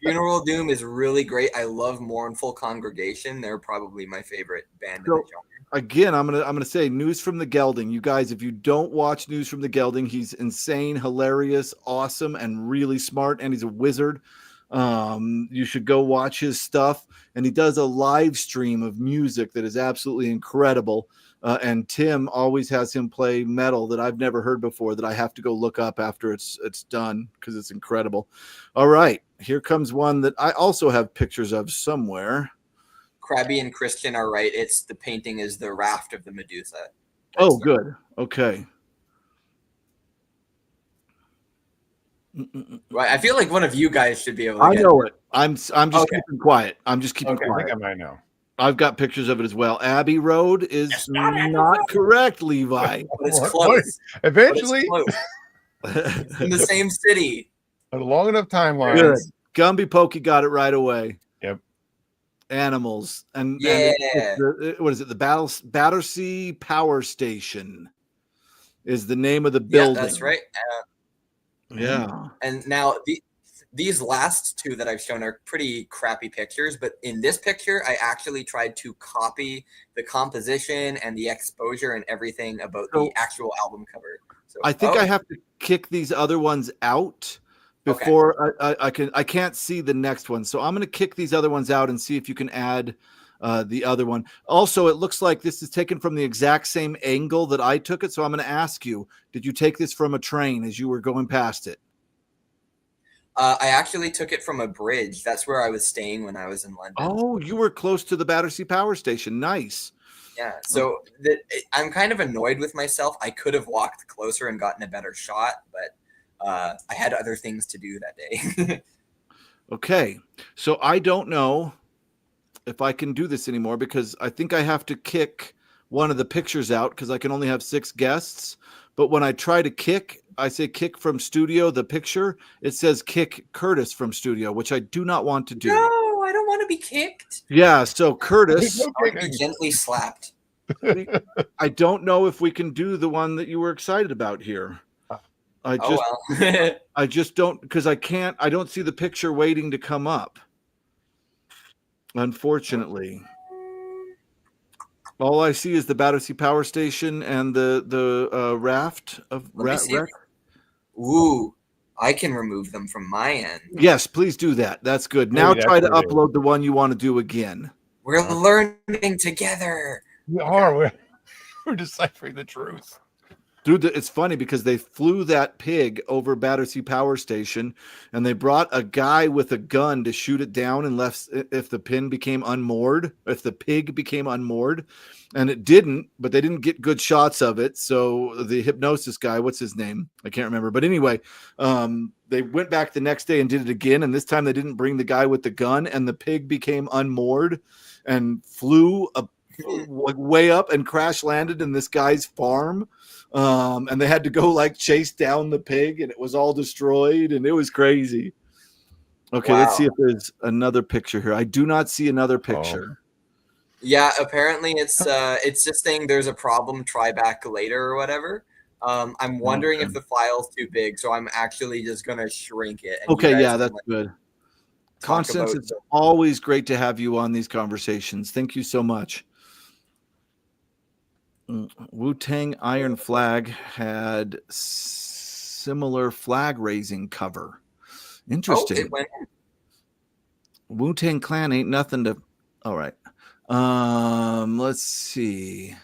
Funeral Doom is really great. I love Mournful Congregation. They're probably my favorite band in the genre. Again, I'm gonna say News from the Gelding. You guys, if you don't watch News from the Gelding, he's insane, hilarious, awesome, and really smart, and he's a wizard. You should go watch his stuff, and he does a live stream of music that is absolutely incredible. And Tim always has him play metal that I've never heard before that I have to go look up after it's done because it's incredible. All right, here comes one that I also have pictures of somewhere. Krabby and Christian are right. The painting is the Raft of the Medusa. Good. Okay. Right. I feel like one of you guys should be able to I know it. I'm just keeping quiet. I'm just keeping quiet. I think I might know. I've got pictures of it as well. Abbey Road is not correct, Levi. But it's close. Eventually. It's in the same city. A long enough timeline. Good. Gumby Pokey got it right away. Yep. Animals. And what is it? The Battersea Power Station is the name of the building. Yeah, that's right. Yeah. And now these last two that I've shown are pretty crappy pictures, but in this picture, I actually tried to copy the composition and the exposure and everything about the actual album cover. So I think I have to kick these other ones out before I can't see the next one. So I'm going to kick these other ones out and see if you can add the other one. Also, it looks like this is taken from the exact same angle that I took it. So I'm going to ask you, did you take this from a train as you were going past it? I actually took it from a bridge. That's where I was staying when I was in London. Oh, you were close to the Battersea Power Station. Nice. Yeah. So I'm kind of annoyed with myself. I could have walked closer and gotten a better shot, but I had other things to do that day. Okay. So I don't know if I can do this anymore because I think I have to kick one of the pictures out because I can only have 6 guests. But when I try to kick, I say kick from studio, the picture, it says kick Curtis from studio, which I do not want to do. No, I don't want to be kicked. Yeah, so Curtis. Be gently slapped. I don't know if we can do the one that you were excited about here. I just don't, because I don't see the picture waiting to come up. Unfortunately. All I see is the Battersea Power Station and the raft of Let me see. Ooh, I can remove them from my end. Yes, please do that. That's good. Now try to upload the one you want to do again. We're learning together. We are. We're deciphering the truth. Dude, it's funny because they flew that pig over Battersea Power Station, and they brought a guy with a gun to shoot it down unless if the pig became unmoored, and it didn't, but they didn't get good shots of it. So the hypnosis guy, what's his name? I can't remember. But anyway, they went back the next day and did it again, and this time they didn't bring the guy with the gun, and the pig became unmoored and flew way up and crash landed in this guy's farm. And they had to go like chase down the pig, and it was all destroyed, and it was crazy. Okay, Let's see if there's another picture here. I do not see another picture. Yeah, apparently it's just saying there's a problem, try back later or whatever. I'm wondering if the file's too big, so I'm actually just gonna shrink it. Okay, yeah, that's good. Constance, it's always great to have you on these conversations. Thank you so much. Wu-Tang Iron Flag had similar flag raising cover. Interesting. Wu-Tang Clan ain't nothing to. All right. Let's see.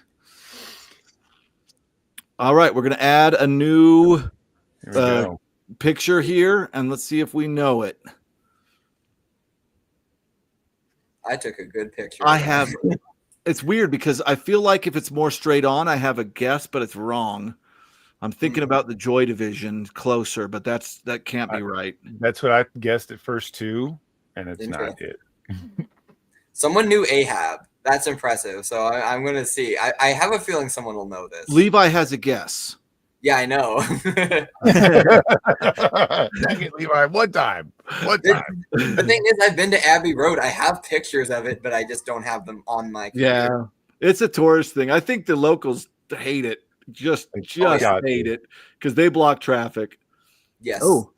All right, we're gonna add a new picture here, and let's see if we know it. I took a good picture. I have. It's weird because I feel like if it's more straight on, I have a guess, but it's wrong. I'm thinking about the Joy Division closer, but that can't be right. That's what I guessed at first too, and it's not it. Someone knew Ahab. That's impressive. So I'm going to see. I have a feeling someone will know this. Levi has a guess. Yeah, I know. Dang it, Levi. One time. The thing is, I've been to Abbey Road. I have pictures of it, but I just don't have them on my computer. Yeah, it's a tourist thing. I think the locals hate it. Just hate it because they block traffic. Yes. Oh,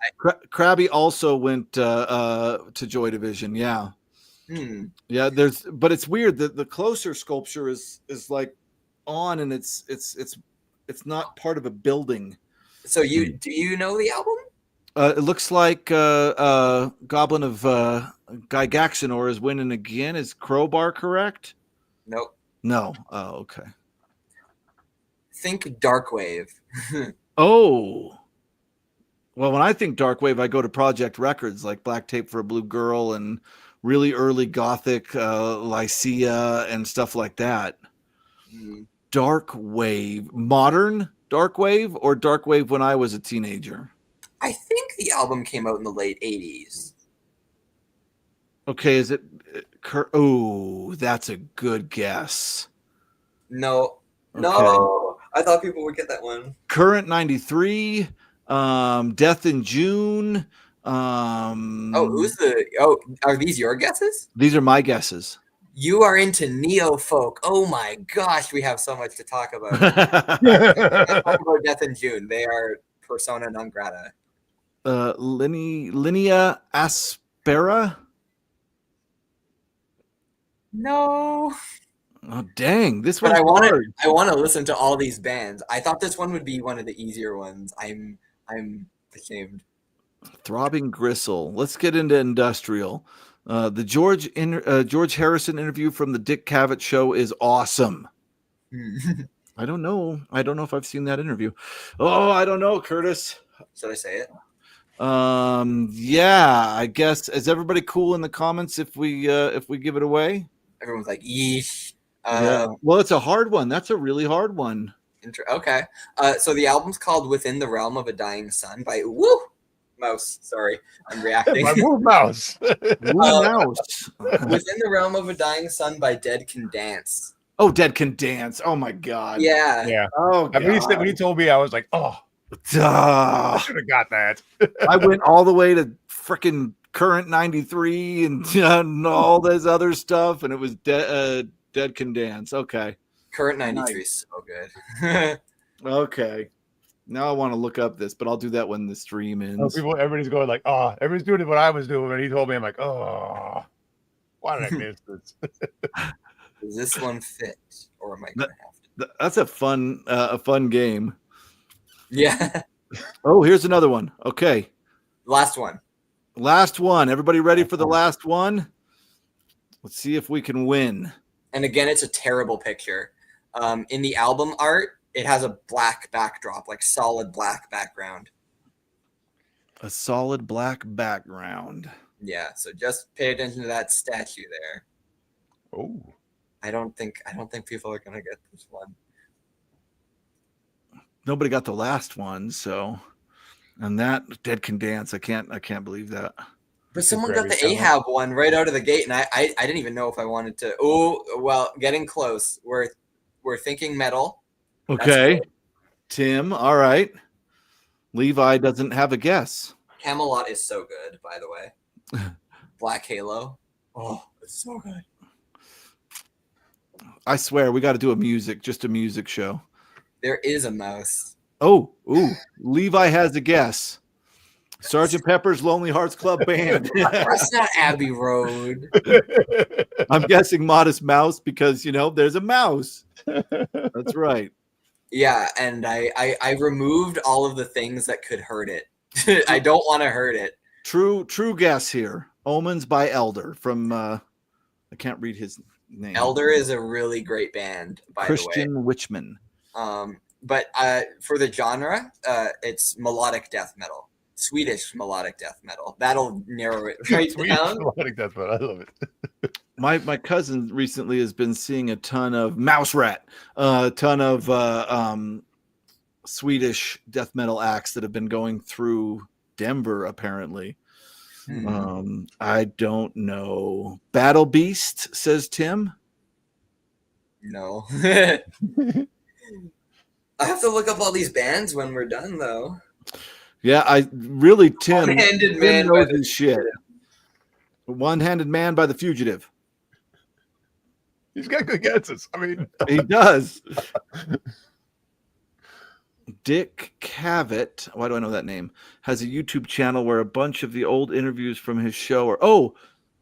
Krabby also went to Joy Division. Yeah. Yeah. But it's weird that the closer sculpture is like on, and it's not part of a building. So do you know the album? It looks like Goblin of Guy Gaxanor is winning again. Is Crowbar correct? Nope. No. Oh, okay. Think Darkwave. Oh. Well, when I think Darkwave, I go to Project Records like Black Tape for a Blue Girl and really early Gothic Lycia and stuff like that. Darkwave. Modern Darkwave or Darkwave when I was a teenager? I think the album came out in the late 80s. Okay, is it? Oh, that's a good guess. No. Okay. No. I thought people would get that one. Current 93, Death in June. Are these your guesses? These are my guesses. You are into neo folk. Oh my gosh, we have so much to talk about. Let's talk about Death in June. They are persona non grata. Linea Aspera. No. Oh dang! This one. I want to listen to all these bands. I thought this one would be one of the easier ones. I'm ashamed. Throbbing Gristle. Let's get into industrial. The George Harrison interview from the Dick Cavett show is awesome. I don't know if I've seen that interview. Oh, I don't know, Curtis. Should I say it? Yeah, I guess. Is everybody cool in the comments if we give it away? Everyone's like, yeesh. Yeah. Well, it's a hard one. That's a really hard one. Okay. So the album's called Within the Realm of a Dying Sun by Mouse. Sorry, I'm reacting. My mouse. Mouse. Within the Realm of a Dying Sun by Dead Can Dance. Oh, Dead Can Dance. Oh my God. Yeah. Oh, God. When he told me, I was like, oh, I should have got that. I went all the way to freaking Current 93 and all this other stuff, and it was Dead Can Dance. Okay. Current 93 is so good. Okay. Now I want to look up this, but I'll do that when the stream ends. Everybody's going like, oh, everybody's doing what I was doing. And he told me, I'm like, oh, why did I miss this? Does this one fit? Or am I going to have to? That's a fun game. Yeah. Oh, here's another one. Okay. Last one. Everybody ready for the last one? Let's see if we can win. And again, it's a terrible picture. In the album art, it has a black backdrop, like solid black background. A solid black background. Yeah, so just pay attention to that statue there. Oh. I don't think people are gonna get this one. Nobody got the last one, so and that Dead Can Dance. I can't believe that. But someone got the Ahab one right out of the gate, and I didn't even know if I wanted to. Oh, well, getting close. We're thinking metal. Okay. Tim, all right. Levi doesn't have a guess. Camelot is so good, by the way. Black Halo. Oh, it's so good. I swear, we got to do a music show. There is a mouse. Oh, ooh. Levi has a guess. Sergeant Pepper's Lonely Hearts Club Band. That's not Abbey Road. I'm guessing Modest Mouse because, there's a mouse. That's right. Yeah, and I removed all of the things that could hurt it. I don't want to hurt it. True guess here. Omens by Elder from I can't read his name. Elder is a really great band, by Christian the way. Wichman. But for the genre, it's melodic death metal. Swedish melodic death metal. That'll narrow it right down. Melodic death metal. I love it. My cousin recently has been seeing a ton of Mouse Rat, a ton of Swedish death metal acts that have been going through Denver, apparently. I don't know. Battle Beast, says Tim. No. I have to look up all these bands when we're done, though. Yeah, Tim One-Handed Man knows his shit. One-Handed Man by The Fugitive. He's got good guesses. I mean, he does. Dick Cavett, why do I know that name? Has a YouTube channel where a bunch of the old interviews from his show are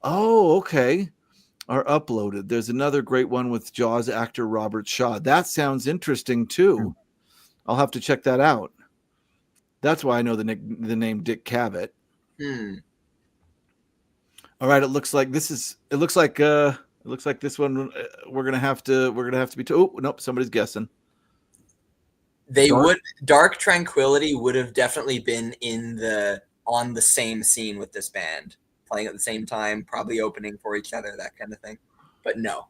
okay, are uploaded. There's another great one with Jaws actor Robert Shaw. That sounds interesting too. I'll have to check that out. That's why I know the name Dick Cavett. All right, it looks like this one we're gonna have to be. Oh nope, somebody's guessing. Dark Tranquility would have definitely been on the same scene with this band, playing at the same time, probably opening for each other, that kind of thing. But no.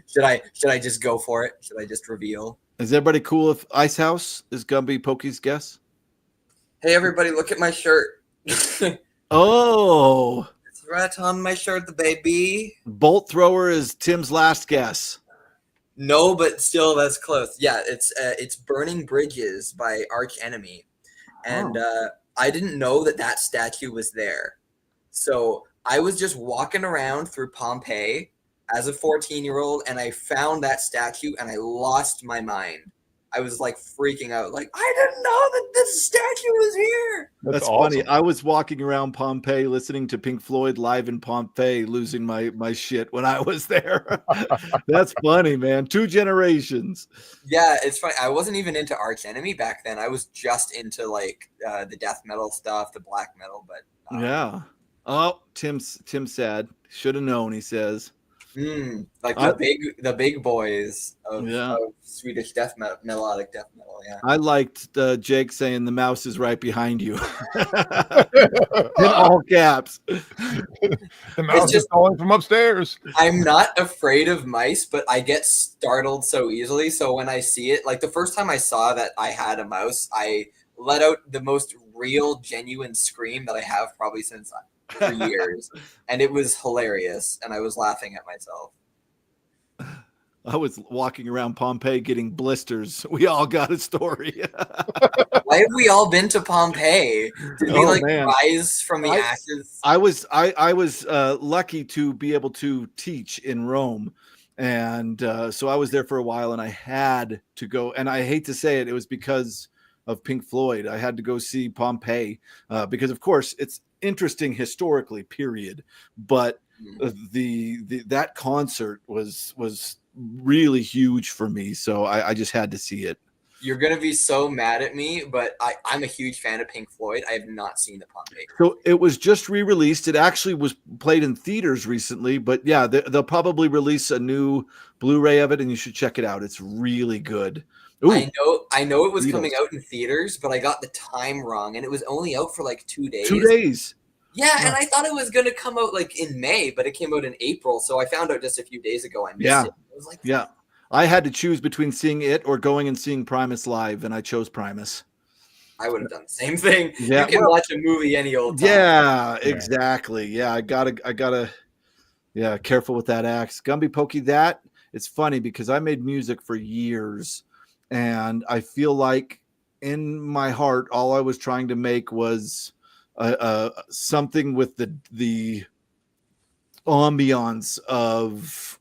Should I just go for it? Should I just reveal? Is everybody cool if Icehouse is Gumby Pokey's guess? Hey everybody, look at my shirt. Oh, it's right on my shirt, the baby. Bolt Thrower is Tim's last guess. No, but still, that's close. Yeah, it's Burning Bridges by Arch Enemy, and I didn't know that statue was there. So I was just walking around through Pompeii as a 14-year-old, and I found that statue, and I lost my mind. I was like freaking out, like I didn't know that this statue was here. That's awesome. Funny. I was walking around Pompeii listening to Pink Floyd live in Pompeii, losing my shit when I was there. That's funny, man. 2 generations. Yeah, it's funny. I wasn't even into Arch Enemy back then. I was just into like the death metal stuff, the black metal. But yeah. Oh, Tim's sad. Should have known. He says. Like the big boys of Swedish death metal, melodic death metal. Yeah, I liked Jake saying the mouse is right behind you in all caps. The mouse is calling from upstairs. I'm not afraid of mice, but I get startled so easily. So when I see it, like the first time I saw that I had a mouse, I let out the most real, genuine scream that I have probably since for years, and it was hilarious, and I was laughing at myself. I was walking around Pompeii getting blisters. We all got a story. Why have we all been to Pompeii? Did we rise from the ashes? I was lucky to be able to teach in Rome, and so I was there for a while, and I had to go. And I hate to say it, it was because of Pink Floyd. I had to go see Pompeii because, of course, it's interesting historically, period. But that concert was really huge for me. So I just had to see it. You're gonna be so mad at me, but I'm a huge fan of Pink Floyd. I have not seen the Pompeii. So it was just re-released. It actually was played in theaters recently, but yeah, they'll probably release a new Blu-ray of it, and you should check it out. It's really good. Ooh, I know it was Beatles. coming out in theaters, but I got the time wrong, and it was only out for like 2 days. 2 days. Yeah, and I thought it was gonna come out like in May, but it came out in April. So I found out just a few days ago. I missed it. I was like, yeah. I had to choose between seeing it or going and seeing Primus live, and I chose Primus. I would have done the same thing. Yeah, you can watch a movie any old time. Yeah, exactly. Yeah, I gotta. Yeah, careful with that axe, Gumby Pokey. That it's funny because I made music for years, and I feel like in my heart, all I was trying to make was something with the ambiance of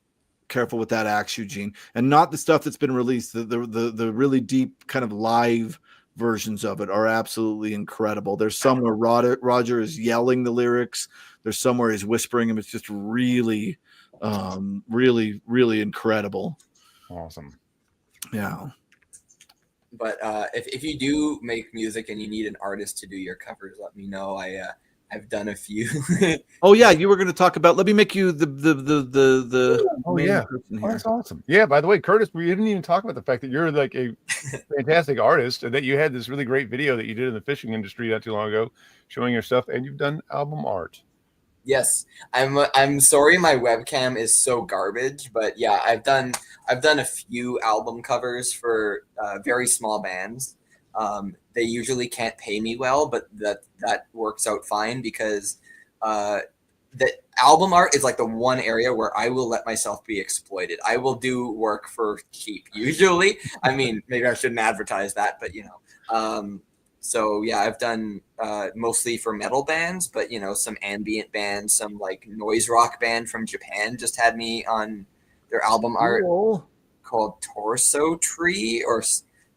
Careful with That Axe, Eugene, and not the stuff that's been released. The really deep kind of live versions of it are absolutely incredible. There's somewhere Roger is yelling the lyrics. There's somewhere he's whispering them. It's just really, really incredible. Awesome. Yeah. But if you do make music and you need an artist to do your covers, let me know. I've done a few. Oh yeah, you were going to talk about. Let me make you the main person here. That's awesome. Yeah. By the way, Curtis, we didn't even talk about the fact that you're like a fantastic artist, and that you had this really great video that you did in the fishing industry not too long ago, showing your stuff, and you've done album art. Yes, I'm sorry my webcam is so garbage, but yeah, I've done a few album covers for very small bands. They usually can't pay me well, but that works out fine because the album art is like the one area where I will let myself be exploited. I will do work for cheap usually. I mean, maybe I shouldn't advertise that, but you know. So yeah, I've done mostly for metal bands, but you know, some ambient bands, some like noise rock band from Japan just had me on their album art called Torso Tree, or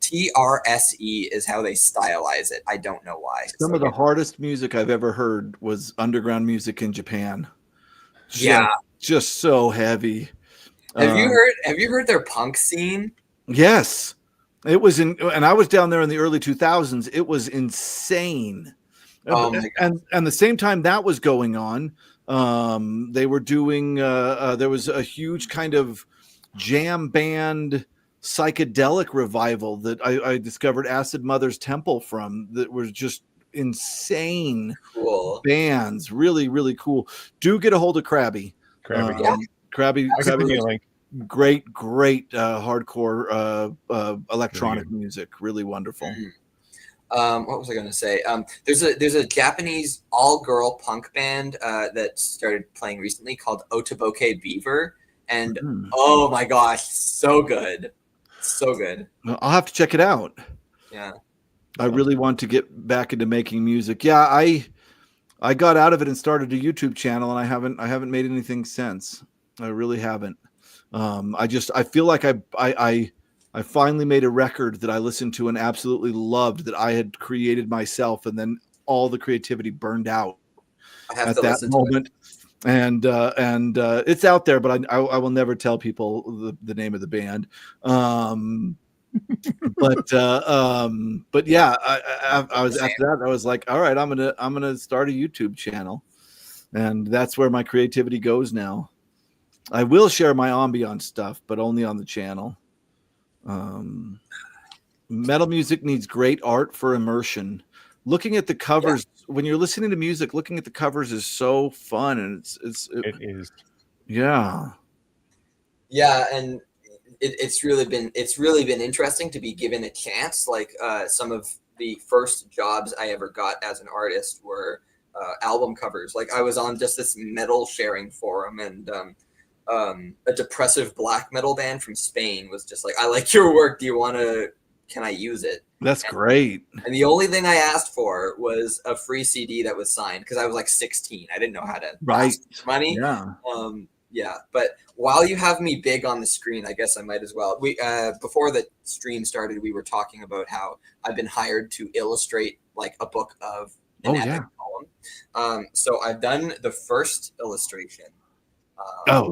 TRSE is how they stylize it. I don't know why. Some of the hardest music I've ever heard was underground music in Japan. Just so heavy. Have you heard their punk scene? Yes. It was and I was down there in the early 2000s. It was insane. Oh my God. And the same time that was going on, they were doing there was a huge kind of jam band psychedelic revival that I discovered Acid Mother's Temple from, that was just insane. Cool bands. Really, really cool. Do get a hold of Krabby. Krabby great hardcore electronic music, really wonderful. What was I going to say? There's a Japanese all-girl punk band that started playing recently called Otoboke Beaver, and oh my gosh, so good. I'll have to check it out. Yeah, I really want to get back into making music. Yeah, I got out of it and started a YouTube channel, and I haven't made anything since. I really haven't. I feel like I finally made a record that I listened to and absolutely loved, that I had created myself, and then all the creativity burned out at that moment. And it's out there, but I will never tell people the name of the band. But yeah, I was after that. I was like, all right, I'm gonna start a YouTube channel, and that's where my creativity goes now. I will share my ambient stuff, but only on the channel. Metal music needs great art for immersion. Looking at the covers when you're listening to music, looking at the covers is so fun, and it is. Yeah, and it's really been interesting to be given a chance. Like some of the first jobs I ever got as an artist were album covers. Like I was on just this metal sharing forum, and a depressive black metal band from Spain was just like, I like your work. Can I use it? That's great. And the only thing I asked for was a free CD that was signed, because I was like 16. I didn't know how to ask money. Yeah. But while you have me big on the screen, I guess I might as well. We before the stream started, we were talking about how I've been hired to illustrate like a book of an epic poem. So I've done the first illustration.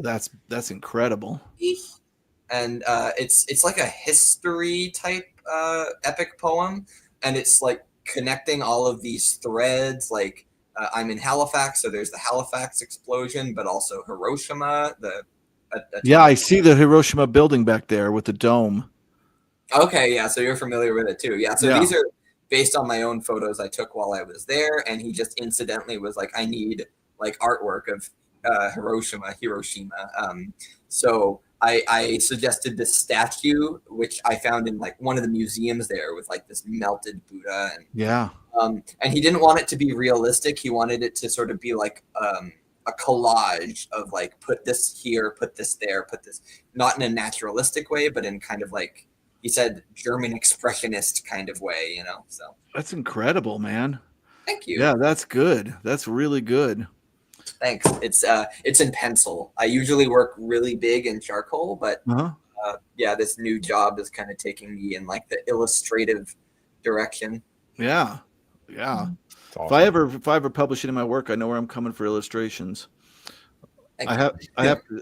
That's incredible. and it's like a history type epic poem, and it's like connecting all of these threads. Like I'm in Halifax, so there's the Halifax explosion, but also Hiroshima. Yeah, I see the Hiroshima building back there with the dome. Okay, yeah, so you're familiar with it too. Yeah, so these are based on my own photos I took while I was there, and he just incidentally was like, I need like artwork of Hiroshima. So I suggested this statue, which I found in like one of the museums there with like this melted Buddha, and he didn't want it to be realistic. He wanted it to sort of be like a collage of like, put this here, put this there, put this, not in a naturalistic way, but in kind of like, he said, German expressionist kind of way, you know. So that's incredible, man. Thank you. Yeah, that's good. That's really good. Thanks. It's in pencil. I usually work really big in charcoal, but yeah, this new job is kind of taking me in like the illustrative direction. Yeah. Awesome. If I ever publish it in my work, I know where I'm coming for illustrations. I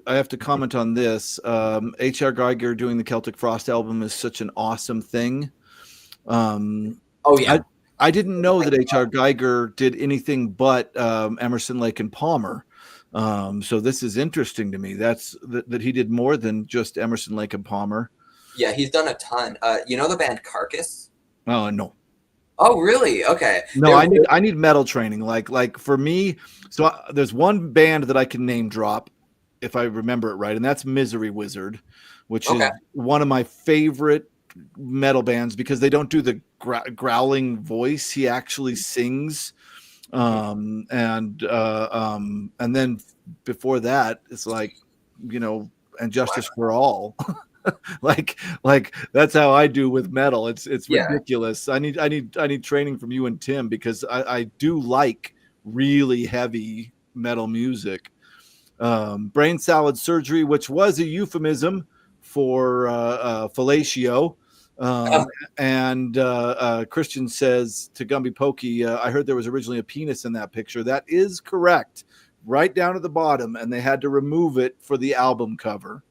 have to comment on this. H.R. Geiger doing the Celtic Frost album is such an awesome thing. Oh yeah. I didn't know that H.R. Geiger did anything but Emerson, Lake and Palmer. So this is interesting to me. That he did more than just Emerson, Lake and Palmer. Yeah, he's done a ton. You know the band Carcass? Oh no. Oh really? Okay. No, I need metal training. Like for me, so there's one band that I can name drop if I remember it right, and that's Misery Wizard, which is one of my favorite metal bands because they don't do the growling voice. He actually sings, and then before that, it's like, you know, and Justice for All. like that's how I do with metal. It's ridiculous. I need training from you and Tim because I do like really heavy metal music. Brain salad surgery, which was a euphemism for fellatio. And Christian says to Gumby Pokey, I heard there was originally a penis in that picture. That is correct, right down at the bottom, and they had to remove it for the album cover.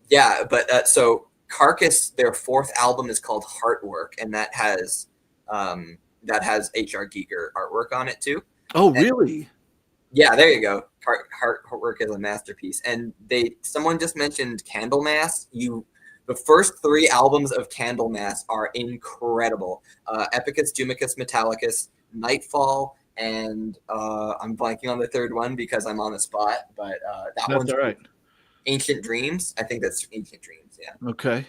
Yeah, but so Carcass, their fourth album is called Heartwork, and that has H.R. Geiger artwork on it too. Oh, really? Yeah, there you go. Heartwork is a masterpiece. And someone just mentioned Candlemass. The first three albums of Candlemass are incredible. Epicus, Jumicus, Metallicus, Nightfall, and I'm blanking on the third one because I'm on the spot, but that's one's all right. Ancient Dreams. I think that's Ancient Dreams. Yeah. Okay.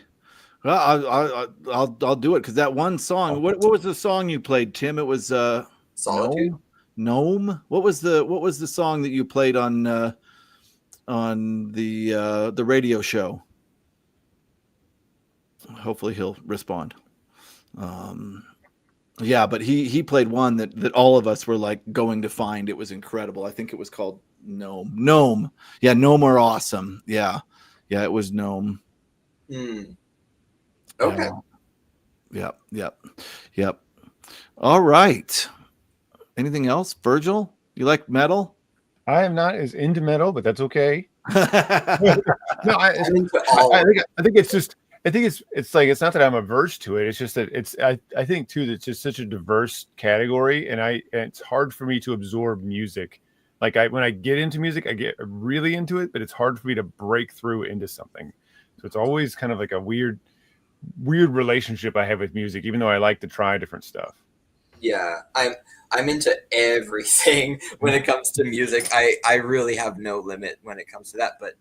Well, I'll do it because that one song. What was the song you played, Tim? It was Solitude. Gnome. What was the song that you played on the radio show? Hopefully he'll respond. Yeah, but he played one that all of us were like going to find. It was incredible. I think it was called Gnome. Yeah, Gnome are awesome. Yeah, it was Gnome. Okay. Yep. All right. Anything else, Virgil? You like metal? I am not as into metal, but that's okay. No, I think it's like, it's not that I'm averse to it. It's just that I think too that it's just such a diverse category, and it's hard for me to absorb music. Like when I get into music, I get really into it, but it's hard for me to break through into something. So it's always kind of like a weird relationship I have with music, even though I like to try different stuff. Yeah, I'm into everything when it comes to music. I really have no limit when it comes to that, but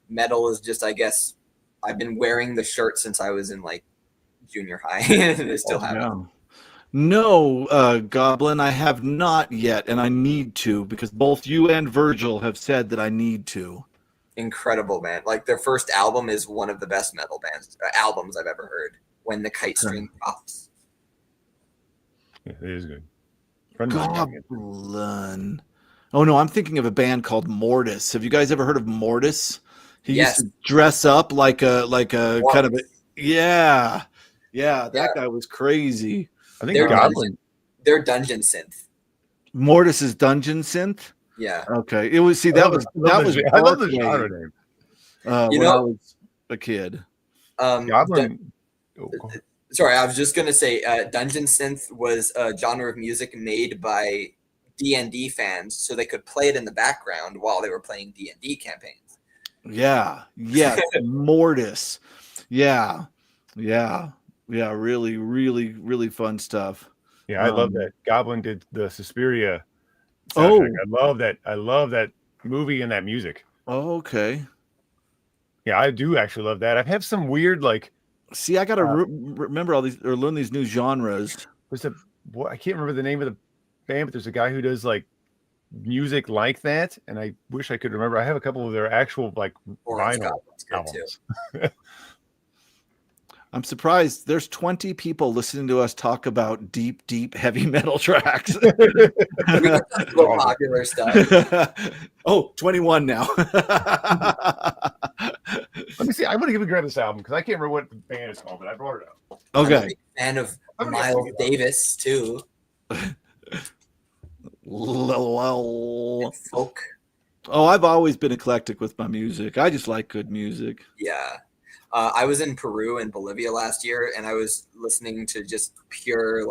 metal is just, I guess, I've been wearing the shirt since I was in like junior high. And I still have it. No, Goblin, I have not yet, and I need to because both you and Virgil have said that I need to. Incredible, man. Like their first album is one of the best metal albums I've ever heard. When the Kite String Drops. Yeah, it is good. Goblin. Oh no, I'm thinking of a band called Mortis. Have you guys ever heard of Mortis? He used to dress up like a kind of yeah. That guy was crazy. I think Goblin. They're dungeon synth. Mortis is dungeon synth. Yeah. Okay. It was. See, that was. I love the genre name. when I was a kid. Goblin. Sorry, I was just gonna say, Dungeon Synth was a genre of music made by D&D fans, so they could play it in the background while they were playing D&D campaigns. Yeah, Mortis. Yeah, really, really, really fun stuff. Yeah, I love that. Goblin did the Suspiria soundtrack. I love that movie and that music. Oh, okay. Yeah, I do actually love that. I have some weird See, I gotta remember all these or learn these new genres. I can't remember the name of the band, but there's a guy who does music like that, and I wish I could remember. I have a couple of their actual vinyl albums. I'm surprised there's 20 people listening to us talk about deep heavy metal tracks. Popular stuff. 21 now. Let me see. I'm gonna grab this album because I can't remember what the band is called, but I brought it up. Okay. I'm a big fan of Miles Davis too. Folk. Oh, I've always been eclectic with my music. I just like good music. Yeah. I was in Peru and Bolivia last year, and I was listening to just pure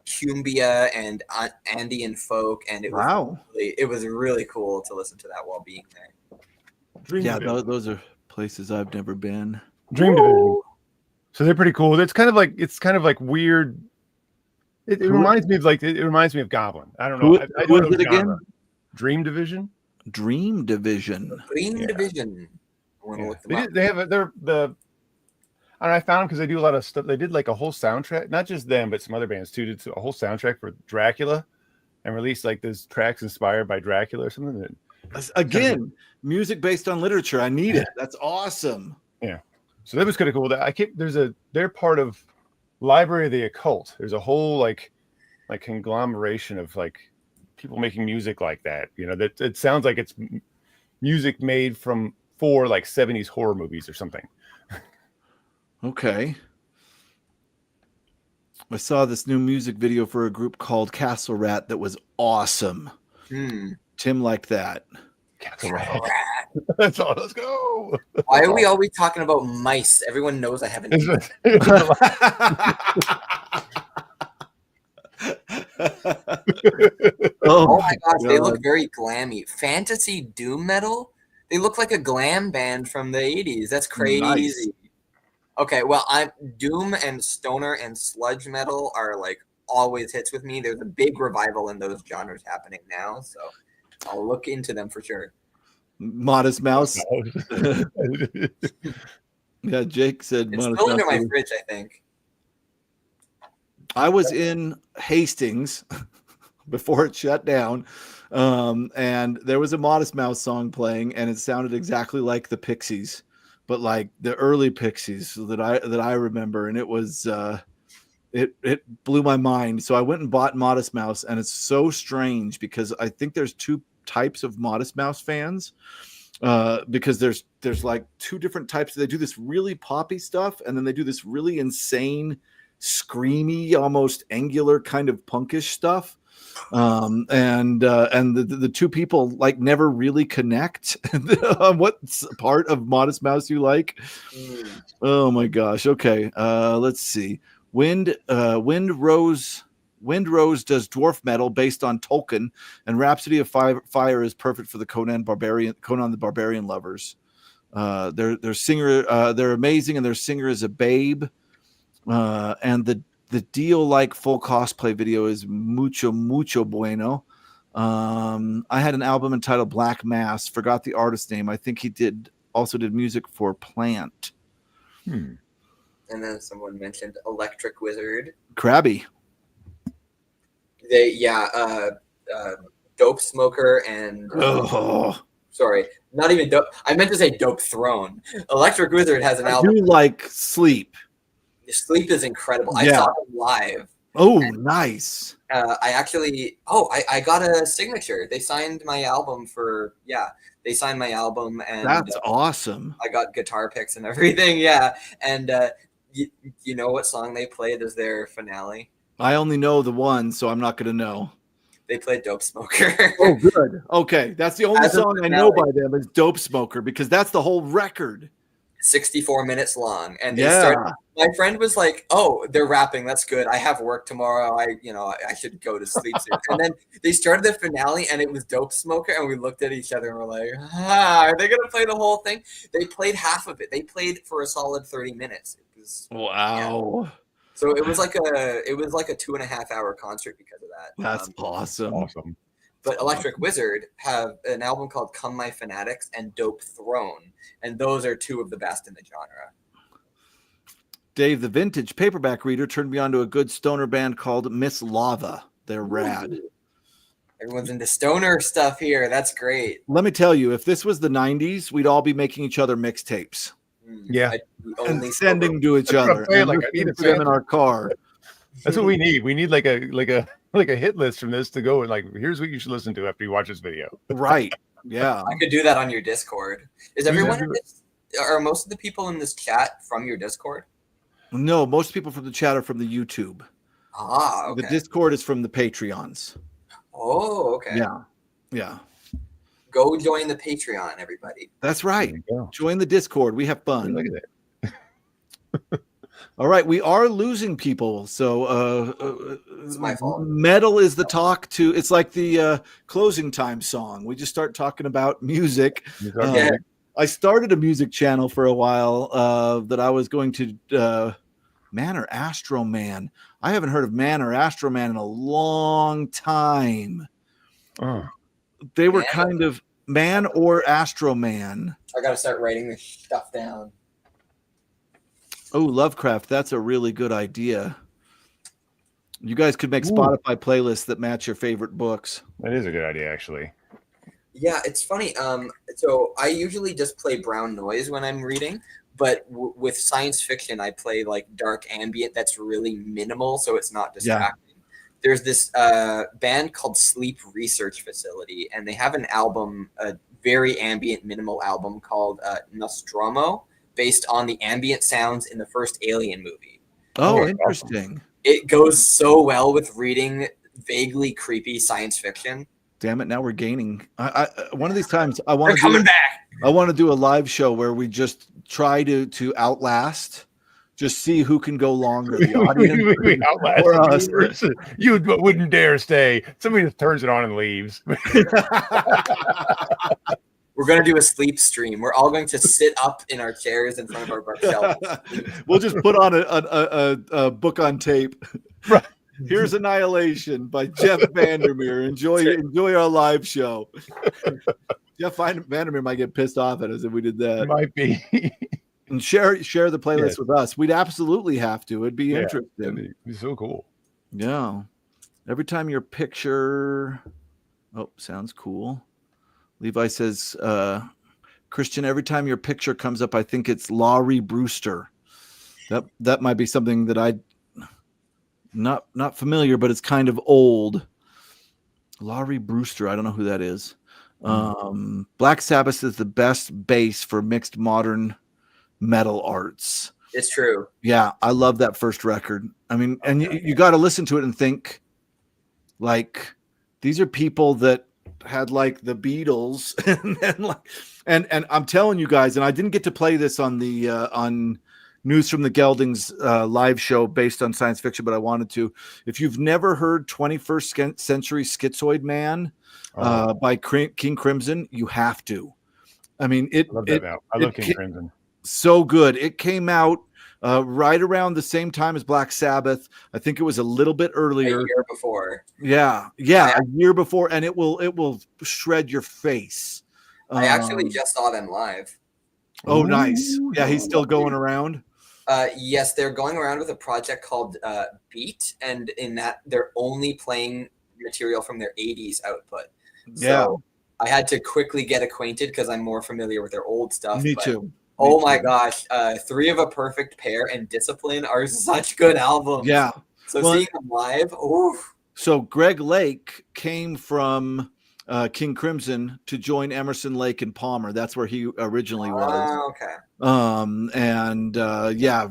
cumbia and Andean folk, and it was really cool to listen to that while being there. Those are places I've never been. Dream Division. So they're pretty cool. It's kind of like weird. It reminds me of Goblin. I don't know. I don't know it again? Dream Division. Dream Division. Division. I found them because they do a lot of stuff. They did a whole soundtrack, not just them, but some other bands too. Did a whole soundtrack for Dracula, and released those tracks inspired by Dracula or something. Again, music based on literature. I need it. That's awesome. Yeah, so that was kind of cool. They're part of Library of the Occult. There's a whole conglomeration of people making music like that. That it sounds like it's music made for 70s horror movies or something. Okay. I saw this new music video for a group called Castle Rat that was awesome. Tim liked that. Castle Rat. That's all. Let's go. Why are we always talking about mice? Everyone knows I haven't. Oh my gosh, they look very glammy. Fantasy doom metal? They look like a glam band from the 80s. That's crazy. Nice. Okay, well, doom and stoner and sludge metal are always hits with me. There's a big revival in those genres happening now, so I'll look into them for sure. Modest Mouse. Yeah, Jake said it's still under my fridge, I think. I was in Hastings before it shut down, and there was a Modest Mouse song playing, and it sounded exactly like the Pixies, but the early Pixies that I remember, and it was it blew my mind. So I went and bought Modest Mouse, and it's so strange because I think there's two types of Modest Mouse fans. Because there's two different types. They do this really poppy stuff, and then they do this really insane, screamy, almost angular kind of punkish stuff. And the two people never really connect on what part of Modest Mouse you like. Oh my gosh. Okay. Let's see. Wind Rose does dwarf metal based on Tolkien, and Rhapsody of Fire is perfect for the Conan the Barbarian lovers. Their singer, they're amazing, and their singer is a babe. And the Dio full cosplay video is mucho bueno. I had an album entitled Black Mass. Forgot the artist name. I think he also did music for Plant. And then someone mentioned Electric Wizard. Crabby. Dope Smoker and sorry, not even Dope. I meant to say Dope Throne. Electric Wizard has an album. I do like Sleep. Sleep is incredible. I saw them live. Oh, nice. I got a signature. They signed my album and that's awesome. I got guitar picks and everything. Yeah. And you know what song they played as their finale? I only know the one, so I'm not going to know. They played Dope Smoker. Oh, good. Okay, that's the only As a song I know by them is Dope Smoker, because that's the whole record. 64 minutes long, and they Yeah. started. My friend was like, "Oh, they're rapping. That's good. I have work tomorrow. I should go to sleep soon." And then they started the finale, and it was Dope Smoker, and we looked at each other and we're like, "Are they gonna play the whole thing?" They played half of it. They played for a solid 30 minutes. It was Wow. Yeah. So it was like a 2.5-hour concert because of that. That's awesome. Awesome. But Electric Wizard have an album called Come My Fanatics and Dope Throne, and those are two of the best in the genre. Dave, the vintage paperback reader, turned me on to a good stoner band called Miss Lava. They're rad. Everyone's into stoner stuff here. That's great. Let me tell you, if this was the 90s, we'd all be making each other mixtapes. Yeah. And sending to each That's what I'm other. saying, And like, I listening need to a them in our car. That's what we need. We need like a hit list from this to go and like, here's what you should listen to after you watch this video. Right. Yeah. I could do that on your Discord. Is everyone are most of the people in this chat from your Discord? No, most people from the chat are from the YouTube. Ah, okay. The Discord is from the Patreons. Oh, okay. Yeah. Yeah. Go join the Patreon, everybody. That's right. Join the Discord. We have fun. Look at that. All right, we are losing people, so it's my fault. Metal is the talk to. It's like the closing time song. We just start talking about music. I started a music channel for a while that I was going to Man or Astro Man. I haven't heard of Man or Astro Man in a long time. Oh. They were kind of Man or Astro Man. I got to start writing this stuff down. Oh, Lovecraft. That's a really good idea. You guys could make Spotify playlists that match your favorite books. That is a good idea, actually. Yeah, it's funny. So I usually just play brown noise when I'm reading, but with science fiction, I play like dark ambient that's really minimal, so it's not distracting. Yeah. There's this band called Sleep Research Facility, and they have an album, a very ambient, minimal album called Nostromo, based on the ambient sounds in the first Alien movie. Oh, interesting. It goes so well with reading vaguely creepy science fiction. Damn it! Now we're gaining. One of these times, I want to coming back. I want to do a live show where we just try to outlast, just see who can go longer. The audience we outlast or us. You wouldn't dare stay. Somebody just turns it on and leaves. We're going to do a sleep stream. We're all going to sit up in our chairs in front of our bookshelf. We'll just put on a book on tape. Right. Here's Annihilation by Jeff Vandermeer. Enjoy our live show. Jeff Vandermeer might get pissed off at us if we did that. It might be. And share the playlist with us. We'd absolutely have to. It'd be interesting. It'd be so cool. Yeah. Every time your picture. Oh, sounds cool. Levi says, Christian, every time your picture comes up, I think it's Laurie Brewster. That might be something that I not familiar, but it's kind of old. Laurie Brewster, I don't know who that is. Black Sabbath is the best base for mixed modern metal arts. It's true. Yeah, I love that first record. I mean, and you got to listen to it and think, like, these are people that had like the Beatles, and I'm telling you guys, and I didn't get to play this on the on News from the Geldings live show based on science fiction, but I wanted to. If you've never heard 21st Century Schizoid Man by King Crimson, you have to. I mean, I love King Crimson. So good. It came out right around the same time as Black Sabbath. I think it was a little bit earlier. A year before. Yeah, a year before, and it will shred your face. I actually just saw them live. Oh, nice. Yeah, he's still going around. Yes, they're going around with a project called Beat, and in that they're only playing material from their 80s output. So I had to quickly get acquainted because I'm more familiar with their old stuff. Me too. Oh my gosh, Three of a Perfect Pair and Discipline are such good albums. Yeah. So seeing them live, oof. So Greg Lake came from King Crimson to join Emerson, Lake and Palmer. That's where he originally was. Okay.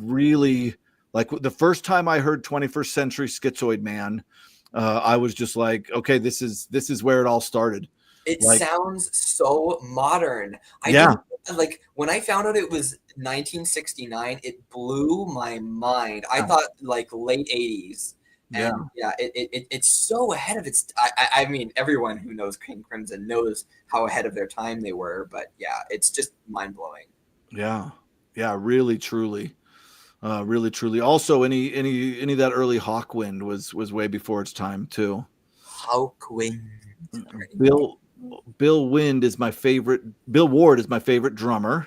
Really, like the first time I heard 21st Century Schizoid Man, I was just like, okay, this is where it all started. It Like, sounds so modern. I yeah, didn't like when I found out it was 1969, it blew my mind. I Yeah. thought like late 80s. yeah, And yeah, it's so ahead of its I mean, everyone who knows King Crimson knows how ahead of their time they were, but yeah, it's just mind-blowing. yeah, yeah. Really, truly, really, truly. Also, any of that early Hawkwind was way before its time too. Hawkwind. Bill Bill Wind is my favorite. Bill Ward is my favorite drummer.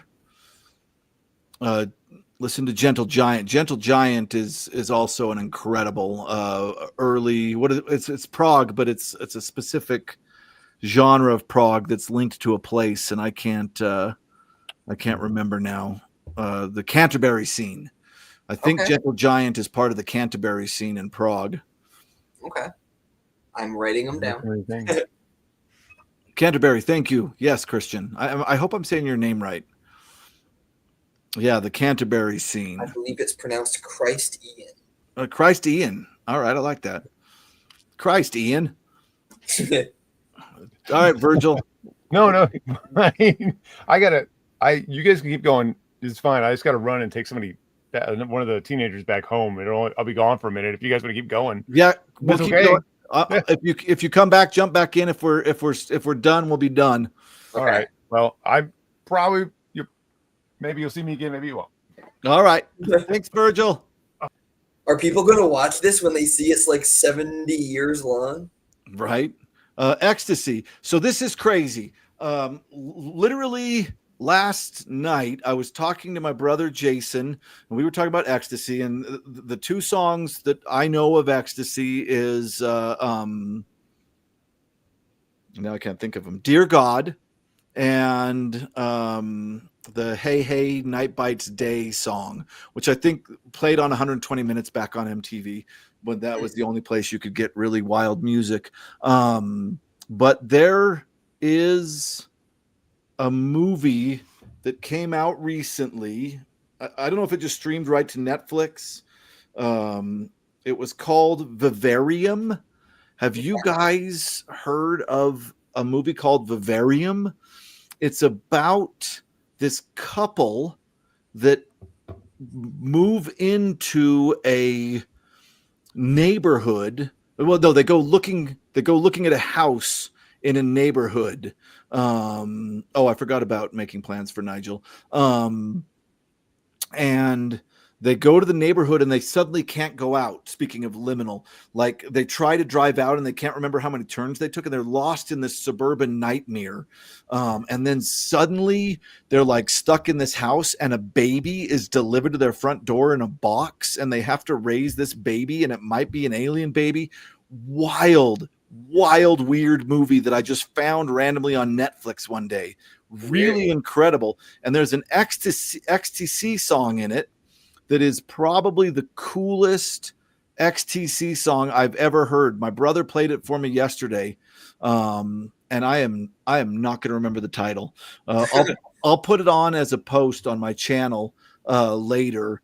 Listen to Gentle Giant. Gentle Giant is also an incredible early. It's prog, but it's a specific genre of prog that's linked to a place, and I can't remember now. The Canterbury scene. I think Okay. Gentle Giant is part of the Canterbury scene in Prague. Okay. I'm writing them down. Canterbury, thank you. Yes, Christian. I hope I'm saying your name right. Yeah, the Canterbury scene. I believe it's pronounced Christ Ian. Christ Ian. All right, I like that. Christ Ian. All right, Virgil. No, you guys can keep going. It's fine. I just got to run and take one of the teenagers back home. I'll be gone for a minute. If you guys want to keep going, Yeah, we'll that's keep okay. going. If you come back, jump back in. If we're done, we'll be done. All right. Well, maybe you'll see me again. Maybe you won't. All right. Thanks, Virgil. Are people going to watch this when they see it's like 70 years long? Right. Ecstasy. So this is crazy. Literally last night, I was talking to my brother Jason, and we were talking about Ecstasy. And the two songs that I know of Ecstasy is now I can't think of them. Dear God, and the Hey Hey Night Bites Day song, which I think played on 120 Minutes back on MTV, when that was the only place you could get really wild music. But there is a movie that came out recently. I don't know if it just streamed right to Netflix. It was called Vivarium. Have you guys heard of a movie called Vivarium? It's about this couple that move into a neighborhood. Well, no, they go looking at a house in a neighborhood. I forgot about Making Plans for Nigel. And they go to the neighborhood and they suddenly can't go out. Speaking of liminal, like they try to drive out and they can't remember how many turns they took, and they're lost in this suburban nightmare. And then suddenly they're like stuck in this house, and a baby is delivered to their front door in a box, and they have to raise this baby, and it might be an alien baby. Wild, weird movie that I just found randomly on Netflix one day. Really incredible. And there's an XTC song in it that is probably the coolest XTC song I've ever heard. My brother played it for me yesterday, and I am not going to remember the title. I'll put it on as a post on my channel later.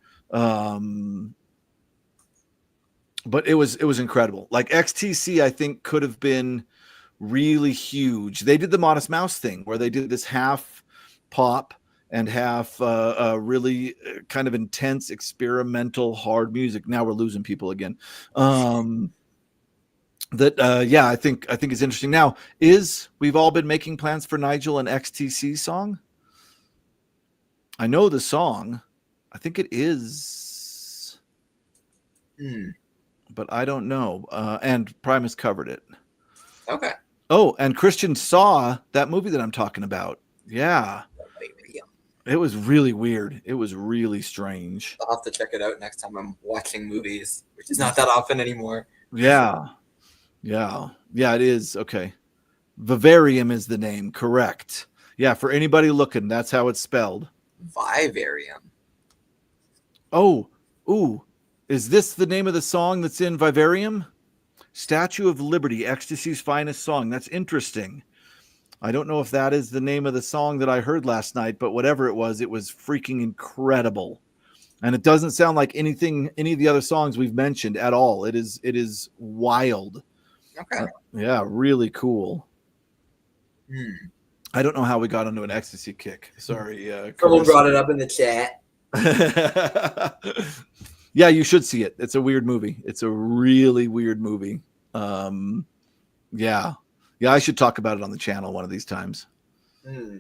But it was incredible. Like XTC, I think could have been really huge. They did the Modest Mouse thing where they did this half pop and half really kind of intense experimental hard music. Now we're losing people again. I think is interesting. Now, We've All Been Making Plans for Nigel an XTC song? I know the song. I think it is. But I don't know. And Primus covered it. Okay. Oh, and Christian saw that movie that I'm talking about. Yeah. It was really weird. It was really strange. I'll have to check it out next time I'm watching movies, which is not that often anymore. Yeah, it is. Okay. Vivarium is the name. Correct. Yeah, for anybody looking, that's how it's spelled. Vivarium. Oh, ooh. Is this the name of the song that's in Vivarium? Statue of Liberty, Ecstasy's finest song. That's interesting. I don't know if that is the name of the song that I heard last night, but whatever it was freaking incredible. And it doesn't sound like any of the other songs we've mentioned at all. It is wild. Okay. Yeah, really cool. Hmm. I don't know how we got onto an ecstasy kick. Sorry, Someone Curtis. brought it up in the chat. Yeah, you should see it. It's a weird movie. It's a really weird movie. Yeah, I should talk about it on the channel one of these times. Hmm.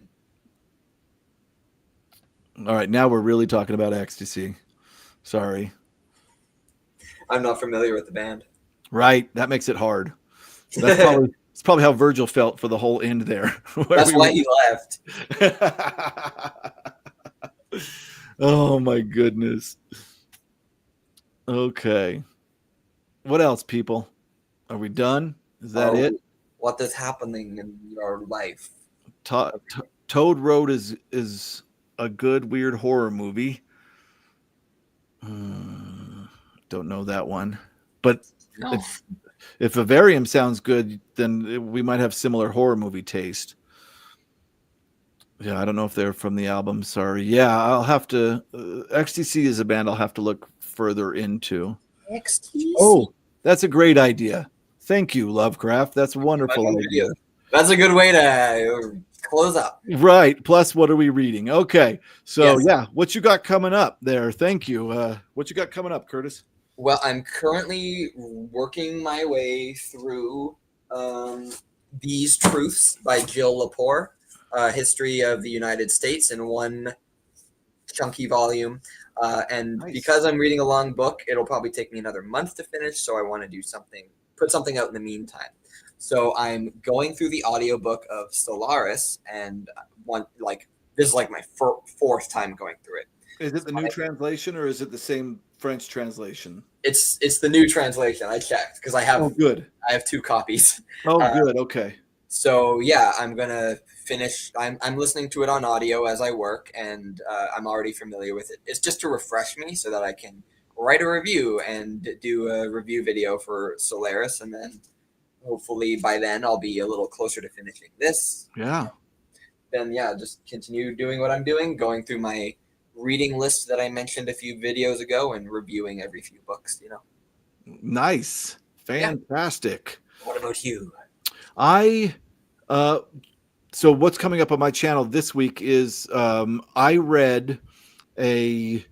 All right, now we're really talking about ecstasy. Sorry. I'm not familiar with the band. Right, that makes it hard. It's probably how Virgil felt for the whole end there. That's why he left. Oh my goodness. Okay. What else, people? Are we done? Is that it? What is happening in your life? Toad Road is a good weird horror movie. Don't know that one, but No. if Vivarium sounds good, then we might have similar horror movie taste. Yeah, I don't know if they're from the album. Sorry. Yeah, I'll have to. XTC is a band I'll have to look further into. XTC. Oh, that's a great idea. Thank you, Lovecraft. That's a wonderful idea. That's a good way to close up. Right. Plus, what are we reading? Okay. So, Yes. yeah, what you got coming up there? Thank you. What you got coming up, Curtis? Well, I'm currently working my way through These Truths by Jill Lepore, History of the United States in one chunky volume. And Nice. because I'm reading a long book, it'll probably take me another month to finish. So I want to do something, put something out in the meantime. So I'm going through the audiobook of Solaris, and this is like my fourth time going through it. Is it the new translation or is it the same French translation? It's the new translation. I checked because I have good. I have 2 copies. Oh, good. Okay. So yeah, I'm gonna finish. I'm listening to it on audio as I work, and I'm already familiar with it. It's just to refresh me so that I can write a review and do a review video for Solaris, and then hopefully by then I'll be a little closer to finishing this. Yeah. Then yeah, just continue doing what I'm doing, going through my reading list that I mentioned a few videos ago, and reviewing every few books. Nice. Fantastic. Yeah. What about you? So what's coming up on my channel this week is I read a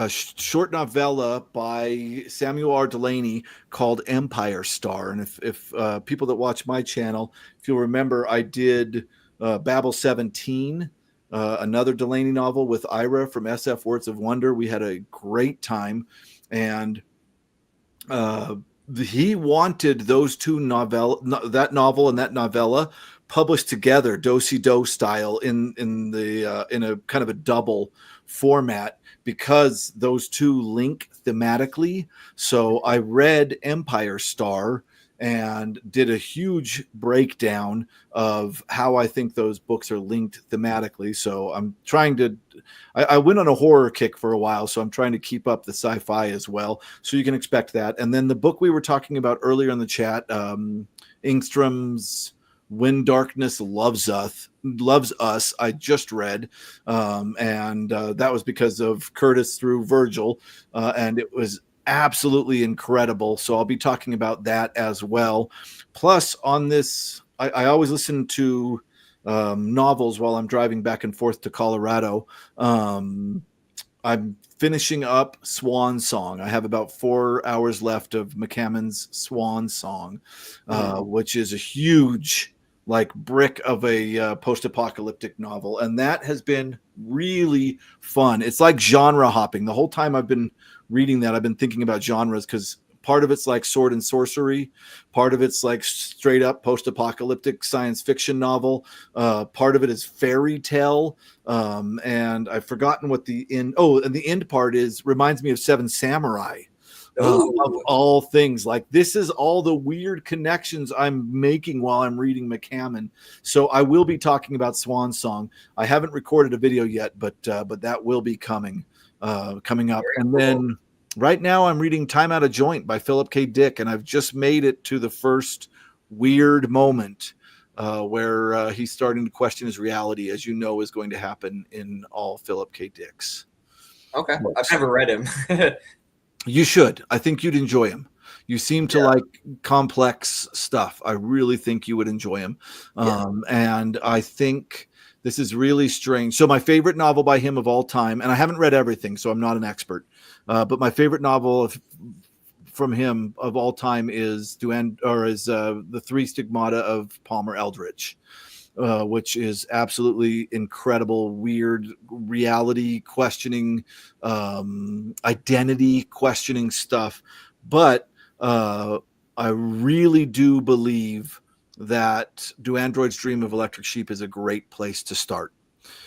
short novella by Samuel R. Delany called Empire Star. And if people that watch my channel, if you'll remember, I did Babel 17, another Delany novel with Ira from SF Words of Wonder. We had a great time, and he wanted those two that novel and that novella published together, do-si-do style, in a kind of a double format, because those two link thematically. So I read Empire Star and did a huge breakdown of how I think those books are linked thematically. So I'm trying to, I went on a horror kick for a while, so I'm trying to keep up the sci-fi as well. So you can expect that. And then the book we were talking about earlier in the chat, Ingstrom's When Darkness Loves Us, I just read. And that was because of Curtis through Virgil. And it was absolutely incredible. So I'll be talking about that as well. Plus, on this, I always listen to novels while I'm driving back and forth to Colorado. I'm finishing up Swan Song. I have about 4 hours left of McCammon's Swan Song, which is a huge brick of a post-apocalyptic novel. And that has been really fun. It's like genre hopping. The whole time I've been reading that, I've been thinking about genres, because part of it's like sword and sorcery, part of it's like straight up post-apocalyptic science fiction novel, part of it is fairy tale, and I've forgotten what the end. Oh, and the end part reminds me of Seven Samurai. Of all things. This is all the weird connections I'm making while I'm reading McCammon. So I will be talking about Swan Song. I haven't recorded a video yet, but that will be coming up. And then right now I'm reading Time Out of Joint by Philip K. Dick, and I've just made it to the first weird moment where he's starting to question his reality, as you know is going to happen in all Philip K. Dicks. Okay. I've never read him. You should. I think you'd enjoy him. You seem to like complex stuff. I really think you would enjoy him. And I think this is really strange. So my favorite novel by him of all time, and I haven't read everything, so I'm not an expert, but my favorite novel from him of all time is The Three Stigmata of Palmer Eldritch. Which is absolutely incredible, weird, reality questioning, identity questioning stuff. But I really do believe that Do Androids Dream of Electric Sheep is a great place to start.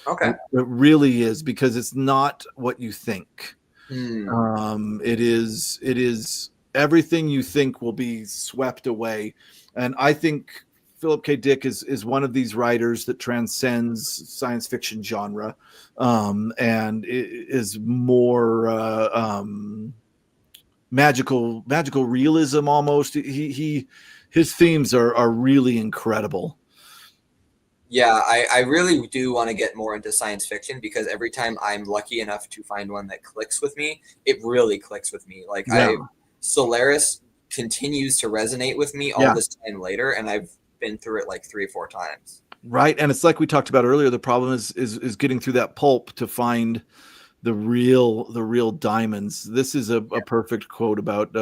Okay. It really is, because it's not what you think. It is everything you think will be swept away. And I think Philip K. Dick is one of these writers that transcends science fiction genre, and is more magical realism almost. His themes are really incredible. Yeah, I really do want to get more into science fiction, because every time I'm lucky enough to find one that clicks with me, it really clicks with me. Like Solaris continues to resonate with me all this time later, and I've been through it like 3 or 4 times. Right. And it's like we talked about earlier, the problem is getting through that pulp to find the real diamonds. This is a perfect quote about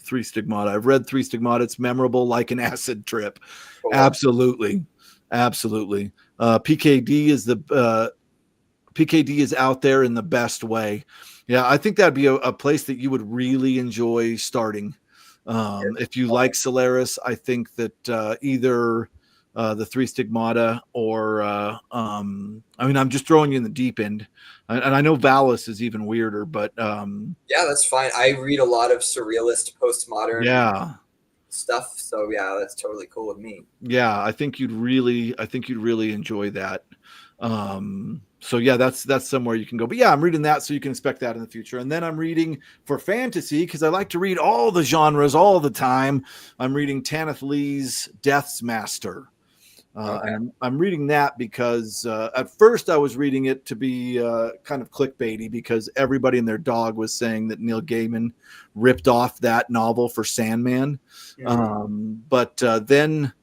Three Stigmata. I've read Three Stigmata. It's memorable like an acid trip. Cool. Absolutely. PKD is out there in the best way. Yeah, I think that'd be a place that you would really enjoy starting. If you like Solaris, I think that either the Three Stigmata or I'm just throwing you in the deep end, and I know Valis is even weirder, but yeah, that's fine. I read a lot of surrealist postmodern stuff, so yeah, that's totally cool with me. Yeah, I think you'd really enjoy that. So yeah, that's somewhere you can go. But yeah, I'm reading that, so you can expect that in the future. And then I'm reading for fantasy, because I like to read all the genres all the time. I'm reading Tanith Lee's Death's Master. And I'm reading that because at first I was reading it to be kind of clickbaity, because everybody and their dog was saying that Neil Gaiman ripped off that novel for Sandman. But then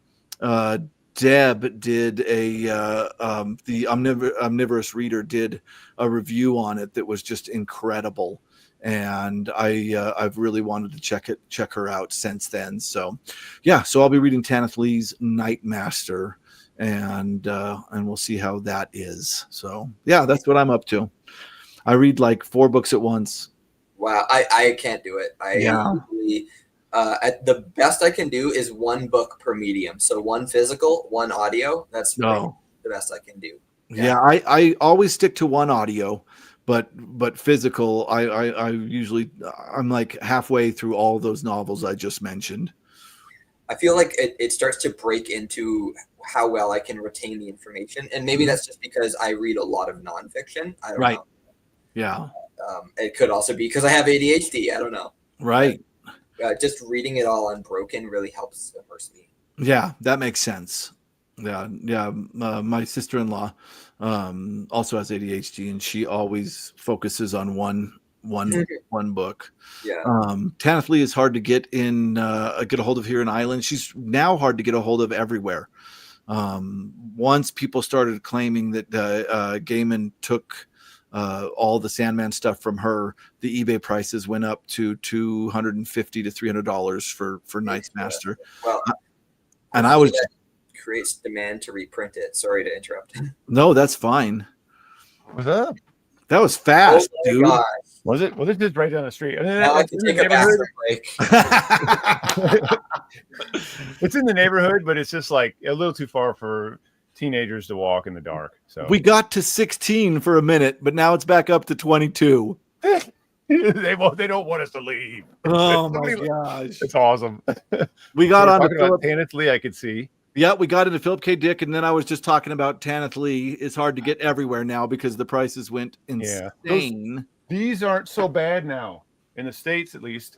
Deb did the Omnivorous Reader did a review on it that was just incredible, and I've really wanted to check her out since then. So yeah, so I'll be reading Tanith Lee's Nightmaster, and we'll see how that is. So yeah, that's what I'm up to. I read like 4 books at once. Wow, I can't do it. Usually, the best I can do is 1 book per medium. So 1 physical, 1 audio. That's the best I can do. Yeah, I always stick to 1 audio, but physical, I'm like halfway through all those novels I just mentioned. I feel like it starts to break into how well I can retain the information. And maybe that's just because I read a lot of nonfiction. I don't know. Yeah. It could also be because I have ADHD. I don't know. Right. Just reading it all unbroken really helps immerse me. Yeah, that makes sense. Yeah. My sister-in-law also has ADHD, and she always focuses on one book. Yeah. Tanith Lee is hard to get a hold of here in Ireland. She's now hard to get a hold of everywhere. Once people started claiming that Gaiman took all the Sandman stuff from her, the eBay prices went up to $250 to $300 for Night's Master. Well, and I was creates demand to reprint it. Sorry to interrupt. No, that's fine. What's up? That was fast, dude. Gosh. Was it just right down the street? Now I can take a bathroom break. It's in the neighborhood, but it's just like a little too far for teenagers to walk in the dark. So we got to 16 for a minute, but now it's back up to 22. They don't want us to leave. Oh my gosh, it's awesome. We got on to Tanith Lee. I could see. Yeah, we got into Philip K. Dick, and then I was just talking about Tanith Lee. It's hard to get everywhere now because the prices went insane. Yeah. These aren't so bad now in the States, at least.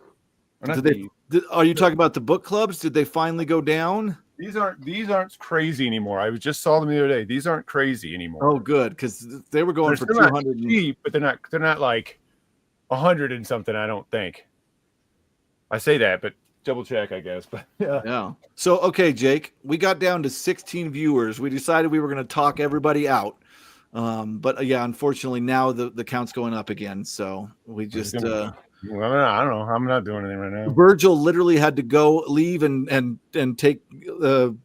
Are you talking about the book clubs? Did they finally go down? These aren't crazy anymore. I just saw them the other day. These aren't crazy anymore. Oh, good, because they were going for 200. Cheap, but they're not like 100 and something. I don't think. I say that, but double check, I guess. But yeah. Yeah. So, okay, Jake, we got down to 16 viewers. We decided we were going to talk everybody out. But yeah, unfortunately now the count's going up again. So we just, I don't know. I'm not doing anything right now. Virgil literally had to leave and take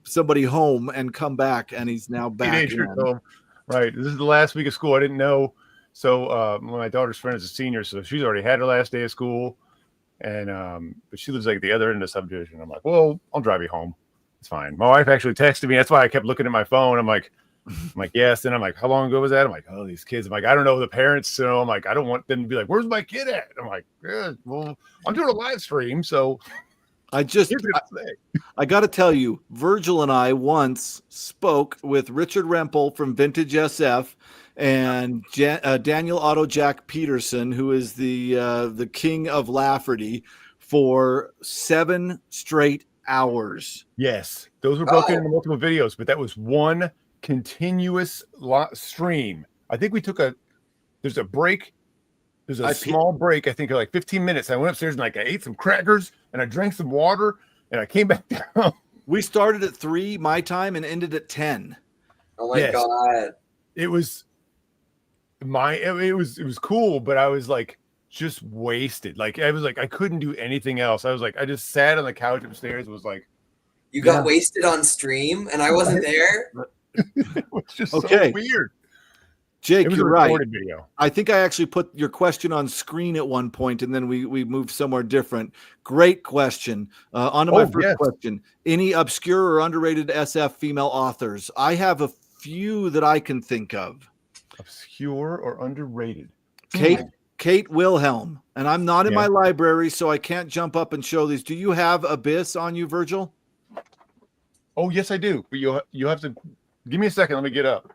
somebody home and come back. And he's now back. Teenager home. Right. This is the last week of school. I didn't know. So my daughter's friend is a senior, so she's already had her last day of school. And but she lives like the other end of the subdivision. I'm like, well, I'll drive you home. It's fine. My wife actually texted me. That's why I kept looking at my phone. I'm like, yes. And I'm like, how long ago was that? I'm like, oh, these kids. I'm like, I don't know the parents. So I'm like, I don't want them to be like, where's my kid at? I'm like, yeah, well, I'm doing a live stream. So I got to tell you, Virgil and I once spoke with Richard Rempel from Vintage SF and Daniel Otto Jack Peterson, who is the king of Lafferty, for 7 straight hours. Yes, those were broken into multiple videos, but that was one continuous stream. I think we took there's a break. There's a small break, I think, of like 15 minutes. I went upstairs and I ate some crackers and I drank some water and I came back down. We started at 3 my time and ended at 10. Oh my God. It was it was cool, but I was like just wasted. Like I was like, I couldn't do anything else. I was like, I just sat on the couch upstairs. Was like, you got wasted on stream and I wasn't there. It was just so weird. Jake, you're right. Video. I think I actually put your question on screen at one point, and then we moved somewhere different. Great question. On to my first question. Any obscure or underrated SF female authors? I have a few that I can think of. Obscure or underrated? Kate Wilhelm. And I'm not in my library, so I can't jump up and show these. Do you have Abyss on you, Virgil? Oh, yes, I do. But you have to give me a second. Let me get up.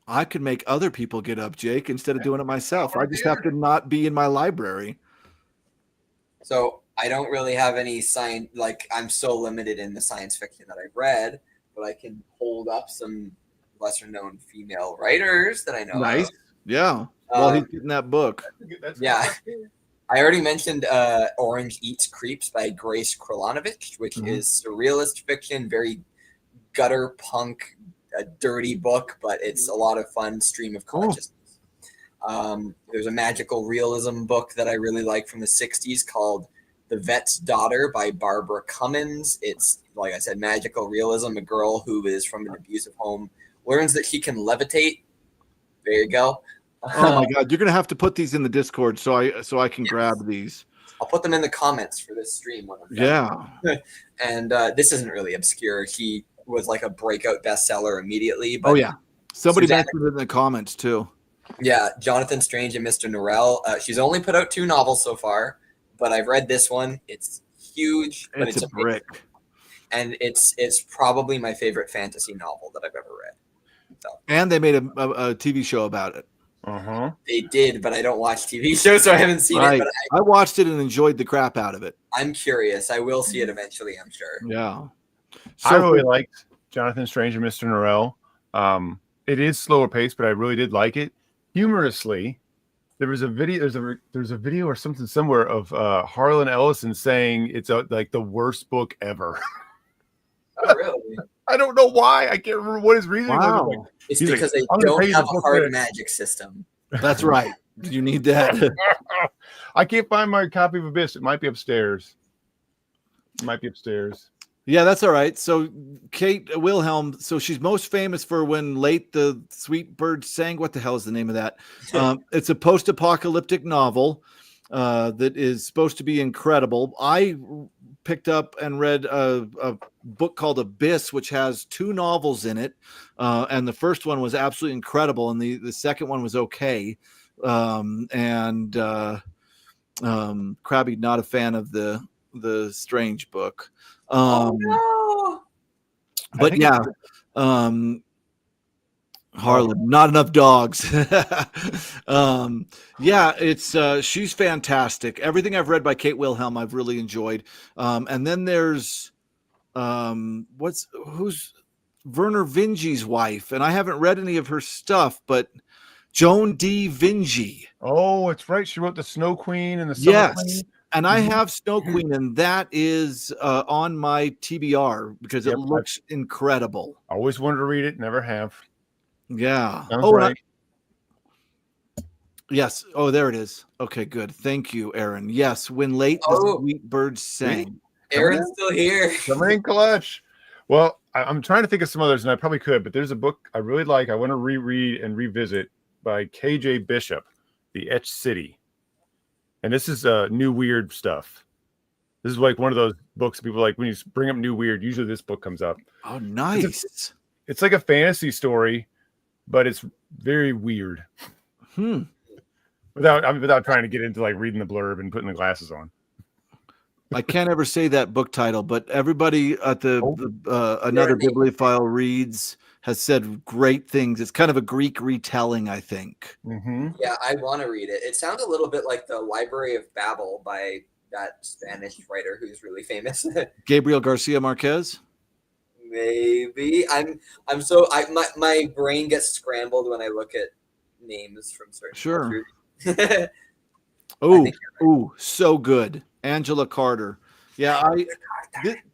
I could make other people get up, Jake, instead of doing it myself. I just have to not be in my library. So I don't really have any science. Like, I'm so limited in the science fiction that I've read, but I can hold up some lesser known female writers that I know. Nice. Yeah. Well, he's getting that book. Yeah. I already mentioned Orange Eats Creeps by Grace Krolanovich, which is surrealist fiction, very gutter punk, a dirty book, but it's a lot of fun stream of consciousness. There's a magical realism book that I really like from the 60s called The Vet's Daughter by Barbara Cummins. It's, like I said, magical realism. A girl who is from an abusive home learns that she can levitate. There you go. Oh my God, you're gonna have to put these in the Discord so I can grab these. I'll put them in the comments for this stream when I'm done. Yeah. And this isn't really obscure. He was like a breakout bestseller immediately. But somebody mentioned it in the comments too. Yeah, Jonathan Strange and Mr. Norrell. She's only put out 2 novels so far, but I've read this one. It's huge, but it's a brick. And it's probably my favorite fantasy novel that I've ever read. So. And they made a TV show about it. They did, but I don't watch TV shows, so I haven't seen it. But I watched it and enjoyed the crap out of it. I'm curious. I will see it eventually, I'm sure. Yeah. So, I really liked Jonathan Strange and Mr. Norrell. It is slower paced, but I really did like it. Humorously, there was a video. There's a video or something somewhere of Harlan Ellison saying it's like the worst book ever. Oh, really? I don't know why. I can't remember what his reasoning was. Like, it's because they don't have a hard magic system. That's right. You need that. I can't find my copy of Abyss. It might be upstairs. Yeah, that's all right. So Kate Wilhelm, so she's most famous for When Late the Sweet Bird Sang. What the hell is the name of that? It's a post-apocalyptic novel that is supposed to be incredible. I picked up and read a book called Abyss, which has 2 novels in it. And the first one was absolutely incredible. And the second one was okay. Krabby, not a fan of the Strange book. No. But yeah, Harlan, not enough dogs. Yeah, it's she's fantastic. Everything I've read by Kate Wilhelm, I've really enjoyed. And then there's who's Werner Vinge's wife, and I haven't read any of her stuff, but Joan D. Vinge. Oh, it's right. She wrote the Snow Queen and the Summer Queen. And I have Snow Queen, and that is on my TBR because it looks incredible. I always wanted to read it, never have. Yeah. Sounds right. Yes. Oh, there it is. Okay, good. Thank you, Aaron. Yes, when late the sweet birds sang. Aaron's still here. Coming in clutch. Well, I'm trying to think of some others, and I probably could, but there's a book I really like. I want to reread and revisit by K.J. Bishop, The Etched City. And this is new weird stuff. This is like one of those books people like when you bring up new weird, usually this book comes up. Oh, nice. It's like a fantasy story, but it's very weird. Without trying to get into like reading the blurb and putting the glasses on. I can't ever say that book title, but everybody at the Another Bibliophile Reads has said great things. It's kind of a Greek retelling, I think. Mm-hmm. Yeah, I want to read it. It sounds a little bit like the Library of Babel by that Spanish writer who's really famous. Gabriel Garcia Marquez. Maybe my brain gets scrambled when I look at names from certain cultures. Oh, so good. Angela Carter. Yeah,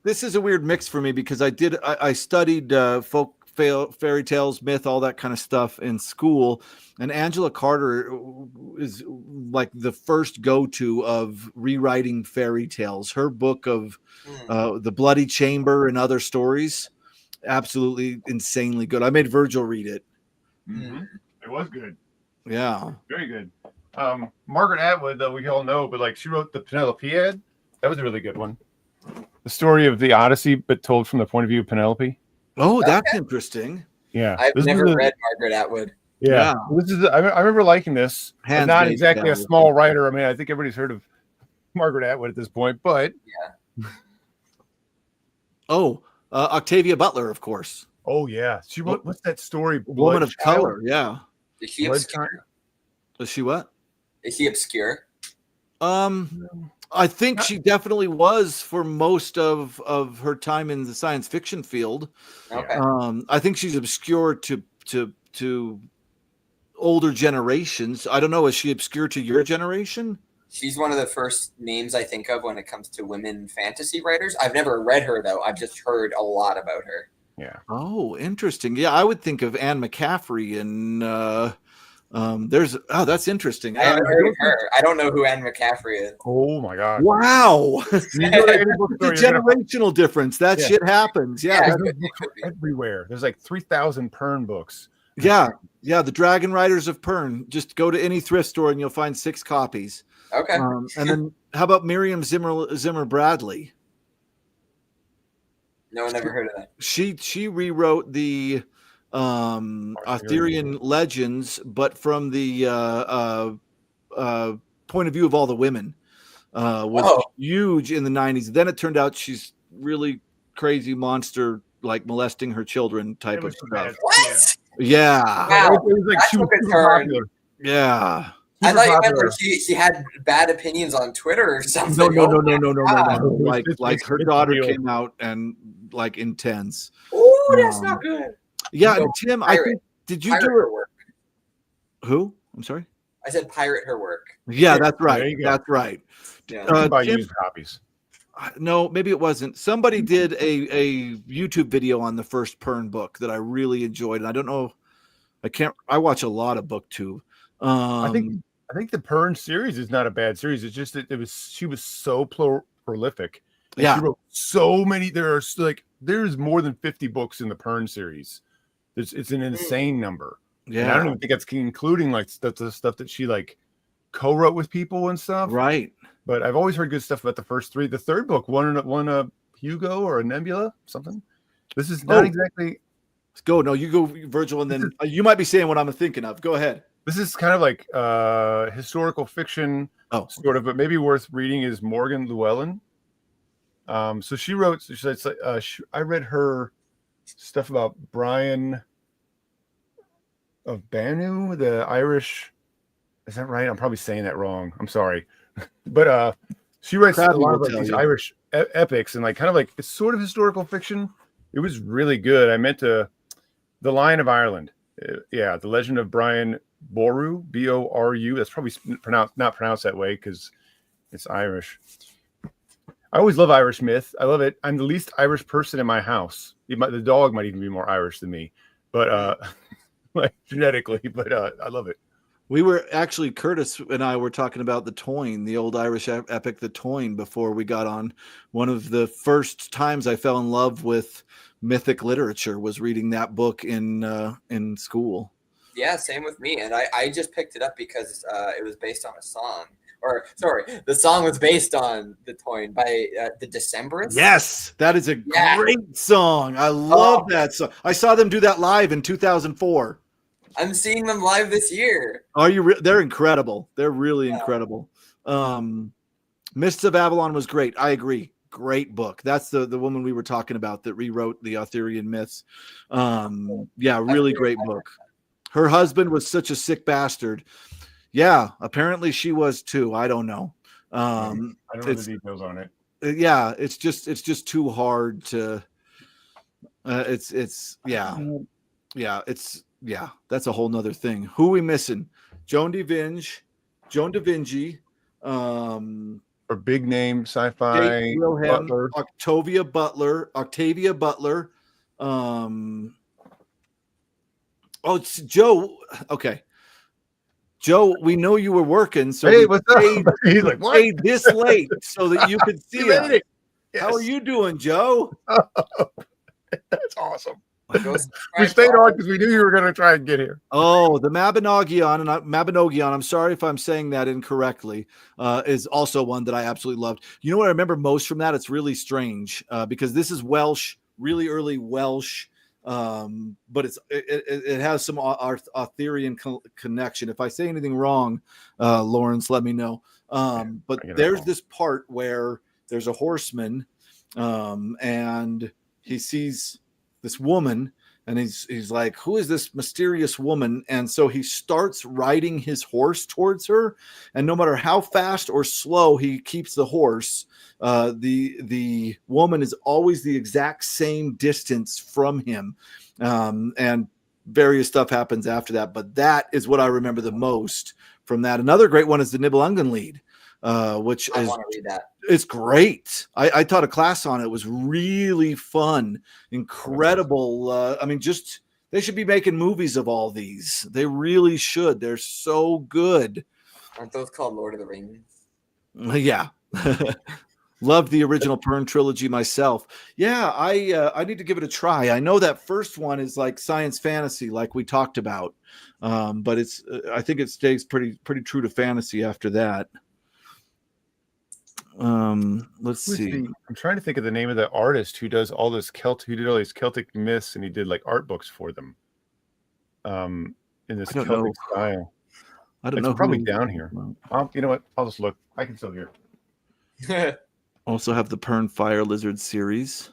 this is a weird mix for me because I studied folk fairy tales, myth, all that kind of stuff in school, and Angela Carter is like the first go-to of rewriting fairy tales. Her book of The Bloody Chamber and Other Stories, absolutely insanely good. I made Virgil read it. Mm-hmm. It was good. Yeah, very good. Margaret Atwood, though, we all know, but like she wrote the Penelopiad. That was a really good one. The story of the Odyssey, but told from the point of view of Penelope. Oh, that's interesting. Yeah, I've never read Margaret Atwood. Yeah. This is. I remember liking this. But not exactly a small writer. I mean, I think everybody's heard of Margaret Atwood at this point, but yeah. Octavia Butler, of course. Oh yeah, she wrote. What's that story? Woman of Color. Yeah. Is she obscure? Is she what? Is she obscure? I think she definitely was for most of her time in the science fiction field. Okay. I think she's obscure to older generations. I don't know. Is she obscure to your generation? She's one of the first names I think of when it comes to women fantasy writers. I've never read her though. I've just heard a lot about her. Yeah. Oh, interesting. Yeah, I would think of Anne McCaffrey and that's interesting. I haven't heard of her. I don't know who Anne McCaffrey is. Oh my god! Wow, the generational difference. That shit happens. Yeah, everywhere. There's like 3,000 Pern books. Yeah. The Dragon Riders of Pern. Just go to any thrift store and you'll find 6 copies. Okay. And then how about Miriam Zimmer Bradley? No, I never heard of that. She rewrote the Arthurian legends, but from the point of view of all the women, was huge in the 90s. Then it turned out she's really crazy monster, like molesting her children type of stuff. What? Yeah. Wow. It was like super popular. Yeah. I thought you meant like she had bad opinions on Twitter or something. No. Like her daughter came out and like intense. Oh, that's not good. Yeah, and Tim, I think did you do her work? Who? I'm sorry. I said pirate her work. Yeah, that's right. That's right. Yeah. Buy used copies. No, maybe it wasn't. Somebody did a YouTube video on the first Pern book that I really enjoyed, and I don't know. I watch a lot of BookTube. I think the Pern series is not a bad series. It's just that she was so prolific. Yeah, she wrote so many. There's more than 50 books in the Pern series. It's an insane number. Yeah, and I don't even think that's including like the stuff that she like co-wrote with people and stuff. Right. But I've always heard good stuff about the first 3. The third book won a Hugo or a Nebula, something. This is not exactly. Let's go. No, you go, Virgil, and then you might be saying what I'm thinking of. Go ahead. This is kind of like historical fiction, sort of, but maybe worth reading is Morgan Llewellyn. So she wrote. I read her stuff about Brian of Banu, the Irish. Is that right? I'm probably saying that wrong. I'm sorry, but she writes a lot of like these Irish epics and like kind of like it's sort of historical fiction. It was really good. I meant to, The Lion of Ireland. The Legend of Brian Boru, Boru. That's probably not pronounced that way because It's Irish. I always love Irish myth. I love it. I'm the least Irish person in my house. The dog might even be more Irish than me, but like genetically. But I love it. We were actually, Curtis and I were talking about the Toyne, the old Irish epic, the Toyne, before we got on. One of the first times I fell in love with mythic literature was reading that book in school. Yeah, same with me. And I just picked it up because it was based on a song. Or, sorry, the song was based on the Toyne by the Decemberists. Yes, that is a great song. I love that song. I saw them do that live in 2004. I'm seeing them live this year. Are you? They're incredible. They're really incredible. Mists of Avalon was great. I agree. Great book. That's the woman we were talking about that rewrote the Arthurian myths. Really great book. Her husband was such a sick bastard. Yeah, apparently she was too. I don't know. I don't know the details on it. Yeah, it's just too hard to. That's a whole nother thing. Who we missing? Joan da Vinci, or big name sci-fi. Butler. Octavia Butler. It's Joe. Okay. Joe, we know you were working, so hey, what's up? He's like, what? Stayed this late so that you could see it. Yes. How are you doing, Joe? That's awesome. We stayed on because we knew you were going to try and get here. Oh, the Mabinogion, I'm sorry if I'm saying that incorrectly, is also one that I absolutely loved. You know what I remember most from that? It's really strange because this is Welsh, really early Welsh, but it has some Arthurian connection. If I say anything wrong, Lawrence, let me know. But there's this part where there's a horseman and he sees this woman and he's like, who is this mysterious woman? And so he starts riding his horse towards her, and no matter how fast or slow he keeps the horse, the woman is always the exact same distance from him. And various stuff happens after that, but that is what I remember the most from that. Another great one is the Nibelungen which I want to read that. It's great. I taught a class on it. It was really fun, incredible. I mean, just they should be making movies of all these. They really should. They're so good. Aren't those called Lord of the Rings? Yeah. Loved the original Pern trilogy myself. Yeah, I need to give it a try. I know that first one is like science fantasy, like we talked about, but it's I think it stays pretty true to fantasy after that. Let's see. I'm trying to think of the name of the artist who does all this who did all these Celtic myths, and he did like art books for them. In this Celtic style. I don't know. It's probably down here. You know what? I'll just look. I can still hear. Also have the Pern Fire Lizard series.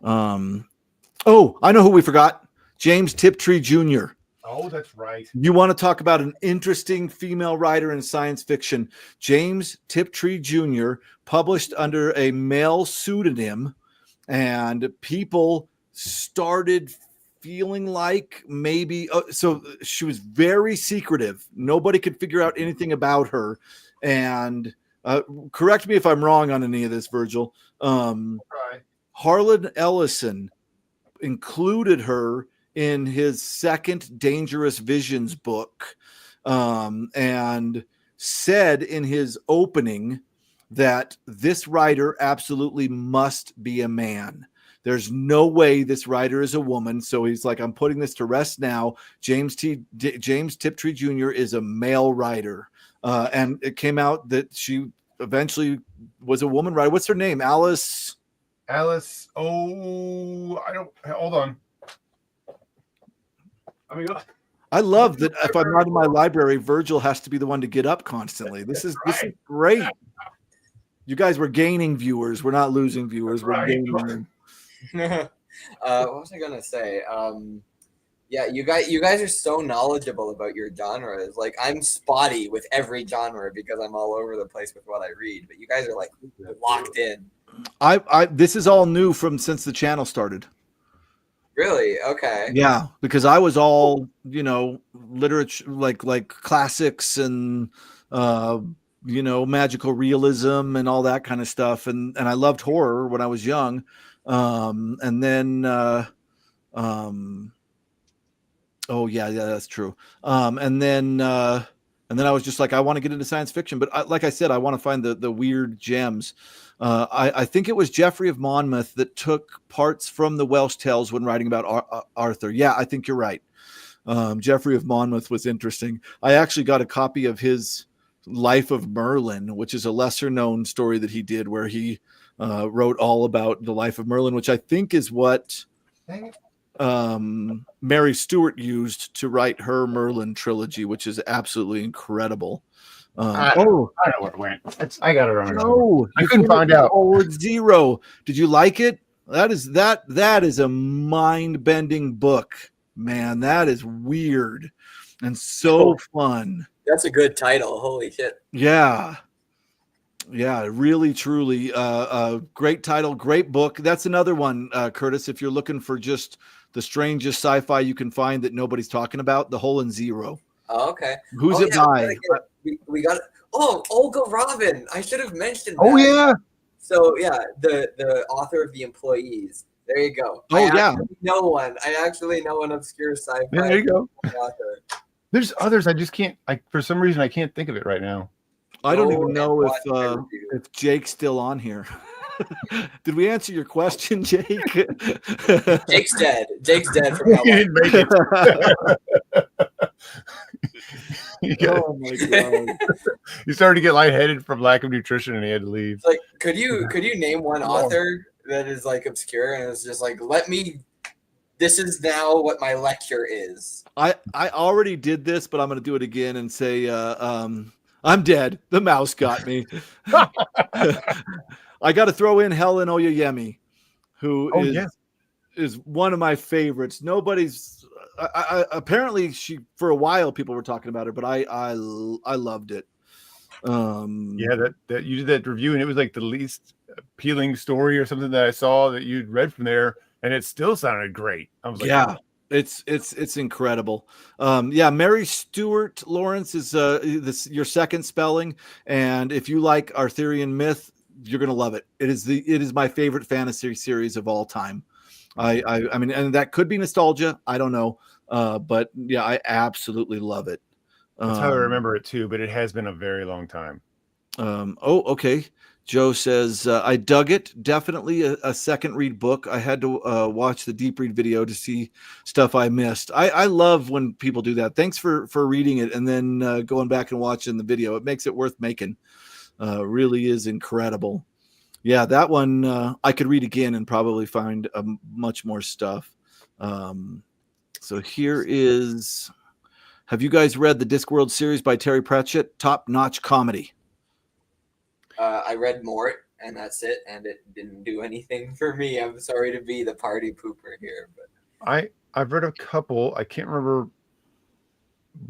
I know who we forgot. James Tiptree Jr. Oh, that's right. You want to talk about an interesting female writer in science fiction. James Tiptree Jr. published under a male pseudonym, and people started feeling like maybe so she was very secretive. Nobody could figure out anything about her. And correct me if I'm wrong on any of this, Virgil. Harlan Ellison included her in his second Dangerous Visions book, and said in his opening that this writer absolutely must be a man. There's no way this writer is a woman. So he's like, I'm putting this to rest now. James Tiptree Jr. is a male writer. And it came out that she eventually was a woman writer. What's her name? Alice. Oh, I don't. Hold on. I love that if I'm not in my library, Virgil has to be the one to get up constly. This is great. You guys were gaining viewers. We're not losing viewers. We're gaining them. What was I gonna say? Yeah, you guys are so knowledgeable about your genres. Like, I'm spotty with every genre because I'm all over the place with what I read. But you guys are like locked in. This is all new since the channel started. Really? Okay. Yeah, because I was all, literature, like classics and magical realism and all that kind of stuff. And I loved horror when I was young. And then, oh yeah, that's true. And then I was just like, I want to get into science fiction, but like I said, I want to find the weird gems. I think it was Geoffrey of Monmouth that took parts from the Welsh Tales when writing about Arthur. Yeah, I think you're right. Geoffrey of Monmouth was interesting. I actually got a copy of his Life of Merlin, which is a lesser known story that he did, where he wrote all about the life of Merlin, which I think is what Mary Stuart used to write her Merlin trilogy, which is absolutely incredible. I don't know where it went. I got it on. No, I couldn't find out. Zero. Did you like it? That is a mind-bending book, man. That is weird and so fun. That's a good title. Holy shit. Yeah, really, truly, great title, great book. That's another one, Curtis. If you're looking for just the strangest sci-fi you can find that nobody's talking about, The Hole in Zero. Oh, okay. Who's it by? We got it. Oh, Olga Robin. I should have mentioned that. Oh yeah. So yeah, the author of The Employees. There you go. Oh yeah. I actually know an obscure sci-fi. Yeah, there you go. Author. There's others. I just can't. For some reason, I can't think of it right now. I don't even know if Jake's still on here. Did we answer your question, Jake? Jake's dead. Jake's dead from how He didn't make it. Oh my god! He started to get lightheaded from lack of nutrition, and he had to leave. It's like, could you name one author that is like obscure and it's just like, this is now what my lecture is. I already did this, but I'm going to do it again and say, I'm dead. The mouse got me. I got to throw in Helen Oyeyemi, who is one of my favorites. Nobody's apparently for a while people were talking about her, but I loved it. That you did that review, and it was like the least appealing story or something that I saw that you'd read from there, and it still sounded great. I was like, yeah. It's incredible. Mary Stuart Lawrence is your second spelling, and if you like Arthurian myth, you're gonna love it. It is my favorite fantasy series of all time. I mean, and that could be nostalgia. I don't know, but yeah, I absolutely love it. That's how I remember it too, but it has been a very long time. Okay. Joe says, I dug it. Definitely a second read book. I had to watch the deep read video to see stuff I missed. I love when people do that. Thanks for reading it and then going back and watching the video. It makes it worth making. Really is incredible. Yeah, that one I could read again and probably find much more stuff. So here is, have you guys read the Discworld series by Terry Pratchett? Top-notch comedy. I read Mort, and that's it, and it didn't do anything for me. I'm sorry to be the party pooper here, but I've read a couple. I can't remember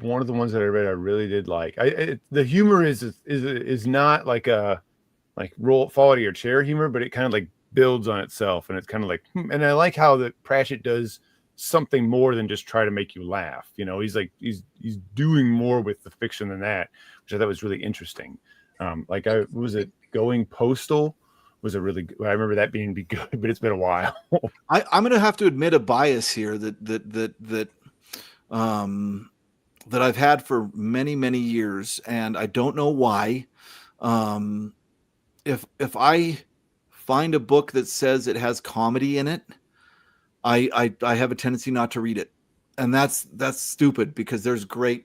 one of the ones that I read. I really did like. The humor is not like a fall out of your chair humor, but it kind of like builds on itself, and it's kind of like. And I like how that Pratchett does something more than just try to make you laugh. He's doing more with the fiction than that, which I thought was really interesting. Going Postal was a really good. I remember that being good, but it's been a while. I'm going to have to admit a bias here that I've had for many, many years, and I don't know why. If I find a book that says it has comedy in it, I have a tendency not to read it, and that's stupid because there's great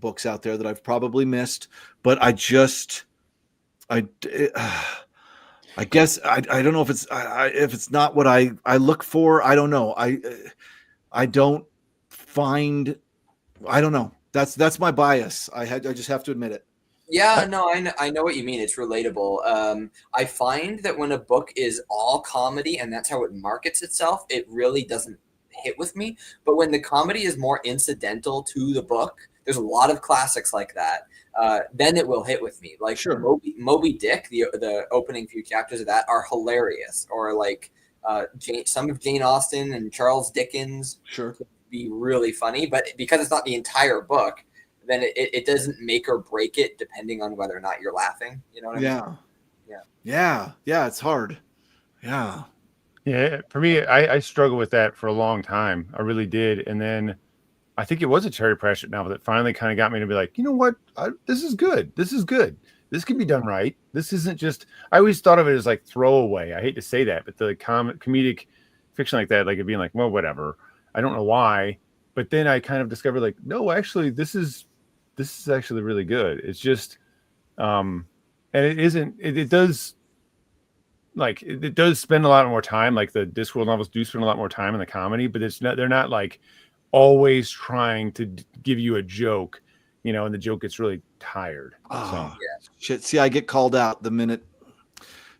books out there that I've probably missed, but I guess I don't know if it's not what I look for. I don't know. I don't find. I don't know. That's my bias. I just have to admit it. Yeah, no, I know what you mean. It's relatable. I find that when a book is all comedy and that's how it markets itself, it really doesn't hit with me. But when the comedy is more incidental to the book, there's a lot of classics like that. Then it will hit with me. Like sure. Moby Dick, the opening few chapters of that are hilarious. Or like some of Jane Austen and Charles Dickens. Sure. Could be really funny, but because it's not the entire book, then it doesn't make or break it depending on whether or not you're laughing. You know what I mean? Yeah. It's hard. Yeah. Yeah, for me, I struggled with that for a long time. I really did. And then I think it was a Terry Pratchett novel that finally kind of got me to be like, you know what? This is good. This is good. This can be done right. This isn't just, I always thought of it as like throwaway. I hate to say that, but the comedic fiction like that, like it being like, well, whatever. I don't know why. But then I kind of discovered like, no, actually, this is actually really good. It's just, and it isn't, it does, like it does spend a lot more time. Like the Discworld novels do spend a lot more time in the comedy, but it's not, they're not like always trying to give you a joke, you know, and the joke gets really tired. Oh, shit. See, I get called out the minute.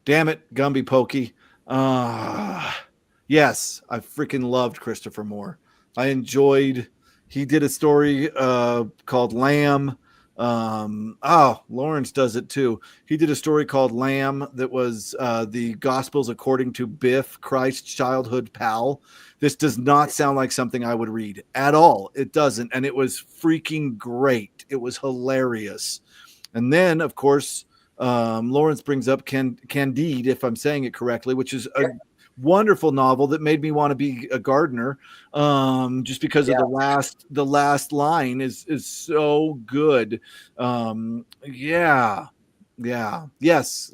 Damn it, Gumby Pokey. Yes, I freaking loved Christopher Moore. I enjoyed. He did a story called Lamb. Lawrence does it too. He did a story called Lamb that was the Gospels according to Biff, Christ's childhood pal. This does not sound like something I would read at all. It doesn't. And it was freaking great. It was hilarious. And then, of course, Lawrence brings up Candide, if I'm saying it correctly, which is a wonderful novel that made me want to be a gardener, just because of the last line is so good. Yes,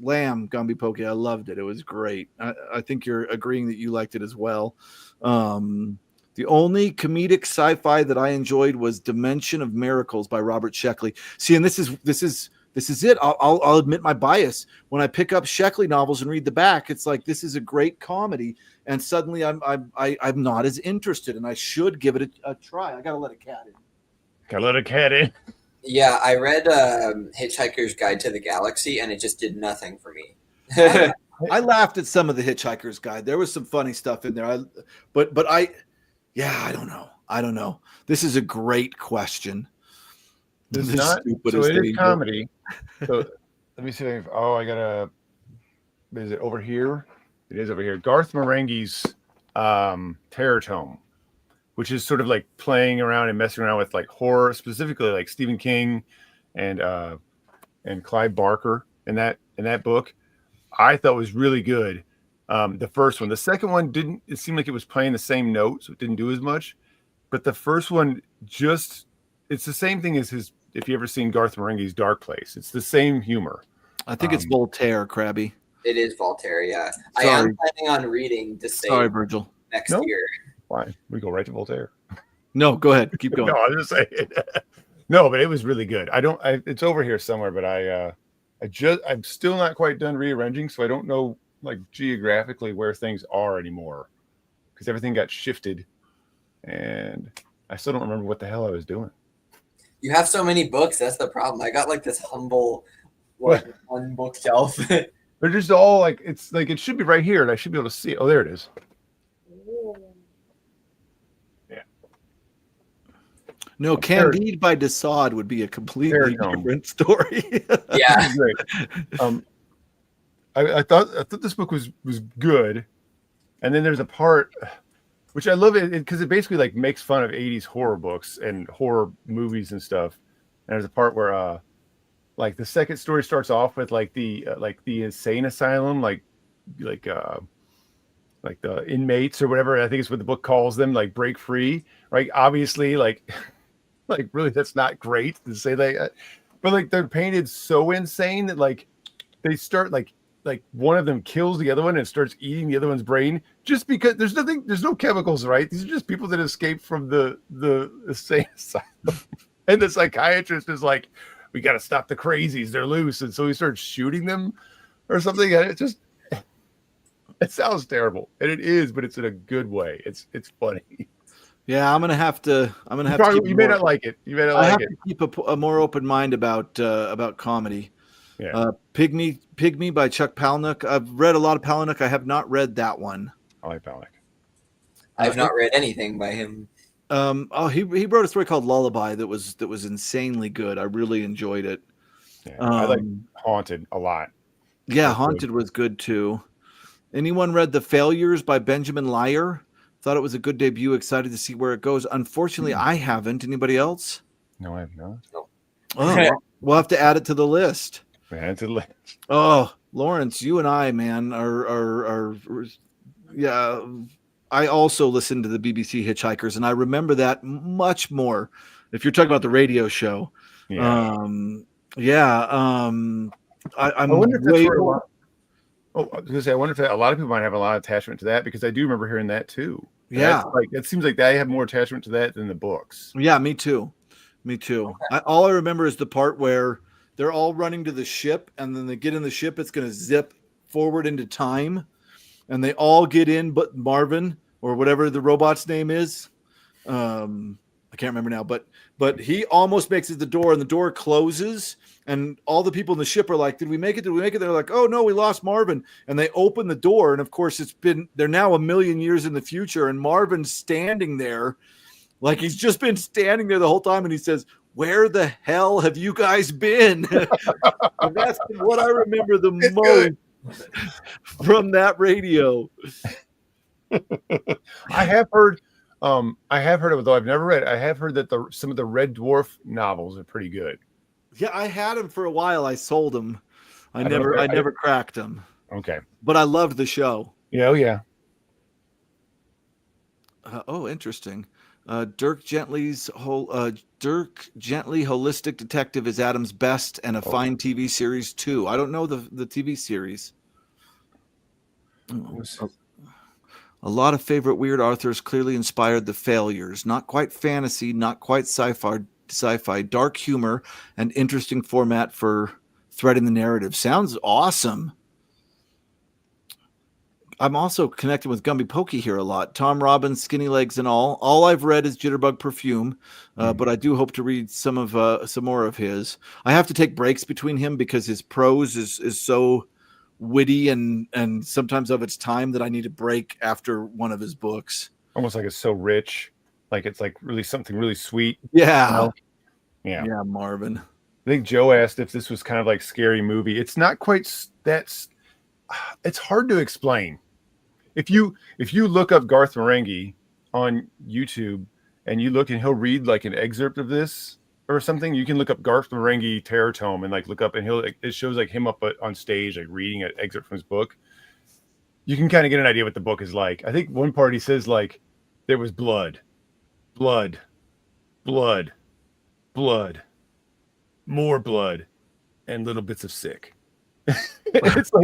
Lamb, Gumby Pokey. I loved it. It was great. I think you're agreeing that you liked it as well. The only comedic sci-fi that I enjoyed was Dimension of Miracles by Robert Sheckley. See, and this is it. I'll admit my bias. When I pick up Sheckley novels and read the back, it's like, this is a great comedy, and suddenly I'm not as interested, and I should give it a try. I gotta let a cat in. Gotta let a cat in. Yeah, I read Hitchhiker's Guide to the Galaxy, and it just did nothing for me. I laughed at some of the Hitchhiker's Guide. There was some funny stuff in there. I don't know. This is a great question. This is not, so it is comedy. So let me see if is it over here? It is over here. Garth Marenghi's Terror Tome, which is sort of like playing around and messing around with like horror, specifically like Stephen King and Clive Barker in that book. I thought was really good. The first one. The second one didn't, it seemed like it was playing the same note, so it didn't do as much. But the first one it's the same thing as his, if you ever seen Garth Marenghi's Dark Place. It's the same humor. I think it's Voltaire, Krabby. It is Voltaire, yeah. Sorry. I am planning on reading the same. Sorry, Virgil. Next year. Why? We go right to Voltaire. No, go ahead. Keep going. No, I was just saying. No, but it was really good. It's over here somewhere, but I'm still not quite done rearranging, so I don't know like geographically where things are anymore, because everything got shifted, and I still don't remember what the hell I was doing. You have so many books. That's the problem. I got like this humble, like one bookshelf. They're just all like, it's like it should be right here, and I should be able to see it. Oh, there it is. Yeah. No, Candide by Desaad would be a completely different story. Yeah. Great. I thought this book was good, and then there's a part which I love it because it basically like makes fun of 80s horror books and horror movies and stuff. And there's a part where like the second story starts off with like the insane asylum, like the inmates or whatever, I think is what the book calls them, like break free, right? Obviously, like really that's not great to say that, but like they're painted so insane that like they start like one of them kills the other one and starts eating the other one's brain, just because there's no chemicals, right? These are just people that escaped from the insane asylum. And the psychiatrist is like, we got to stop the crazies, they're loose. And so he starts shooting them or something. And it sounds terrible. And it is, but it's in a good way. It's funny. Yeah, I'm gonna have to. You may not like it. You may not like it. To keep a more open mind about comedy. Yeah. Pygmy by Chuck Palahniuk. I've read a lot of Palahniuk. I have not read that one. I like Palahniuk. I've not read anything by him. He wrote a story called Lullaby that was insanely good. I really enjoyed it. Yeah, I like Haunted a lot. Yeah, that's Haunted good. Was good too. Anyone read The Failures by Benjamin Lyer? Thought it was a good debut. Excited to see where it goes. Unfortunately, I haven't. Anybody else? No, I have not. Oh, we'll have to add it to the list. Man, to the list. Oh, Lawrence, you and I, man, are yeah. I also listened to the BBC Hitchhikers, and I remember that much more. If you're talking about the radio show, Yeah. I'm I wonder if that's way where a more. lot. Oh, I was gonna say, I wonder if a lot of people might have a lot of attachment to that because I do remember hearing that too. And Yeah, that's like it seems like they have more attachment to that than the books. yeah, me too. Me too. All I remember is the part where they're all running to the ship, and then they get in the ship. It's going to zip forward into time, and they all get in, but Marvin or whatever the robot's name is. I can't remember now, but he almost makes it to the door, and the door closes, and all the people in the ship are like, "Did we make it? Did we make it?" They're like, "Oh no, we lost Marvin." And they open the door, and of course, they're now 1,000,000 years in the future, and Marvin's standing there. Like he's just been standing there the whole time, and he says, "Where the hell have you guys been?" And that's what I remember the most from that radio. I have heard of it, though I've never read it. I have heard that some of the Red Dwarf novels are pretty good. Yeah, I had him for a while. I sold him. I never cracked him. Okay. But I loved the show. Yeah, oh yeah. Interesting. Dirk Gently Holistic Detective is Adam's best and a fine TV series too. I don't know the TV series. A lot of favorite weird authors clearly inspired the failures. Not quite fantasy, not quite sci-fi, dark humor, and interesting format for threading the narrative. Sounds awesome. I'm also connected with Gumby Pokey here a lot. Tom Robbins, Skinny Legs, and all. All I've read is Jitterbug Perfume, but I do hope to read some more of his. I have to take breaks between him because his prose is so witty and sometimes of its time that I need a break after one of his books. Almost like it's so rich, like it's like really something really sweet. Yeah, yeah, Marvin. I think Joe asked if this was kind of like Scary Movie. It's not quite. It's hard to explain. If you look up Garth Marenghi on YouTube and you look and he'll read like an excerpt of this or something, you can look up Garth Marenghi Terror Tome and like look up and it shows like him up on stage like reading an excerpt from his book. You can kind of get an idea what the book is like. I think one part he says like there was blood, more blood, and little bits of sick. So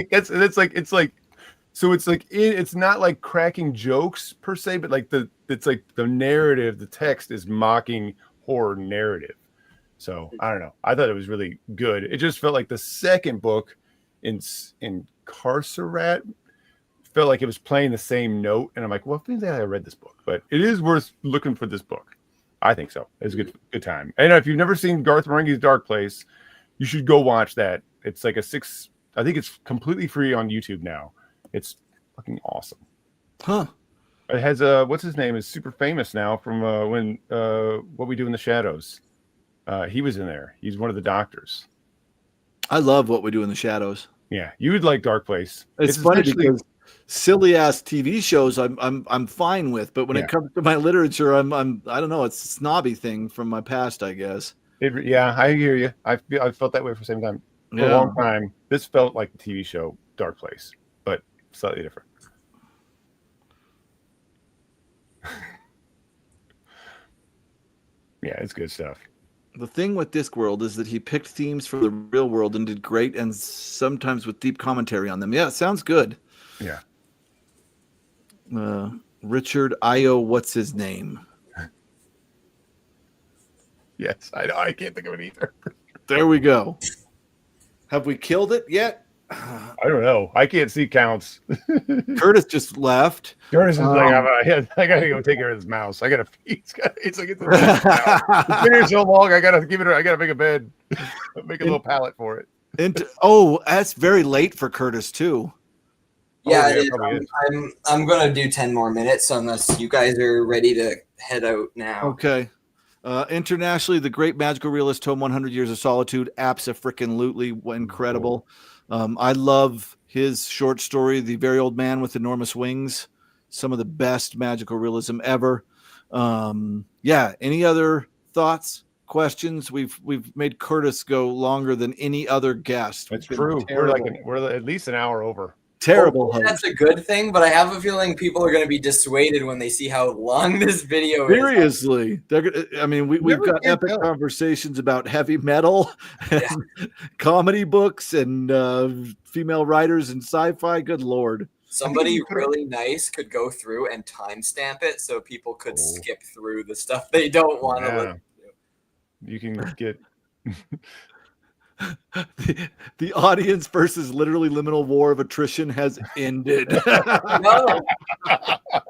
it's not like cracking jokes per se, but like it's like the narrative, the text is mocking horror narrative. So I don't know. I thought it was really good. It just felt like the second book in Carcerat felt like it was playing the same note, and I'm like, well, I think I read this book, but it is worth looking for this book. I think so. It was a good time. And if you've never seen Garth Marenghi's Dark Place, you should go watch that. It's like I think it's completely free on YouTube now. It's fucking awesome. Huh. It has what's his name is super famous now from when What We Do in the Shadows. He was in there. He's one of the doctors. I love What We Do in the Shadows. Yeah, you would like Dark Place. It's funny because silly ass TV shows I'm fine with, but when it comes to my literature, I don't know. It's a snobby thing from my past, I guess. I hear you. I felt that way for the same time for a long time. This felt like the TV show Dark Place, but slightly different. Yeah, it's good stuff. The thing with Discworld is that he picked themes from the real world and did great, and sometimes with deep commentary on them. Yeah, it sounds good. Yeah. Richard Io, what's his name? Yes, I know. I can't think of it either. There we go. Have we killed it yet? I don't know. I can't see counts. Curtis just left. Curtis is like, I gotta go take care of this mouse. I gotta. It's like it's been here so long. I gotta make a bed, make a little pallet for it. That's very late for Curtis too. Yeah, it is. I'm gonna do 10 more minutes unless you guys are ready to head out now. Okay. Internationally, the great magical realist tome 100 Years of Solitude, abso-freaking-lutely incredible. I love his short story, The Very Old Man with Enormous Wings. Some of the best magical realism ever. Any other thoughts? questions. We've made Curtis go longer than any other guest. That's We've been true. terrible. We're at least an hour over. Terrible Hopefully host. that's a good thing, but I have a feeling people are going to be dissuaded when they see how long this video is. Seriously, they're gonna. I mean, we've Never got can epic tell. conversations about heavy metal, and comedy books, and female writers and sci-fi. Good lord! Somebody really nice could go through and timestamp it so people could skip through the stuff they don't want to listen to. You can get the audience versus literally liminal war of attrition has ended. No,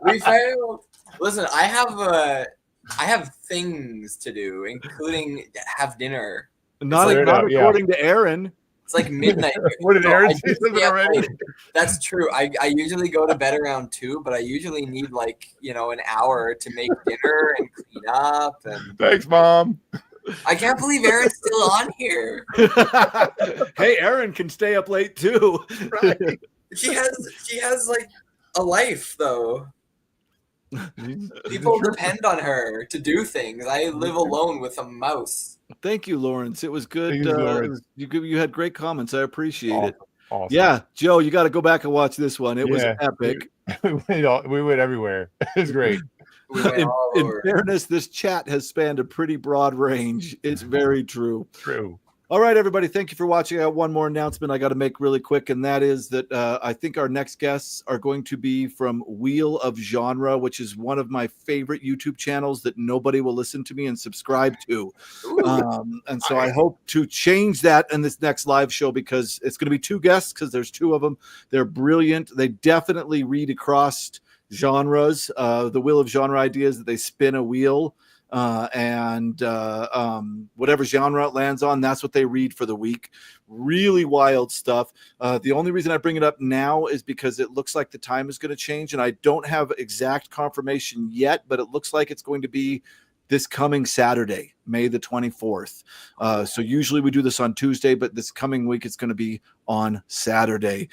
we failed. Listen, I have things to do, including have dinner. Not according to Aaron. It's like midnight. What did Aaron say something already? That's true. I usually go to bed around 2, but I usually need an hour to make dinner and clean up. And Thanks, Mom. I can't believe Aaron's still on here. Hey, Aaron can stay up late too. Right. She has like a life though. People depend on her to do things. I live alone with a mouse. Thank you, Lawrence. It was good. You, you had great comments. I appreciate it. Awesome. Yeah, Joe, you got to go back and watch this one. It was epic. We went everywhere. It was great. In fairness, this chat has spanned a pretty broad range. It's very true. True. All right, everybody. Thank you for watching. I got one more announcement I got to make really quick, and that is that I think our next guests are going to be from Wheel of Genre, which is one of my favorite YouTube channels that nobody will listen to me and subscribe to. And so I hope to change that in this next live show because it's going to be 2 guests because there's 2 of them. They're brilliant. They definitely read across genres. The Wheel of Genre idea is that they spin a wheel. Whatever genre it lands on, that's what they read for the week. Really wild stuff. The only reason I bring it up now is because it looks like the time is going to change, and I don't have exact confirmation yet, but it looks like it's going to be this coming Saturday, May the 24th. So usually we do this on Tuesday, but this coming week it's going to be on Saturday.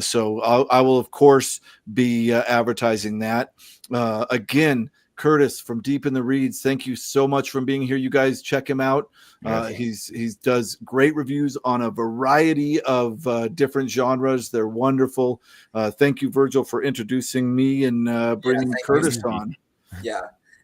So I will, of course, be advertising that. Again, Curtis from Deep in the Reeds, thank you so much for being here. You guys check him out. He's does great reviews on a variety of different genres. They're wonderful. Thank you, Virgil, for introducing me and bringing Curtis on. Yeah.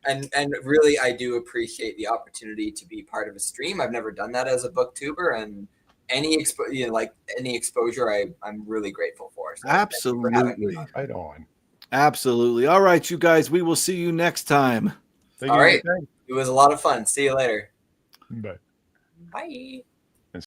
And really, I do appreciate the opportunity to be part of a stream. I've never done that as a booktuber, and any exposure, I'm really grateful for. So absolutely, right on. Absolutely. All right, you guys, we will see you next time. All right. It was a lot of fun. See you later. Bye. Bye.